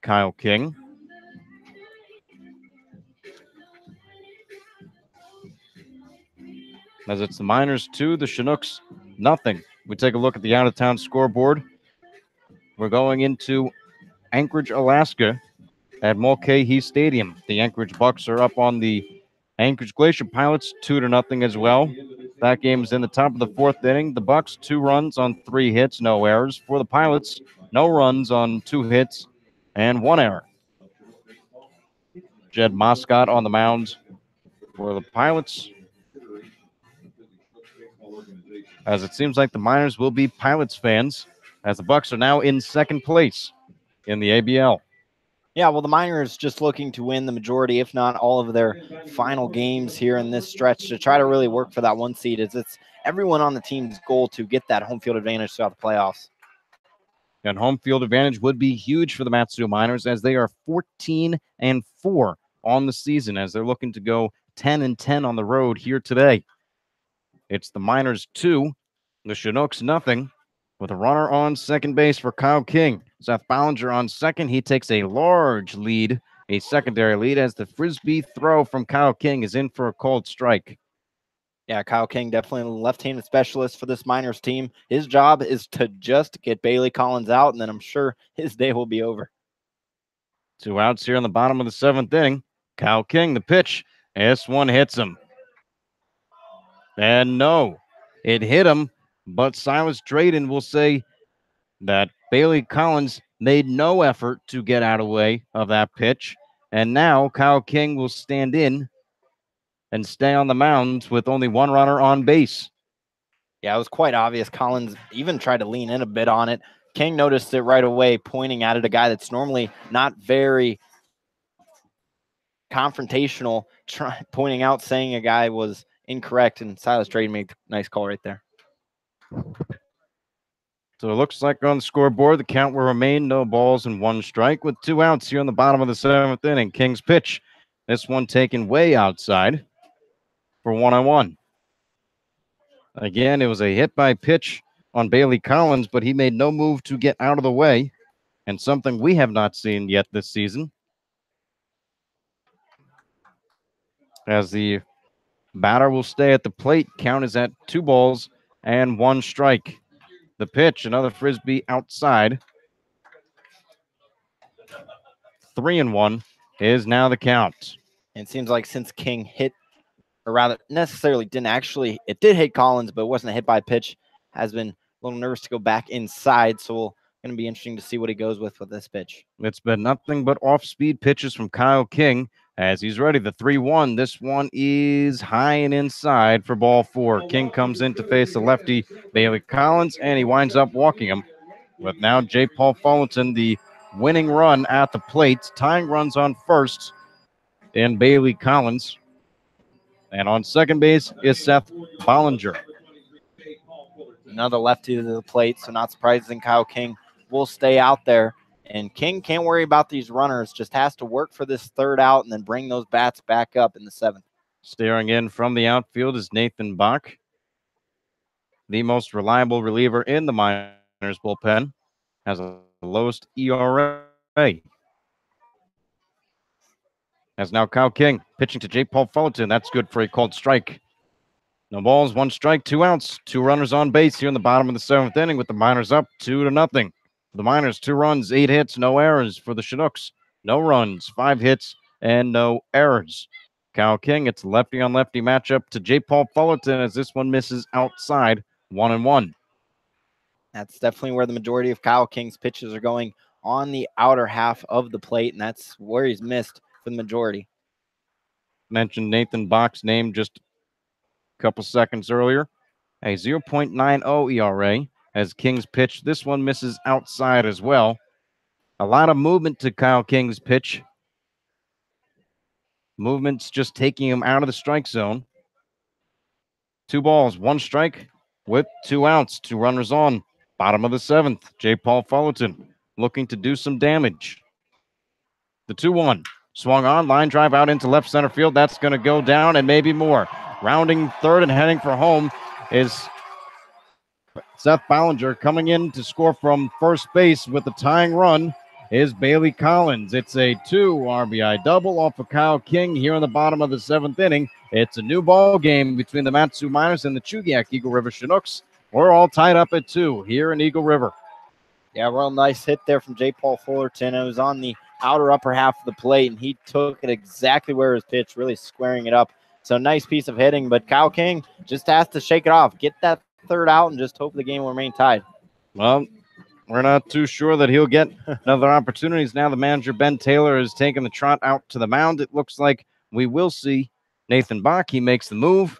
Kyle King. As it's the Miners 2, the Chinooks 0. We take a look at the out-of-town scoreboard. We're going into Anchorage, Alaska at Mulcahy Stadium. The Anchorage Bucks are up on the Anchorage Glacier Pilots 2-0 as well. That game is in the top of the 4th inning. The Bucks 2 runs on 3 hits, no errors. For the Pilots, no runs on 2 hits and 1 error. Jed Moscott on the mound for the Pilots, as it seems like the Miners will be Pilots fans, as the Bucks are now in second place in the ABL. Yeah, well, the Miners just looking to win the majority, if not all of their final games here in this stretch to try to really work for that 1 seed. It's everyone on the team's goal to get that home field advantage throughout the playoffs. And home field advantage would be huge for the Mat-Su Miners, as they are 14-4 on the season, as they're looking to go 10-10 on the road here today. It's the Miners 2, the Chinooks 0, with a runner on second base for Kyle King. Seth Ballinger on second. He takes a large lead, a secondary lead, as the frisbee throw from Kyle King is in for a called strike. Yeah, Kyle King, definitely a left-handed specialist for this Miners team. His job is to just get Bailey Collins out, and then I'm sure his day will be over. 2 outs here in the bottom of the 7th inning. Kyle King, the pitch. This one hits him. And no, it hit him, but Silas Drayden will say that Bailey Collins made no effort to get out of the way of that pitch. And now Kyle King will stand in and stay on the mound with only one runner on base. Yeah, it was quite obvious. Collins even tried to lean in a bit on it. King noticed it right away, pointing at it, a guy that's normally not very confrontational, pointing out, saying a guy was incorrect, and Silas Drayden made a nice call right there. So it looks like on the scoreboard, the count will remain no balls and 1 strike with 2 outs here in the bottom of the 7th inning. King's pitch. This one taken way outside for 1-1. Again, it was a hit by pitch on Bailey Collins, but he made no move to get out of the way, and something we have not seen yet this season. As the batter will stay at the plate, count is at 2 balls and 1 strike. The pitch, another frisbee outside. 3-1 is now the count. And it seems like since King hit, or rather necessarily didn't actually, it did hit Collins, but it wasn't a hit by pitch, has been a little nervous to go back inside. So going to be interesting to see what he goes with this pitch. It's been nothing but off-speed pitches from Kyle King as he's ready. The 3-1. This one is high and inside for ball 4. King comes in to face the lefty Bailey Collins, and he winds up walking him. With now J. Paul Fullerton, the winning run at the plate. Tying runs on first in Bailey Collins. And on second base is Seth Bollinger. Another lefty to the plate, so not surprising Kyle King will stay out there. And King can't worry about these runners, just has to work for this 3rd out and then bring those bats back up in the 7th. Staring in from the outfield is Nathan Bach, the most reliable reliever in the Miners bullpen, has a lowest ERA. As now Kyle King pitching to J. Paul Fullerton. That's good for a called strike. No balls, 1 strike, 2 outs, 2 runners on base here in the bottom of the 7th inning with the Miners up 2-0. The Miners, 2 runs, 8 hits, no errors. For the Chinooks, no runs, 5 hits, and no errors. Kyle King, it's lefty on lefty matchup to J. Paul Fullerton as this one misses outside, 1-1. That's definitely where the majority of Kyle King's pitches are going, on the outer half of the plate, and that's where he's missed for the majority. Mentioned Nathan Bach's name just a couple seconds earlier. A 0.90 ERA as King's pitch. This one misses outside as well. A lot of movement to Kyle King's pitch. Movement's just taking him out of the strike zone. 2 balls, 1 strike with 2 outs, 2 runners on. Bottom of the 7th, J. Paul Fullerton looking to do some damage. The 2-1 swung on, line drive out into left center field. That's going to go down and maybe more. Rounding third and heading for home is Seth Bollinger. Coming in to score from first base with the tying run is Bailey Collins. It's a 2 RBI double off of Kyle King here in the bottom of the 7th inning. It's a new ball game between the Mat-Su Miners and the Chugiak-Eagle River Chinooks. We're all tied up at 2 here in Eagle River. Yeah, real nice hit there from J. Paul Fullerton. It was on the outer upper half of the plate, and he took it exactly where his pitch, really squaring it up. So nice piece of hitting, but Kyle King just has to shake it off, get that 3rd out, and just hope the game will remain tied. Well, we're not too sure that he'll get another opportunity. Now the manager, Ben Taylor, has taken the trot out to the mound. It looks like we will see Nathan Bach. He makes the move.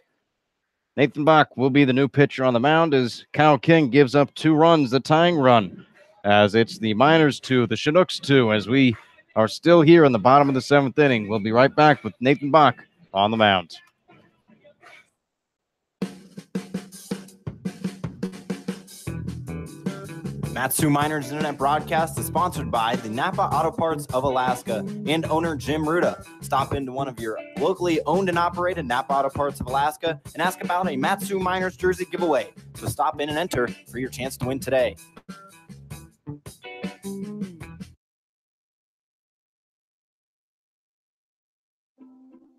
Nathan Bach will be the new pitcher on the mound as Kyle King gives up 2 runs, the tying run, as it's the Miners 2, the Chinooks 2, as we are still here in the bottom of the 7th inning. We'll be right back with Nathan Bach on the mound. Mat-Su Miners Internet broadcast is sponsored by the Napa Auto Parts of Alaska and owner Jim Ruda. Stop into one of your locally owned and operated Napa Auto Parts of Alaska and ask about a Mat-Su Miners jersey giveaway. So stop in and enter for your chance to win today.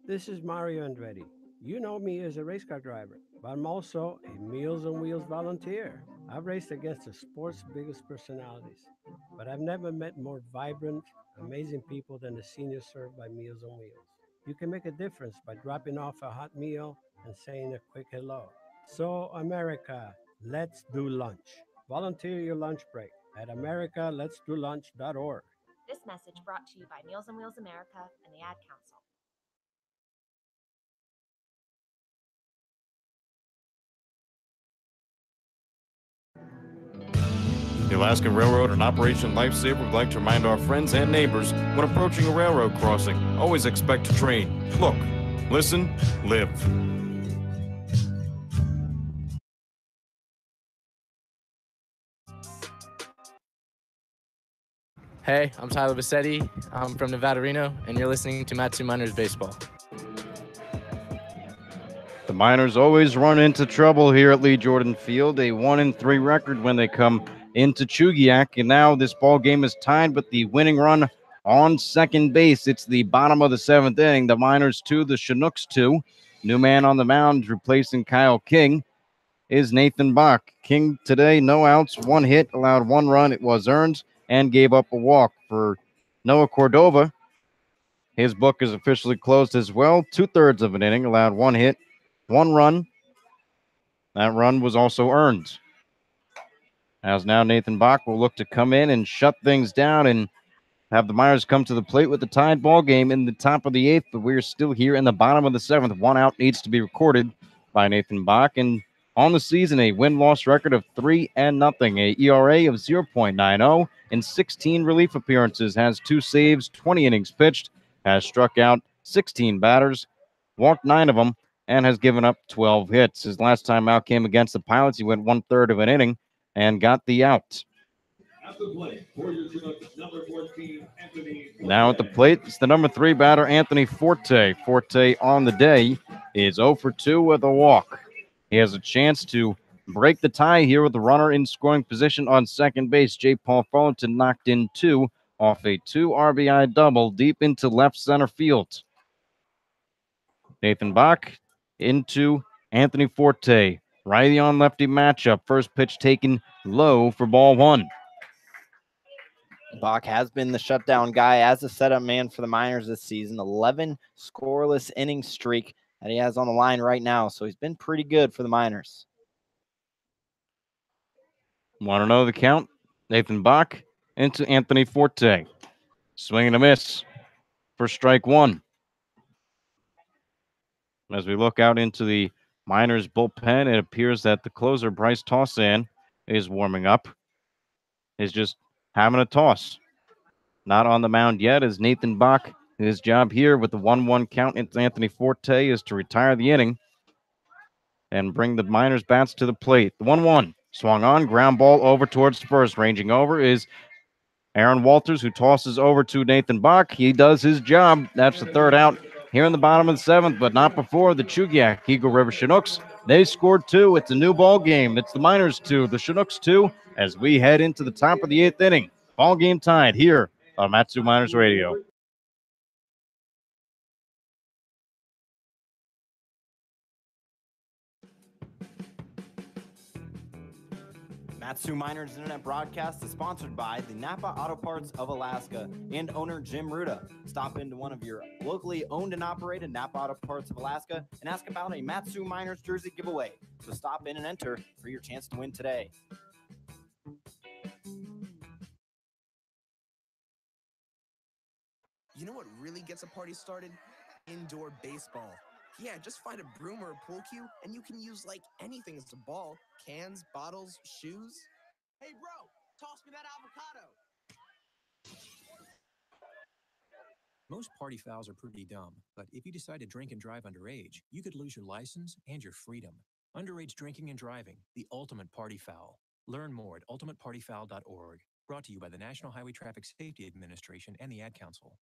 This is Mario Andretti. You know me as a race car driver, but I'm also a Meals on Wheels volunteer. I've raced against the sport's biggest personalities, but I've never met more vibrant, amazing people than the seniors served by Meals on Wheels. You can make a difference by dropping off a hot meal and saying a quick hello. So, America, let's do lunch. Volunteer your lunch break at americaletsdolunch.org. This message brought to you by Meals on Wheels America and the Ad Council. The Alaska Railroad and Operation Lifesaver would like to remind our friends and neighbors when approaching a railroad crossing, always expect a train. Look, listen, live. Hey, I'm Tyler Bassetti. I'm from Nevada, Reno, and you're listening to Matsu Miners Baseball. The Miners always run into trouble here at Lee Jordan Field. A 1-3 record when they come into Chugiak, and now this ball game is tied with the winning run on second base. It's the bottom of the seventh inning. The Miners 2, the Chinooks 2. New man on the mound replacing Kyle King is Nathan Bach. King today, no outs, 1 hit, allowed 1 run. It was earned, and gave up a walk. For Noah Cordova, his book is officially closed as well. 2/3 of an inning, allowed 1 hit, 1 run. That run was also earned. As now Nathan Bach will look to come in and shut things down and have the Miners come to the plate with the tied ball game in the top of the 8th, but we're still here in the bottom of the 7th. 1 out needs to be recorded by Nathan Bach, and on the season, a win-loss record of 3-0, a ERA of 0.90, in 16 relief appearances, has 2 saves, 20 innings pitched, has struck out 16 batters, walked 9 of them, and has given up 12 hits. His last time out came against the Pilots. He went 1/3 of an inning and got the out. Now at the plate, it's the number 3 batter, Anthony Forte. Forte on the day is 0 for 2 with a walk. He has a chance to break the tie here with the runner in scoring position on second base. J. Paul Fullerton knocked in 2 off a 2 RBI double deep into left center field. Nathan Bach into Anthony Forte. Righty on lefty matchup. First pitch taken low for ball 1. Bach has been the shutdown guy as a setup man for the Miners this season. 11 scoreless inning streak that he has on the line right now. So he's been pretty good for the Miners. Want to know the count? Nathan Bach into Anthony Forte. Swing and a miss for strike 1. As we look out into the Miners bullpen, it appears that the closer, Bryce Tossan, is warming up. Is just having a toss. Not on the mound yet as Nathan Bach. His job here with the 1-1 count into Anthony Forte is to retire the inning and bring the Miners bats to the plate. The 1-1 swung on, ground ball over towards first. Ranging over is Aaron Walters, who tosses over to Nathan Bach. He does his job. That's the 3rd out here in the bottom of the 7th, but not before the Chugiak-Eagle River Chinooks. They scored 2. It's a new ball game. It's the Miners 2, the Chinooks 2, as we head into the top of the 8th inning. Ball game tied here on Matsu Miners Radio. Matsu Miners Internet broadcast is sponsored by the Napa Auto Parts of Alaska and owner Jim Ruda. Stop into one of your locally owned and operated Napa Auto Parts of Alaska and ask about a Matsu Miners jersey giveaway. So stop in and enter for your chance to win today. You know what really gets a party started? Indoor baseball. Yeah, just find a broom or a pool cue, and you can use like anything as a ball. Cans, bottles, shoes. Hey, bro, toss me that avocado. Most party fouls are pretty dumb, but if you decide to drink and drive underage, you could lose your license and your freedom. Underage drinking and driving, the ultimate party foul. Learn more at ultimatepartyfoul.org. Brought to you by the National Highway Traffic Safety Administration and the Ad Council.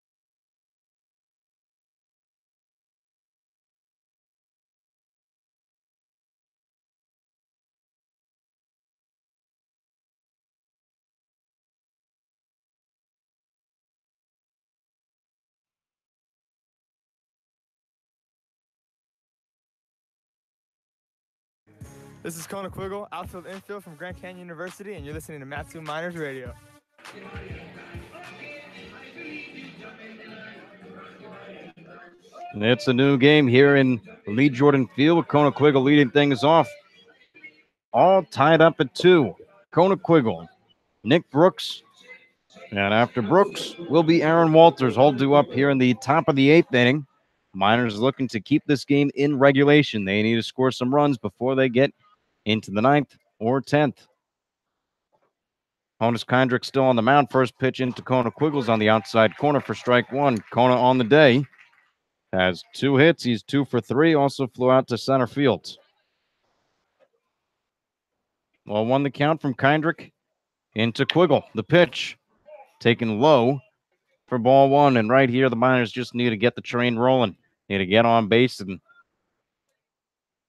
This is Chugiak-Eagle, outfield infield from Grand Canyon University, and you're listening to Matsu Miners Radio. And it's a new game here in Lee Jordan Field with Chugiak-Eagle leading things off. All tied up at 2. Chugiak-Eagle, Nick Brooks, and after Brooks will be Aaron Walters, hold two up here in the top of the 8th inning. Miners looking to keep this game in regulation. They need to score some runs before they get into the 9th or 10th. Honus Kendrick still on the mound. First pitch into Chugiak-Eagle's on the outside corner for strike 1. Kona on the day has 2 hits. He's 2 for 3. Also flew out to center field. Well, 1 the count from Kendrick into Quiggle. The pitch taken low for ball 1. And right here, the Miners just need to get the train rolling. Need to get on base and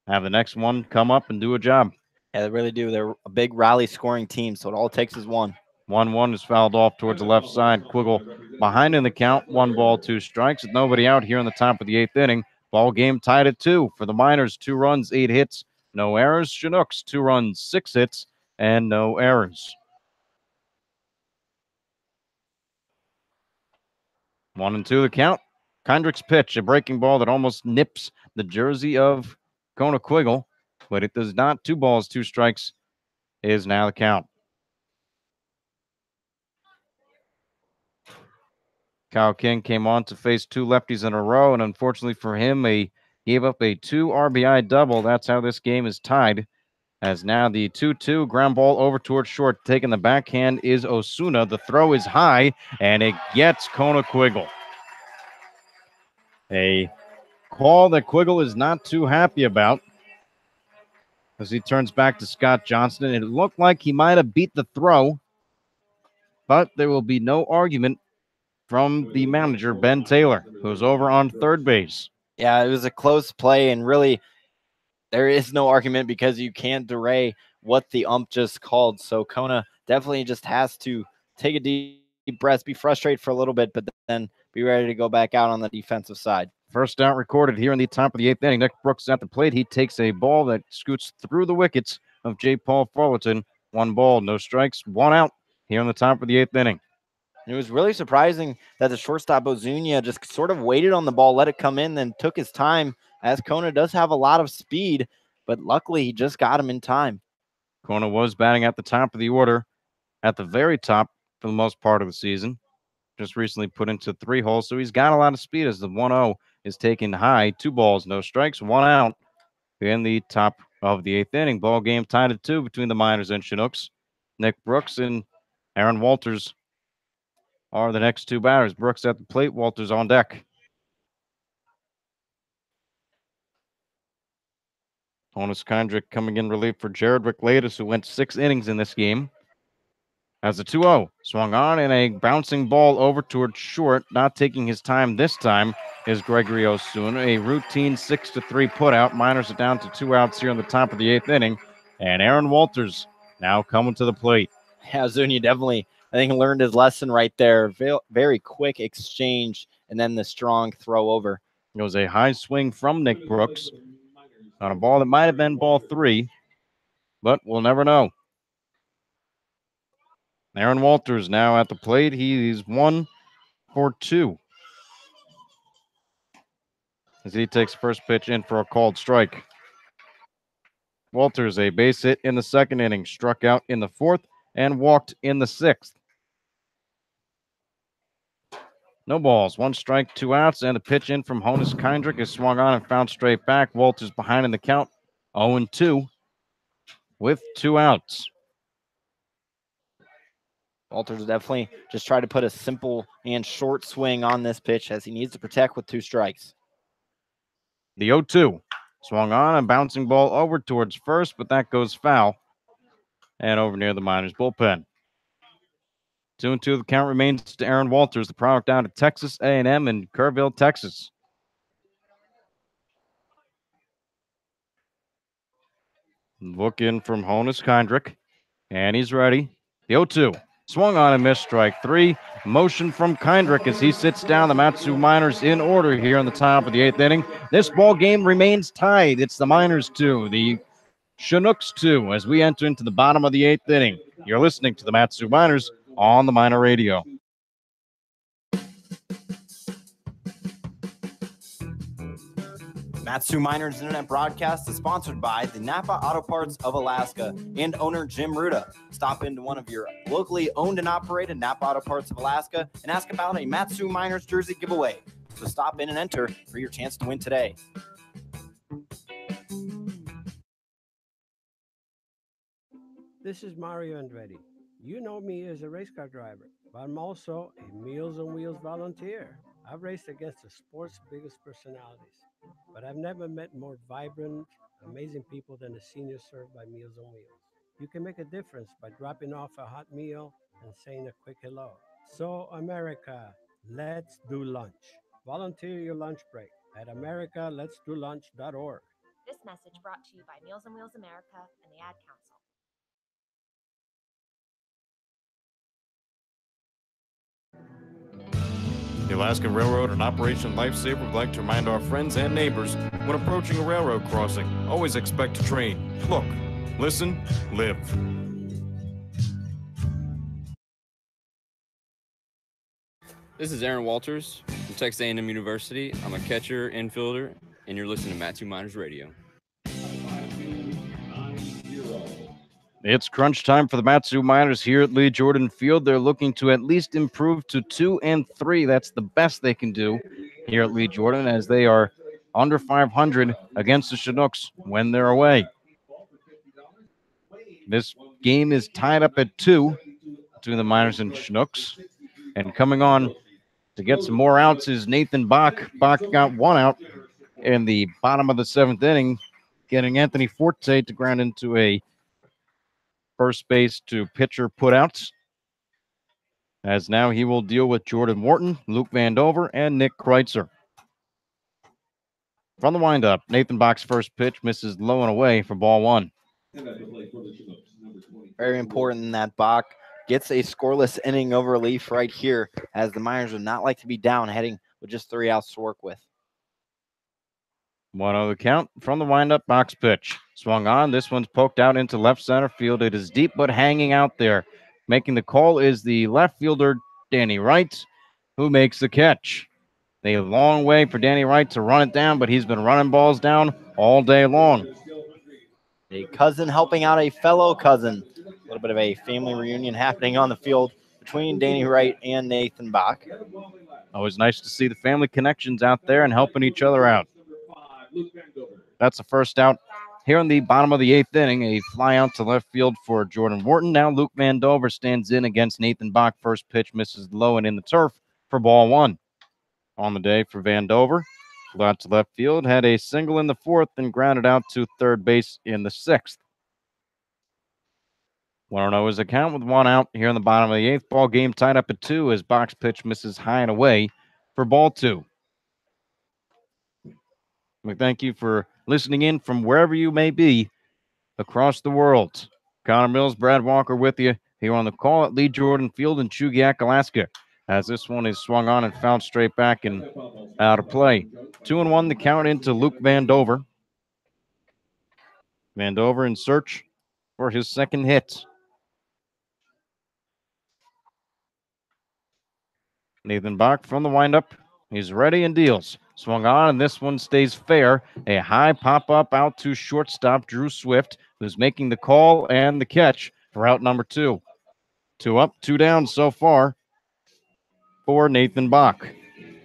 have the next one come up and do a job. Yeah, they really do. They're a big rally scoring team, so all it takes is 1. 1-1 is fouled off towards the left side. Quiggle behind in the count. 1 ball, 2 strikes. With nobody out here in the top of the 8th inning. Ball game tied at 2 for the Miners. 2 runs, 8 hits, no errors. Chinooks, 2 runs, 6 hits, and no errors. 1-2 the count. Kendrick's pitch, a breaking ball that almost nips the jersey of Chugiak-Eagle, but it does not. 2 balls, 2 strikes is now the count. Kyle King came on to face 2 lefties in a row, and unfortunately for him, he gave up a 2 RBI double. That's how this game is tied. As now the 2-2 ground ball over towards short. Taking the backhand is Osuna. The throw is high, and it gets Chugiak-Eagle. A call that Quiggle is not too happy about as he turns back to Scott Johnston. It looked like he might have beat the throw, but there will be no argument from the manager, Ben Taylor, who's over on third base. Yeah, it was a close play, and really there is no argument because you can't deny what the ump just called. So Kona definitely just has to take a deep breath, be frustrated for a little bit, but then be ready to go back out on the defensive side. First out recorded here in the top of the 8th inning. Nick Brooks at the plate. He takes a ball that scoots through the wickets of J. Paul Fullerton. 1 ball, no strikes, 1 out here in the top of the 8th inning. It was really surprising that the shortstop Ozuna just sort of waited on the ball, let it come in, then took his time, as Kona does have a lot of speed, but luckily he just got him in time. Kona was batting at the top of the order, at the very top for the most part of the season. Just recently put into 3 holes, so he's got a lot of speed as the 1-0 is taken high. 2 balls, no strikes, 1 out in the top of the 8th inning. Ball game tied at 2 between the Miners and Chinooks. Nick Brooks and Aaron Walters are the next 2 batters. Brooks at the plate, Walters on deck. Honus Kendrick coming in relief for Jared Wickladis, who went 6 innings in this game. As the 2-0 swung on and a bouncing ball over towards short. Not taking his time this time is Gregory Osuna. A routine 6-3 putout. Miners are down to 2 outs here in the top of the 8th inning. And Aaron Walters now coming to the plate. Yeah, Ozuna definitely, I think, learned his lesson right there. Very quick exchange and then the strong throw over. It was a high swing from Nick Brooks on a ball that might have been ball 3, but we'll never know. Aaron Walters now at the plate. He's 1 for 2 as he takes first pitch in for a called strike. Walters, a base hit in the 2nd inning, struck out in the 4th and walked in the 6th. No balls, 1 strike, 2 outs, and the pitch in from Honus Kendrick is swung on and found straight back. Walters behind in the count, 0-2 with 2 outs. Walters definitely just tried to put a simple and short swing on this pitch as he needs to protect with 2 strikes. The 0-2 swung on, a bouncing ball over towards first, but that goes foul and over near the Miners bullpen. 2-2 the count remains to Aaron Walters, the product down to Texas A&M in Kerrville, Texas. Look in from Honus Kendrick, and he's ready. The 0-2 swung on and missed, strike 3. Motion from Kendrick as he sits down. The Matsu Miners in order here in the top of the 8th inning. This ball game remains tied. It's the Miners 2, the Chinooks 2 as we enter into the bottom of the 8th inning. You're listening to the Matsu Miners on the Miner Radio. Matsu Miners Internet broadcast is sponsored by the Napa Auto Parts of Alaska and owner Jim Ruda. Stop into one of your locally owned and operated Napa Auto Parts of Alaska and ask about a Matsu Miners jersey giveaway. So stop in and enter for your chance to win today. This is Mario Andretti. You know me as a race car driver, but I'm also a Meals on Wheels volunteer. I've raced against the sport's biggest personalities, but I've never met more vibrant, amazing people than the seniors served by Meals on Wheels. You can make a difference by dropping off a hot meal and saying a quick hello. So, America, let's do lunch. Volunteer your lunch break at americaletsdolunch.org. This message brought to you by Meals on Wheels America and the Ad Council. The Alaska Railroad and Operation Lifesaver would like to remind our friends and neighbors when approaching a railroad crossing, always expect to train. Look, listen, live. This is Aaron Walters from Texas A&M University. I'm a catcher, infielder, and you're listening to Matsu Miners Radio. It's crunch time for the Matsu Miners here at Lee Jordan Field. They're looking to at least improve to 2-3. That's the best they can do here at Lee Jordan, as they are under 500 against the Chinooks when they're away. This game is tied up at 2 between the Miners and Chinooks. And coming on to get some more outs is Nathan Bach. Bach got 1 out in the bottom of the 7th inning, getting Anthony Forte to ground into a first base to pitcher putouts, as now he will deal with Jordan Morton, Luke Vandover, and Nick Kreitzer. From the windup, Nathan Bach's first pitch misses low and away for ball 1. Very important that Bach gets a scoreless inning over relief right here, as the Miners would not like to be down heading with just 3 outs to work with. 1-0 the count from the windup. Box pitch swung on. This one's poked out into left center field. It is deep but hanging out there. Making the call is the left fielder Danny Wright, who makes the catch. A long way for Danny Wright to run it down, but he's been running balls down all day long. A cousin helping out a fellow cousin. A little bit of a family reunion happening on the field between Danny Wright and Nathan Bach. Always nice to see the family connections out there and helping each other out. That's the first out here in the bottom of the 8th inning. A fly out to left field for Jordan Wharton. Now Luke Vandover stands in against Nathan Bach. First pitch misses low and in the turf for ball 1. On the day for Vandover, flew out to left field, had a single in the 4th, and grounded out to third base in the 6th. 1-0 is the count with 1 out here in the bottom of the 8th. Ball game tied up at 2 as Bach's pitch misses high and away for ball 2. We thank you for listening in from wherever you may be across the world. Connor Mills, Brad Walker with you here on the call at Lee Jordan Field in Chugiak, Alaska, as this one is swung on and fouled straight back and out of play. 2-1 the count into Luke Vandover. Vandover in search for his second hit. Nathan Bach from the windup. He's ready and deals. Swung on, and this one stays fair. A high pop-up out to shortstop Drew Swift, who's making the call and the catch for out number 2. 2 up, 2 down so far for Nathan Bach.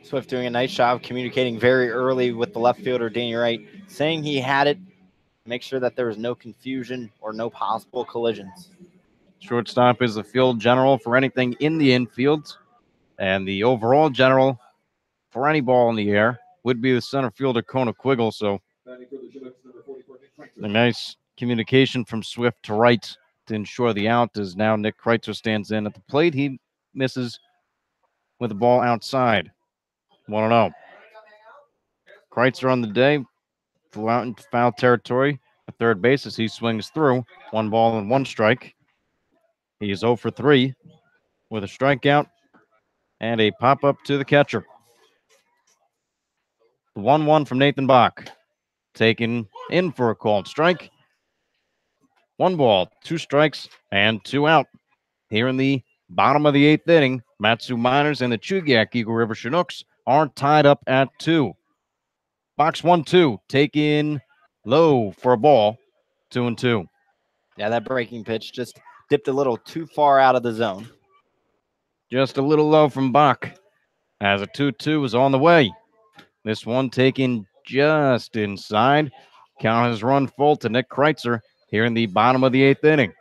Swift doing a nice job communicating very early with the left fielder, Danny Wright, saying he had it. Make sure that there was no confusion or no possible collisions. Shortstop is the field general for anything in the infield, and the overall general for any ball in the air would be the center fielder, Chugiak-Eagle. So a nice communication from Swift to Wright to ensure the out, as now Nick Kreitzer stands in at the plate. He misses with the ball outside. 1-0. Kreitzer on the day flew out into foul territory at third base as he swings through. 1 ball and 1 strike. He is 0 for 3 with a strikeout and a pop-up to the catcher. 1-1 from Nathan Bach. Taken in for a called strike. 1 ball, 2 strikes, and 2 out. Here in the bottom of the 8th inning, Matsu Miners and the Chugiak-Eagle River Chinooks are tied up at 2. Box 1-2, taken low for a ball, 2-2. Yeah, that breaking pitch just dipped a little too far out of the zone. Just a little low from Bach as a 2-2 is on the way. This one taken just inside. Count has run full to Nick Kreitzer here in the bottom of the 8th inning.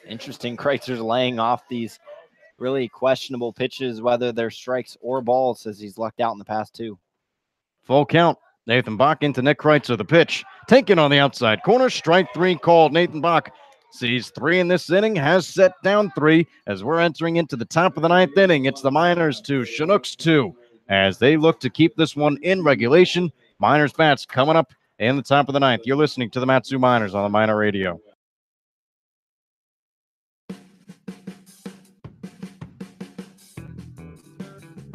Interesting. Kreitzer's laying off these really questionable pitches, whether they're strikes or balls, as he's lucked out in the past 2. Full count. Nathan Bach into Nick Kreitzer. The pitch taken on the outside corner. Strike 3 called. Nathan Bach sees 3 in this inning, has set down 3 as we're entering into the top of the 9th inning. It's the Miners 2, Chinooks 2 as they look to keep this one in regulation. Miners bats coming up in the top of the 9th. You're listening to the Matsu Miners on the Miner Radio.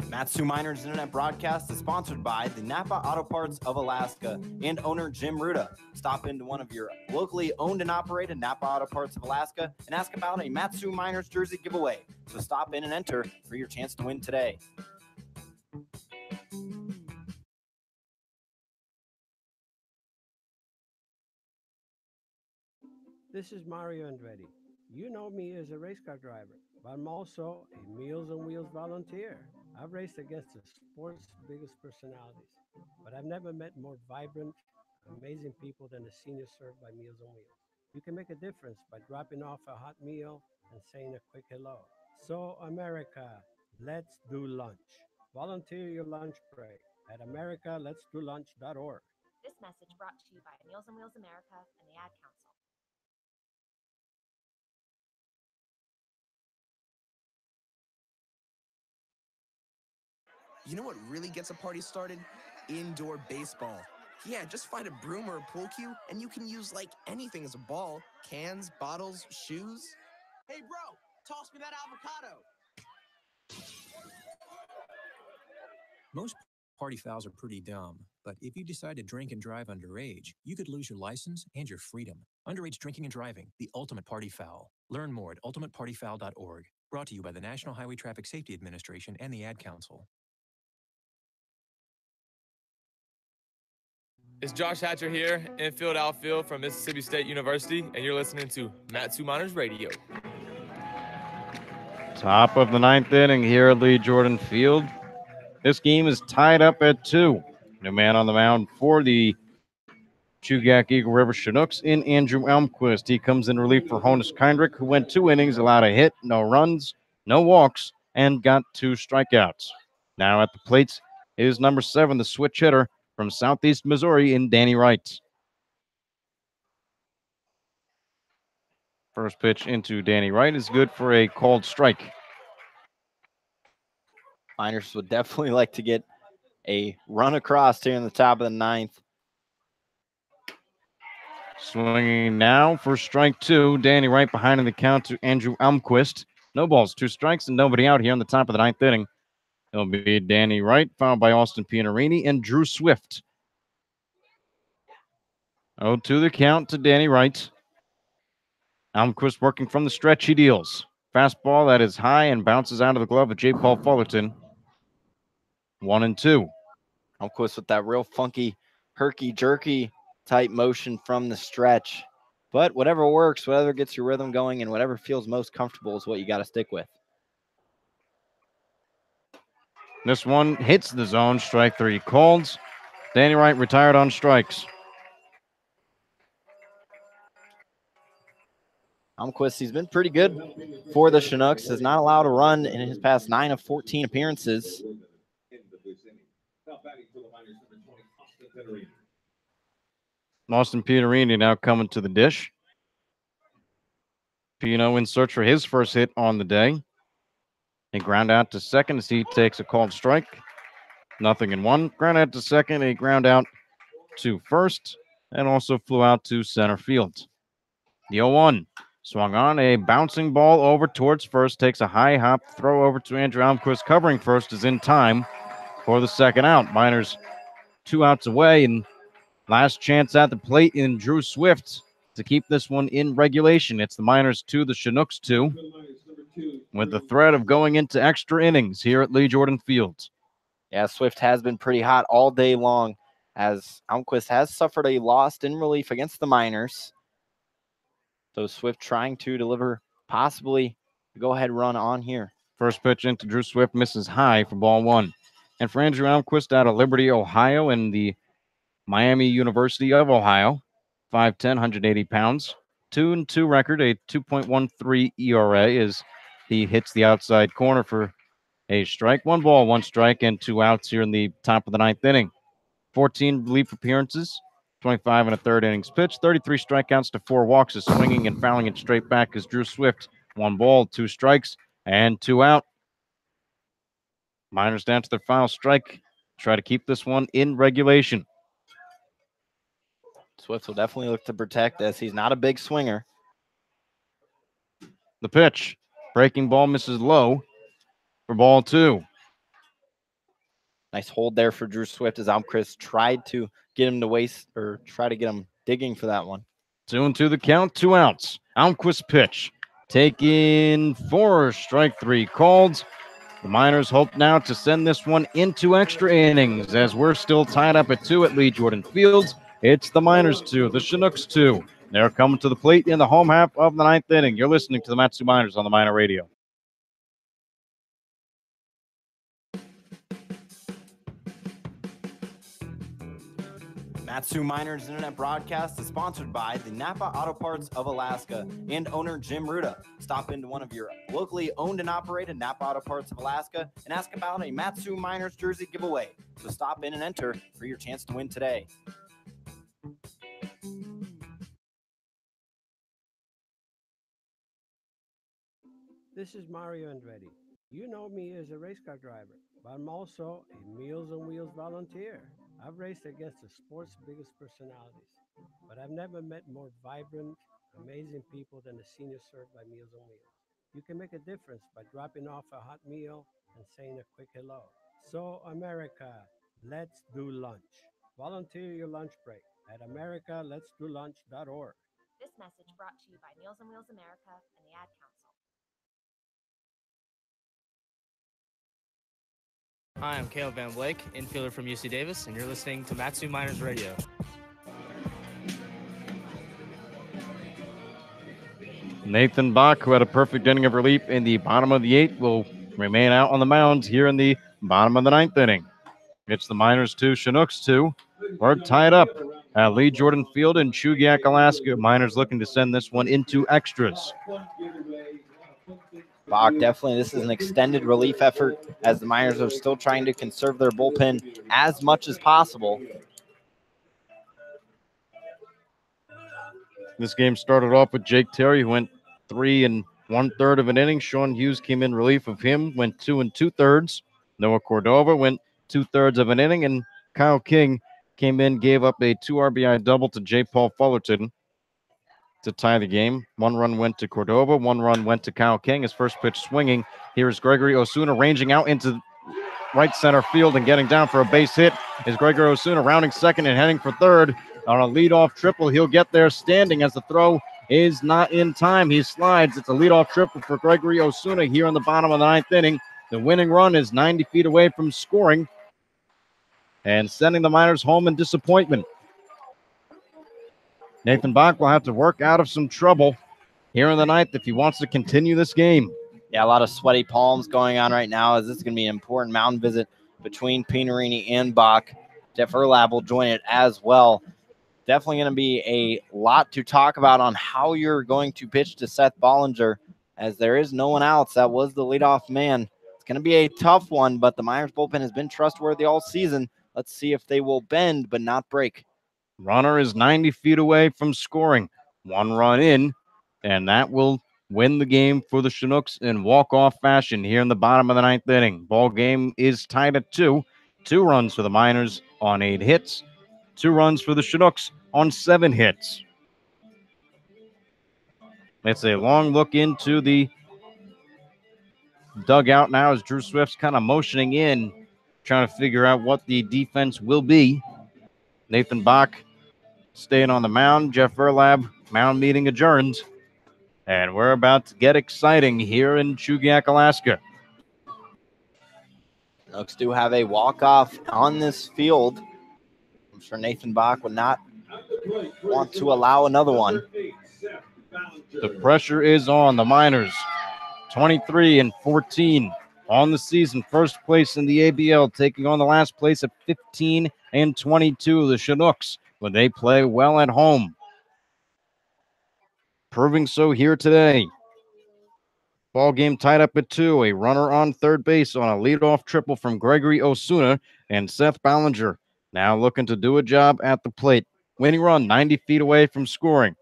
Matsu Miners Internet Broadcast is sponsored by the Napa Auto Parts of Alaska and owner Jim Ruda. Stop into one of your locally owned and operated Napa Auto Parts of Alaska and ask about a Matsu Miners jersey giveaway. So stop in and enter for your chance to win today. This is Mario Andretti. You know me as a race car driver, but I'm also a Meals on Wheels volunteer. I've raced against the sport's biggest personalities, but I've never met more vibrant, amazing people than the seniors served by Meals on Wheels. You can make a difference by dropping off a hot meal and saying a quick hello. So, America, let's do lunch. Volunteer your lunch break at americaletsdolunch.org. This message brought to you by Meals on Wheels America and the Ad Council. You know what really gets a party started? Indoor baseball. Yeah, just find a broom or a pool cue, and you can use like anything as a ball. Cans, bottles, shoes. Hey, bro, toss me that avocado. Most party fouls are pretty dumb, but if you decide to drink and drive underage, you could lose your license and your freedom. Underage drinking and driving, the ultimate party foul. Learn more at ultimatepartyfoul.org. Brought to you by the National Highway Traffic Safety Administration and the Ad Council. It's Josh Hatcher here, infield, outfield from Mississippi State University, and you're listening to Matsu Miners Radio. Top of the 9th inning here at Lee Jordan Field. This game is tied up at 2. New man on the mound for the Chugiak-Eagle River Chinooks in Andrew Elmquist. He comes in relief for Honus Kindrick, who went 2 innings, allowed a hit, no runs, no walks, and got 2 strikeouts. Now at the plate is number 7, the switch hitter from Southeast Missouri in Danny Wright. First pitch into Danny Wright is good for a called strike. Miners would definitely like to get a run across here in the top of the 9th. Swinging now for strike 2. Danny Wright behind in the count to Andrew Elmquist. No balls, 2 strikes, and nobody out here in the top of the 9th inning. It'll be Danny Wright, followed by Austin Pianarini and Drew Swift. 0-2 the count to Danny Wright. Almquist working from the stretch. He deals. Fastball that is high and bounces out of the glove of J. Paul Fullerton. 1-2. Almquist with that real funky, herky-jerky type motion from the stretch. But whatever works, whatever gets your rhythm going, and whatever feels most comfortable is what you got to stick with. This one hits the zone. Strike 3 called. Danny Wright retired on strikes. Almquist, he's been pretty good for the Chinooks. Has not allowed a run in his past 9 of 14 appearances. Austin Pianarini now coming to the dish. Pino in search for his first hit on the day. A ground out to second as he takes a called strike. 0-1. Ground out to second, a ground out to first, and also flew out to center field. The 0-1. Swung on, a bouncing ball over towards first, takes a high hop throw over to Andrew Almquist, covering first, is in time for the second out. Miners 2 outs away, and last chance at the plate in Drew Swift. to keep this one in regulation. It's the Miners 2, the Chinooks 2, with the threat of going into extra innings here at Lee Jordan Field. Yeah, Swift has been pretty hot all day long, as Almquist has suffered a loss in relief against the Miners. So Swift trying to deliver possibly a go-ahead run on here. First pitch into Drew Swift misses high for ball one. And for Andrew Almquist out of Liberty, Ohio, and the Miami University of Ohio, 5'10", 180 pounds, 2-2 record, a 2.13 ERA as he hits the outside corner for a strike. 1 ball, 1 strike, and 2 outs here in the top of the 9th inning. 14 relief appearances, 25 and a third innings pitched, 33 strikeouts to 4 walks, is swinging and fouling it straight back as Drew Swift, 1 ball, 2 strikes, and 2 out. Miners down to their final strike. Try to keep this one in regulation. Swift will definitely look to protect this. He's not a big swinger. The pitch. Breaking ball misses low for ball 2. Nice hold there for Drew Swift as Almquist tried to get him to waste or try to get him digging for that one. 2-2 the count, 2 outs. Almquist pitch. Taking 4, strike 3 called. The Miners hope now to send this one into extra innings as we're still tied up at 2 at Lee Jordan Field. It's the Miners 2, the Chinooks 2. They're coming to the plate in the home half of the 9th inning. You're listening to the Matsu Miners on the Miner Radio. Matsu Miners Internet broadcast is sponsored by the Napa Auto Parts of Alaska and owner Jim Ruda. Stop into one of your locally owned and operated Napa Auto Parts of Alaska and ask about a Matsu Miners jersey giveaway. So stop in and enter for your chance to win today. This is Mario Andretti. You know me as a race car driver, but I'm also a Meals on Wheels volunteer. I've raced against the sport's biggest personalities, but I've never met more vibrant, amazing people than the seniors served by Meals on Wheels. You can make a difference by dropping off a hot meal and saying a quick hello. So, America, let's do lunch. Volunteer your lunch break at americaletsdolunch.org. This message brought to you by Meals on Wheels America and the Ad Council. Hi, I'm Caleb Van Blake, infielder from UC Davis, and you're listening to Matsu Miners Radio. Nathan Bach, who had a perfect inning of relief in the bottom of the 8th, will remain out on the mound here in the bottom of the 9th inning. It's the Miners 2, Chinooks 2. We're tied up at Lee Jordan Field in Chugiak, Alaska. Miners looking to send this one into extras. Bach, definitely this is an extended relief effort as the Miners are still trying to conserve their bullpen as much as possible. This game started off with Jake Terry, who went 3 1/3 of an inning. Sean Hughes came in relief of him, went 2 2/3. Noah Cordova went 2/3 of an inning, and Kyle King came in, gave up a 2 RBI double to J. Paul Fullerton to tie the game. 1 run went to Cordova, 1 run went to Kyle King. His first pitch swinging. Here's Gregory Osuna ranging out into right center field and getting down for a base hit is Gregory Osuna rounding second and heading for third on a leadoff triple. He'll get there standing as the throw is not in time. He slides. It's a leadoff triple for Gregory Osuna here in the bottom of the 9th inning. The winning run is 90 feet away from scoring and sending the Miners home in disappointment. Nathan Bach will have to work out of some trouble here in the 9th if he wants to continue this game. Yeah, a lot of sweaty palms going on right now as this is going to be an important mound visit between Pinarini and Bach. Jeff Erlab will join it as well. Definitely going to be a lot to talk about on how you're going to pitch to Seth Bollinger, as there is no one else. That was the leadoff man. It's going to be a tough one, but the Miners bullpen has been trustworthy all season. Let's see if they will bend but not break. Runner is 90 feet away from scoring. 1 run in, and that will win the game for the Chinooks in walk-off fashion here in the bottom of the 9th inning. Ball game is tied at 2. 2 runs for the Miners on 8 hits. 2 runs for the Chinooks on 7 hits. It's a long look into the dugout now as Drew Swift's kind of motioning in, trying to figure out what the defense will be. Nathan Bach staying on the mound. Jeff Erlab Mound meeting adjourned. And we're about to get exciting here in Chugiak, Alaska. Chinooks do have a walk-off on this field. I'm sure Nathan Bach would not want to allow another one. The pressure is on the Miners. 23-14 on the season. First place in the ABL, taking on the last place at 15-22, the Chinooks, when they play well at home. Proving so here today. Ball game tied up at 2. A runner on third base on a leadoff triple from Gregory Osuna, and Seth Ballinger now looking to do a job at the plate. Winning run 90 feet away from scoring.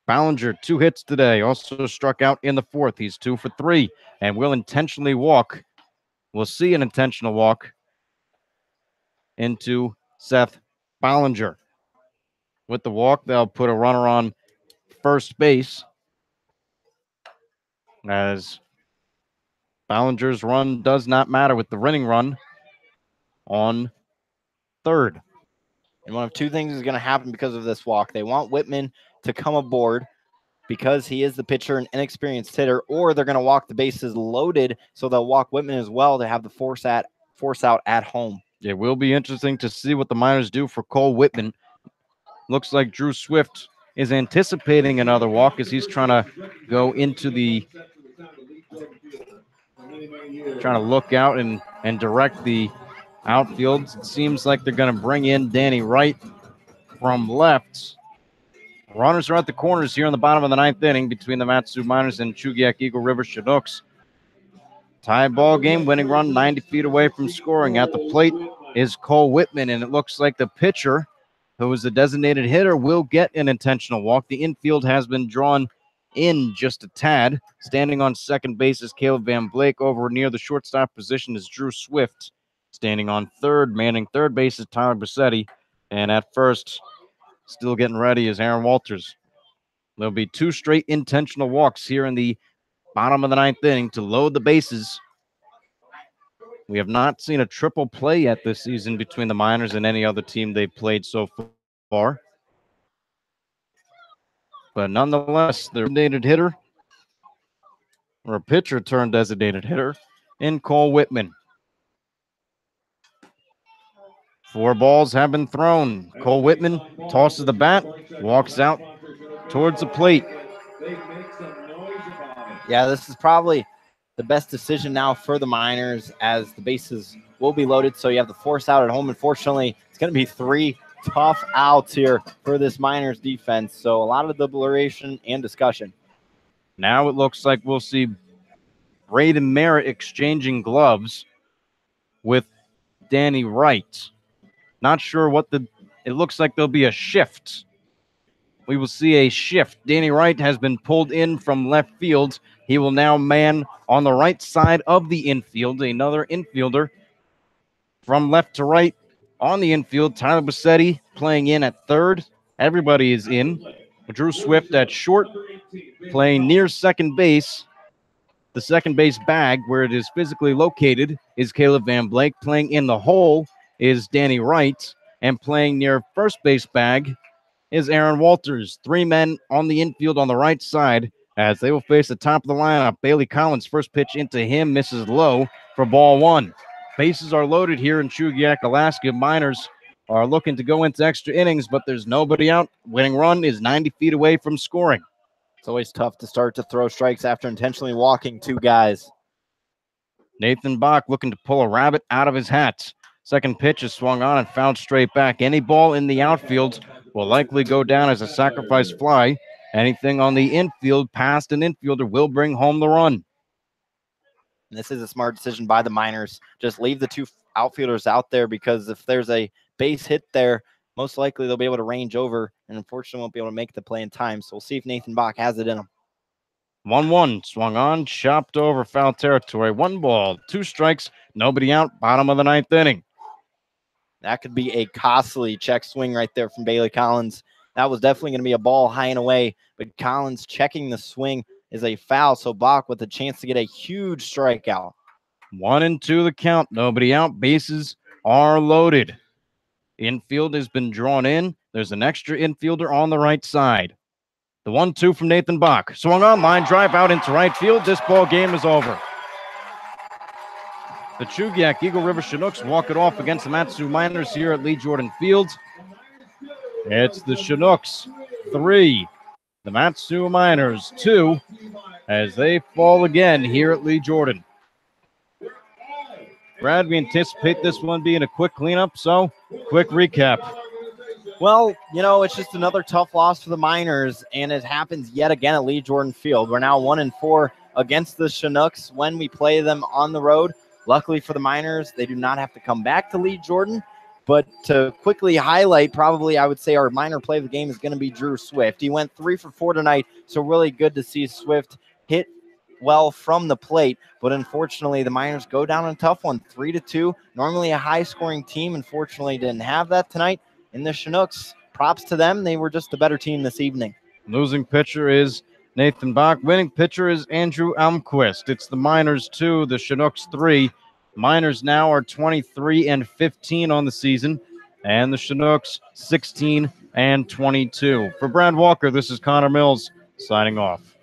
Ballinger, 2 hits today, also struck out in the fourth. He's 2 for 3 and will intentionally walk. We'll see an intentional walk into Seth Ballinger. With the walk, they'll put a runner on first base as Ballinger's run does not matter with the winning run on third. And one of two things is going to happen because of this walk. They want Whitman to come aboard because he is the pitcher and inexperienced hitter, or they're going to walk the bases loaded, so they'll walk Whitman as well to have the force out at home. It will be interesting to see what the Miners do for Cole Whitman. Looks like Drew Swift is anticipating another walk as he's trying to go into the trying to look out and direct the outfield. It seems like they're going to bring in Danny Wright from left. Runners are at the corners here in the bottom of the ninth inning between the Mat-Su Miners and Chugiak-Eagle River Chinooks. Tie ball game, winning run 90 feet away from scoring. At the plate is Cole Whitman, and it looks like the pitcher, who is the designated hitter, will get an intentional walk. The infield has been drawn in just a tad. Standing on second base is Caleb Van Blake. Over near the shortstop position is Drew Swift. Standing on third, manning third base is Tyler Bassetti. And at first, still getting ready is Aaron Walters. There'll be 2 straight intentional walks here in the bottom of the ninth inning to load the bases. We have not seen a triple play yet this season between the Miners and any other team they've played so far. But nonetheless, the designated hitter, or a pitcher turned designated hitter, in Cole Whitman. 4 balls have been thrown. Cole Whitman tosses the bat, walks out towards the plate. Yeah, this is probably the best decision now for the Miners, as the bases will be loaded, so you have the force out at home. Unfortunately, it's going to be 3 tough outs here for this Miners defense, so a lot of deliberation and discussion. Now it looks like we'll see Braden Merritt exchanging gloves with Danny Wright. Not sure what it looks like there'll be a shift. We will see a shift. Danny Wright has been pulled in from left field. He will now man on the right side of the infield. Another infielder from left to right on the infield. Tyler Bassetti playing in at third. Everybody is in. Drew Swift at short, playing near second base. The second base bag, where it is physically located, is Caleb Van Blake. Playing in the hole is Danny Wright. And playing near first base bag is Aaron Walters. 3 men on the infield on the right side as they will face the top of the lineup. Bailey Collins, first pitch into him, misses low for ball 1. Bases are loaded here in Chugiak, Alaska. Miners are looking to go into extra innings, but there's nobody out. Winning run is 90 feet away from scoring. It's always tough to start to throw strikes after intentionally walking 2 guys. Nathan Bach looking to pull a rabbit out of his hat. Second pitch is swung on and fouled straight back. Any ball in the outfield will likely go down as a sacrifice fly. Anything on the infield past an infielder will bring home the run. And this is a smart decision by the Miners. Just leave the 2 outfielders out there, because if there's a base hit there, most likely they'll be able to range over, and unfortunately won't be able to make the play in time. So we'll see if Nathan Bach has it in him. 1-1, swung on, chopped over, foul territory. 1 ball, 2 strikes, nobody out, bottom of the ninth inning. That could be a costly check swing right there from Bailey Collins. That was definitely going to be a ball high and away, but Collins checking the swing is a foul, so Bach with a chance to get a huge strikeout. 1-2 the count, nobody out, bases are loaded. Infield has been drawn in. There's an extra infielder on the right side. The 1-2 from Nathan Bach. Swung on, line drive out into right field. This ball game is over. The Chugiak-Eagle River Chinooks walk it off against the Matsu Miners here at Lee Jordan Field. It's the Chinooks 3, the Matsu Miners 2, as they fall again here at Lee Jordan. Brad, we anticipate this one being a quick cleanup, so quick recap. Well, you know, it's just another tough loss for the Miners, and it happens yet again at Lee Jordan Field. We're now 1-4 against the Chinooks when we play them on the road. Luckily for the Miners, they do not have to come back to Lee Jordan. But to quickly highlight, probably I would say our Miner play of the game is going to be Drew Swift. He went 3 for 4 tonight, so really good to see Swift hit well from the plate. But unfortunately, the Miners go down in a tough one, 3-2. Normally a high-scoring team, unfortunately didn't have that tonight. And the Chinooks, props to them. They were just a better team this evening. Losing pitcher is Nathan Bach. Winning pitcher is Andrew Almquist. It's the Miners 2, the Chinooks 3. Miners now are 23-15 on the season, and the Chinooks 16-22. For Brad Walker, this is Connor Mills signing off.